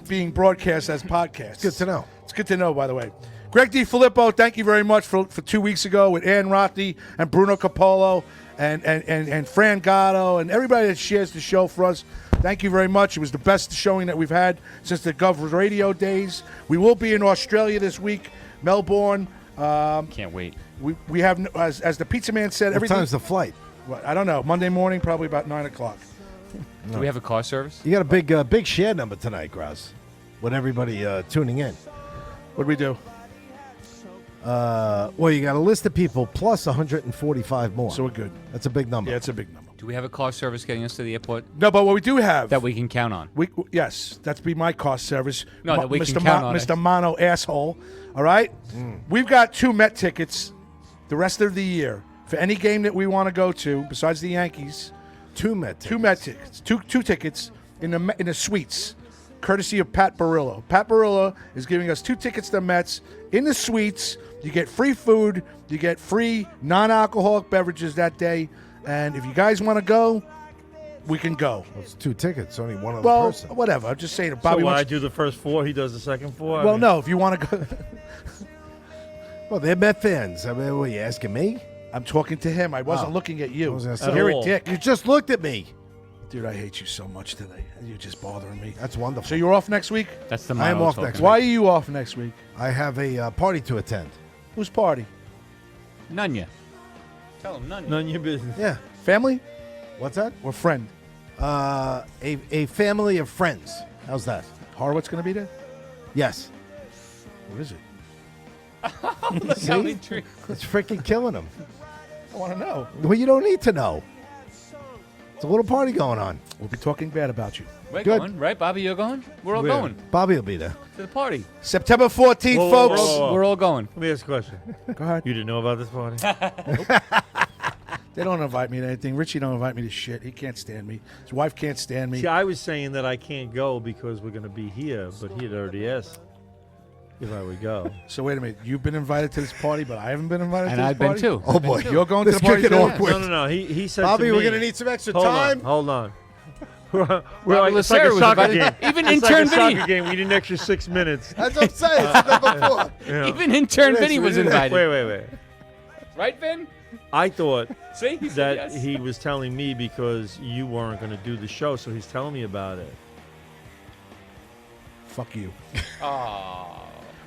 being broadcast as podcasts. Good to know. It's good to know, by the way. Greg D. Filippo, thank you very much for 2 weeks ago with Ann Rothi and Bruno Capolo and Fran Gatto and everybody that shares the show for us. Thank you very much. It was the best showing that we've had since the Gov Radio days. We will be in Australia this week, Melbourne. Can't wait. We have, as the pizza man said, What everything. time's the flight? I don't know. Monday morning, probably about 9 o'clock. Do we have a car service? You got a big share number tonight, Graz, with everybody tuning in. What do we do? Well, you got a list of people plus 145 more. So we're good. That's a big number. Yeah, it's a big number. Do we have a car service getting us to the airport No, but what we do have that we can count on? Yes, that's be my cost service. No, that we Mr. can count on Mr. it. Mono asshole. All right, we've got 2 Met tickets the rest of the year for any game that we want to go to besides the Yankees. 2 Met tickets. 2 Met tickets. Two tickets in the suites, courtesy of Pat Barillo. Pat Barillo is giving us 2 tickets to Mets in the suites. You get free food. You get free non-alcoholic beverages that day. And if you guys want to go, we can go. Well, it's 2 tickets, only one other Well, person. whatever. I'm just saying. So Bobby when I wants. do the first 4, he does the second 4. I Well, mean, no. If you want to go, Well, they're Met fans. I mean, what, you asking me? I'm talking to him. I wasn't Oh. looking at I you. was gonna say- You're At all. a dick, You just looked at me. dude. I hate you so much today. You're just bothering me. That's wonderful. So you're off next week? That's the I am Mono off talking. next Why are you off next week? I have a party to attend. Whose party? None ya. Tell him none. None of your business. Yeah. Family What's that? or friend? A family of friends. How's that? Horowitz going to be there? Yes. What is it? Look how intrigued. It's freaking killing them. I want to know. Well, you don't need to know. It's a little party going on. We'll be talking bad about you. We're Good. going, right? Bobby, you're going? We're all Where? going Bobby will be there. to the party. September 14th, Whoa, whoa, folks. whoa, whoa. We're all going. Let me ask a question. Go ahead. You didn't know about this party? They don't invite me to anything. Richie don't invite me to shit. He can't stand me. His wife can't stand me. See, I was saying that I can't go because we're going to be here, but he had already asked if I would go. So wait a minute. You've been invited to this party, but I haven't been invited And to this I've been party? too. Oh, boy. You're going to This the party could get too? awkward. No. He said Bobby, to we're me, going to need some extra hold time. On, hold on. we're Bobby it's like a Lacerda was soccer invited. game. Even It's intern like a Vinny. soccer game. We need an extra 6 minutes. That's what I'm saying. It's number 4. You know. Even intern Yes, Vinny we was did. invited. Wait. Right, Vin? I thought See? He said that yes. he was telling me because you weren't going to do the show, so he's telling me about it. Fuck you. Aw.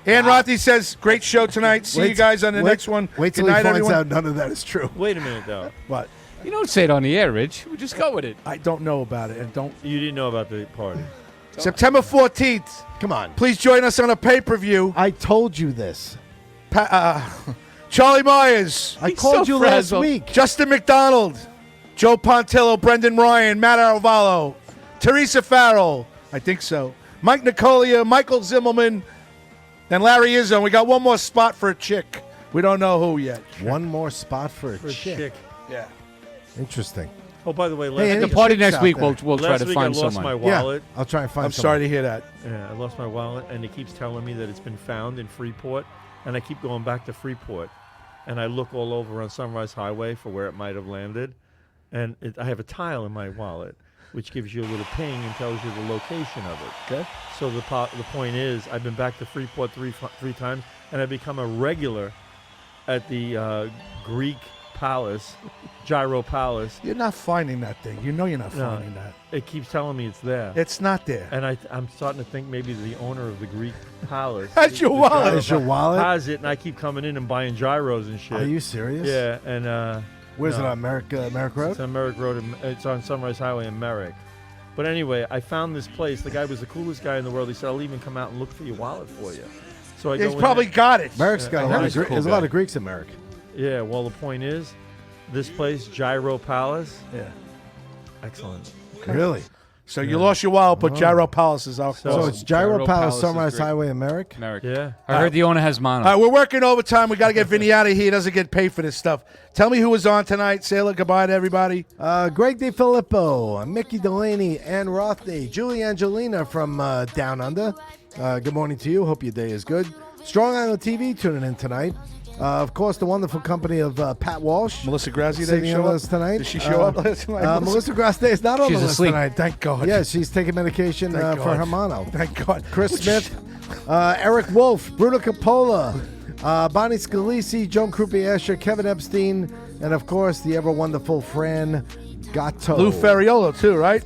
Ann Rothi says, great show tonight. See you guys on the next one. Wait till Good he night, finds everyone. out none of that is true. Wait a minute, though. What? You don't say it on the air, Rich. We just go with it. I don't know about it. And don't. You didn't know about the party. September 14th. Come on. Please join us on a pay-per-view. I told you this. Charlie Myers, I He's called so you frazzled. last week. Justin McDonald, Joe Pontillo, Brendan Ryan, Matt Arvallo, Teresa Farrell, I think so, Mike Nicolia, Michael Zimmelman, and Larry Izzo. We got one more spot for a chick. We don't know who yet. One more spot for a For a chick. chick. Yeah. Interesting. Oh, by the way, last Hey, At any the party chicks next out week, there? we'll try last to week find I lost someone. my wallet. Yeah, I'll try and find I'm someone. sorry to hear that. Yeah, I lost my wallet, and it keeps telling me that it's been found in Freeport, and I keep going back to Freeport, and I look all over on Sunrise Highway for where it might have landed, and I have a tile in my wallet, which gives you a little ping and tells you the location of it. Okay. So the point is, I've been back to Freeport three times, and I've become a regular at the Greek Palace Gyro Palace. You're not finding that thing. You know you're not No. finding that. It keeps telling me it's there. It's not there. And I'm starting to think maybe the owner of the Greek palace. That's your the wallet. gyro That's your wallet? Has it, and I keep coming in and buying gyros and shit. Are you serious? Yeah, and Where's no. it on Merrick Road? It's on Merrick Road. It's on Sunrise Highway in Merrick. But anyway, I found this place. The guy was the coolest guy in the world. He said, "I'll even come out and look for your wallet for you." So I go He's in probably there. got it. Merrick's got I a heard lot of he's a There's a lot of Greeks in Merrick. Yeah. Well, the point is, this place, Gyro Palace. Yeah. Excellent. Really? So you lost your wallet, but Gyro Palace is out. So So close. it's Gyro Gyro Palace, Palace is Sunrise great. Highway in Merrick? Merrick. Yeah. I heard the owner has mono. All right, we're working overtime. We got to get Vinny out of here. He doesn't get paid for this stuff. Tell me who was on tonight. Say goodbye to everybody. Greg DeFilippo, Mickey Delaney, Ann Rothney, Julie Angelina from Down Under. Good morning to you. Hope your day is good. Strong Island TV tuning in tonight. Of course, the wonderful company of Pat Walsh. Melissa Grazzi sitting didn't in show with up us tonight. Did she show up last night? Melissa Grazzi is not on She's the list asleep. tonight. Thank God. Yeah, she's taking medication Thank for God. her mono. Thank God. Chris Smith, Eric Wolf, Bruno Capola, Bonnie Scalisi, Joan Croupier, Kevin Epstein, and of course the ever wonderful Fran Gatto. Lou Ferriolo too, right?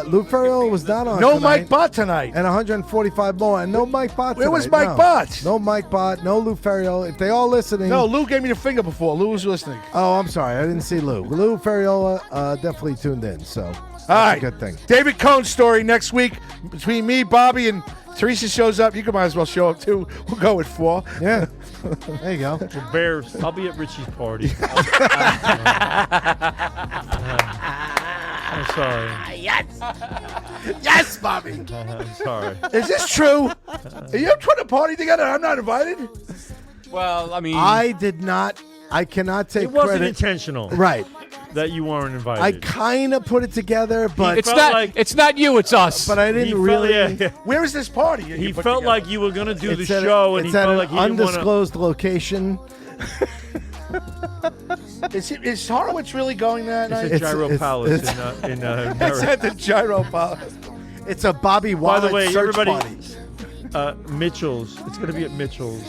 Lou Ferriolo was not on No tonight. Mike Bott tonight. And 145 more. And no Mike Bott Where was tonight, Mike no. Bott? No Mike Bott. No Lou Ferriolo. If they all listening. No, Lou gave me the finger before. Lou was listening. Oh, I'm sorry. I didn't see Lou. Lou Ferriola definitely tuned in. So that's All right. a good thing. David Cohn's story next week between me, Bobby, and Teresa shows up. You might as well show up too. We'll go with 4. Yeah. There you go. Well, Bears. I'll be at Richie's party. I'm sorry. Yes, Bobby. I'm sorry. Is this true? Are you putting a party together? I'm not invited. Well, I mean, I did not. I cannot take It wasn't credit. intentional Right. that you weren't invited. I kind of put it together, but it's felt not. like- It's not you. It's us. I He didn't felt- really. yeah. Where is this party? He felt like you were going to do the It's at show, and he it's at felt an like he didn't want to. undisclosed location. Is Horowitz really going that night? It's a Gyro It's- Palace it's- in It's Merrick. at the Gyro Palace. It's a Bobby By Wallet the way, search everybody, party. Mitchell's. It's going to be at Mitchell's.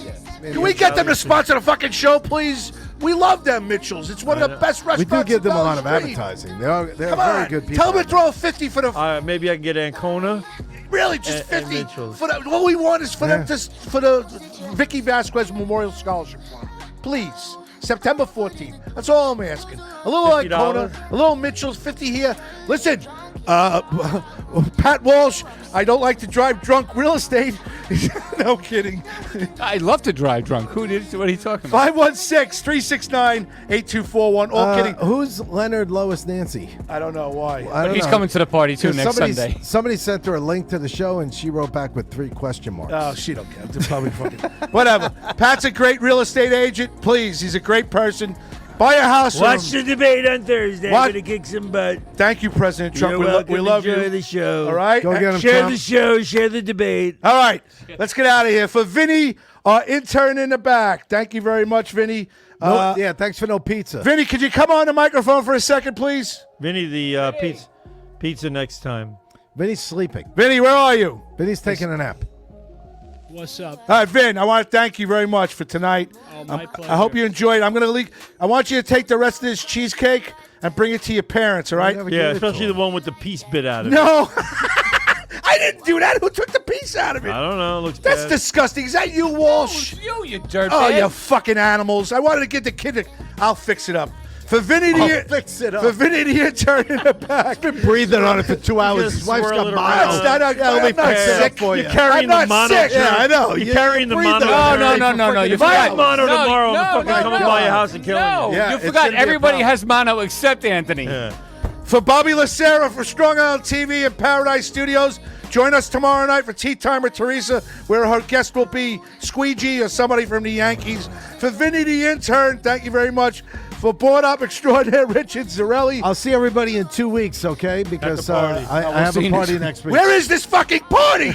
Can we get them to sponsor the fucking show, please? We love them, Mitchell's. It's one of the best We restaurants. do give them a down lot the of street. advertising. They're Come very on. good people. Tell them to throw a 50 for the Maybe I can get Ancona. really just and 50 Mitchell's. for the, all we want is for them Yeah. to for the Vicky Vasquez Memorial Scholarship Fund. Please. September 14th. That's all I'm asking. A little $50? Icona, a little Mitchell's, 50 here. Listen, Pat Walsh, I don't like to drive drunk real estate. No kidding. I love to drive drunk. What are you talking about? 516-369-8241. All kidding. Who's Leonard Lois Nancy? I don't know why. I But don't he's know. coming to the party too 'Cause next somebody- Sunday. Somebody sent her a link to the show, and she wrote back with 3 question marks. Oh, she don't care. It's probably fucking whatever. Pat's a great real estate agent. Please, he's a great person. Buy a house. from Watch him. the debate on Thursday. What? I'm going to kick some butt. Thank you, President Trump. We love you. the show. All right. Go get him, Share Trump. the show. Share the debate. All right. Let's get out of here. For Vinny, our intern in the back. Thank you very much, Vinny. Yeah, thanks for no pizza. Vinny, could you come on the microphone for a second, please? Vinny, the pizza next time. Vinny's sleeping. Vinny, where are you? Vinny's taking a nap. What's up? All right, Vin, I want to thank you very much for tonight. Oh, my pleasure. I hope you enjoyed it. I'm going to leak. I want you to take the rest of this cheesecake and bring it to your parents, all right? Never Yeah, gave it to especially him. the one with the piece bit out of it. No. I didn't do that. Who took the piece out of it? I don't know. It looks That's bad. disgusting. Is that you, Walsh? You dirtbag. Oh, you fucking animals. I wanted to get the kid to... I'll fix it up. For Vinny the... fix it up. For Vinny the intern in the back. Breathing on it for 2 hours. Just His wife's swirl got it miles. around. I'm not sick. for You're you. carrying I'm the not mono. sick. Yeah, I know. You're carrying the mono. No. If I have mono No, tomorrow, no, I'm fucking no, coming no. by your house and killing No, you. Yeah, you it's forgot. gonna be a Everybody problem. has mono except Anthony. Yeah. For Bobby Lacera for Strong Island TV and Paradise Studios, join us tomorrow night for Tea Time with Teresa, where her guest will be Squeegee or somebody from the Yankees. For Vinny the intern, thank you very much. For Board Up Extraordinaire Richard Zarelli. I'll see everybody in 2 weeks, okay? Because party. I have see a you party next- next week. Where is this fucking party?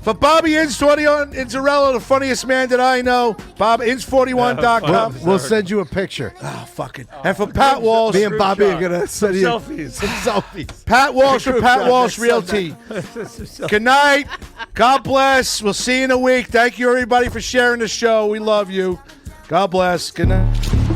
For Bobby Inz41 in Zarello, the funniest man that I know, BobInz41.com. We'll send you a picture. Oh, fucking. And for Pat Walsh, Me and Bobby are going to send you selfies. some selfies. Pat Walsh for Group Pat shot Walsh next Realty. Good night. God bless. We'll see you in a week. Thank you, everybody, for sharing the show. We love you. God bless. Good night.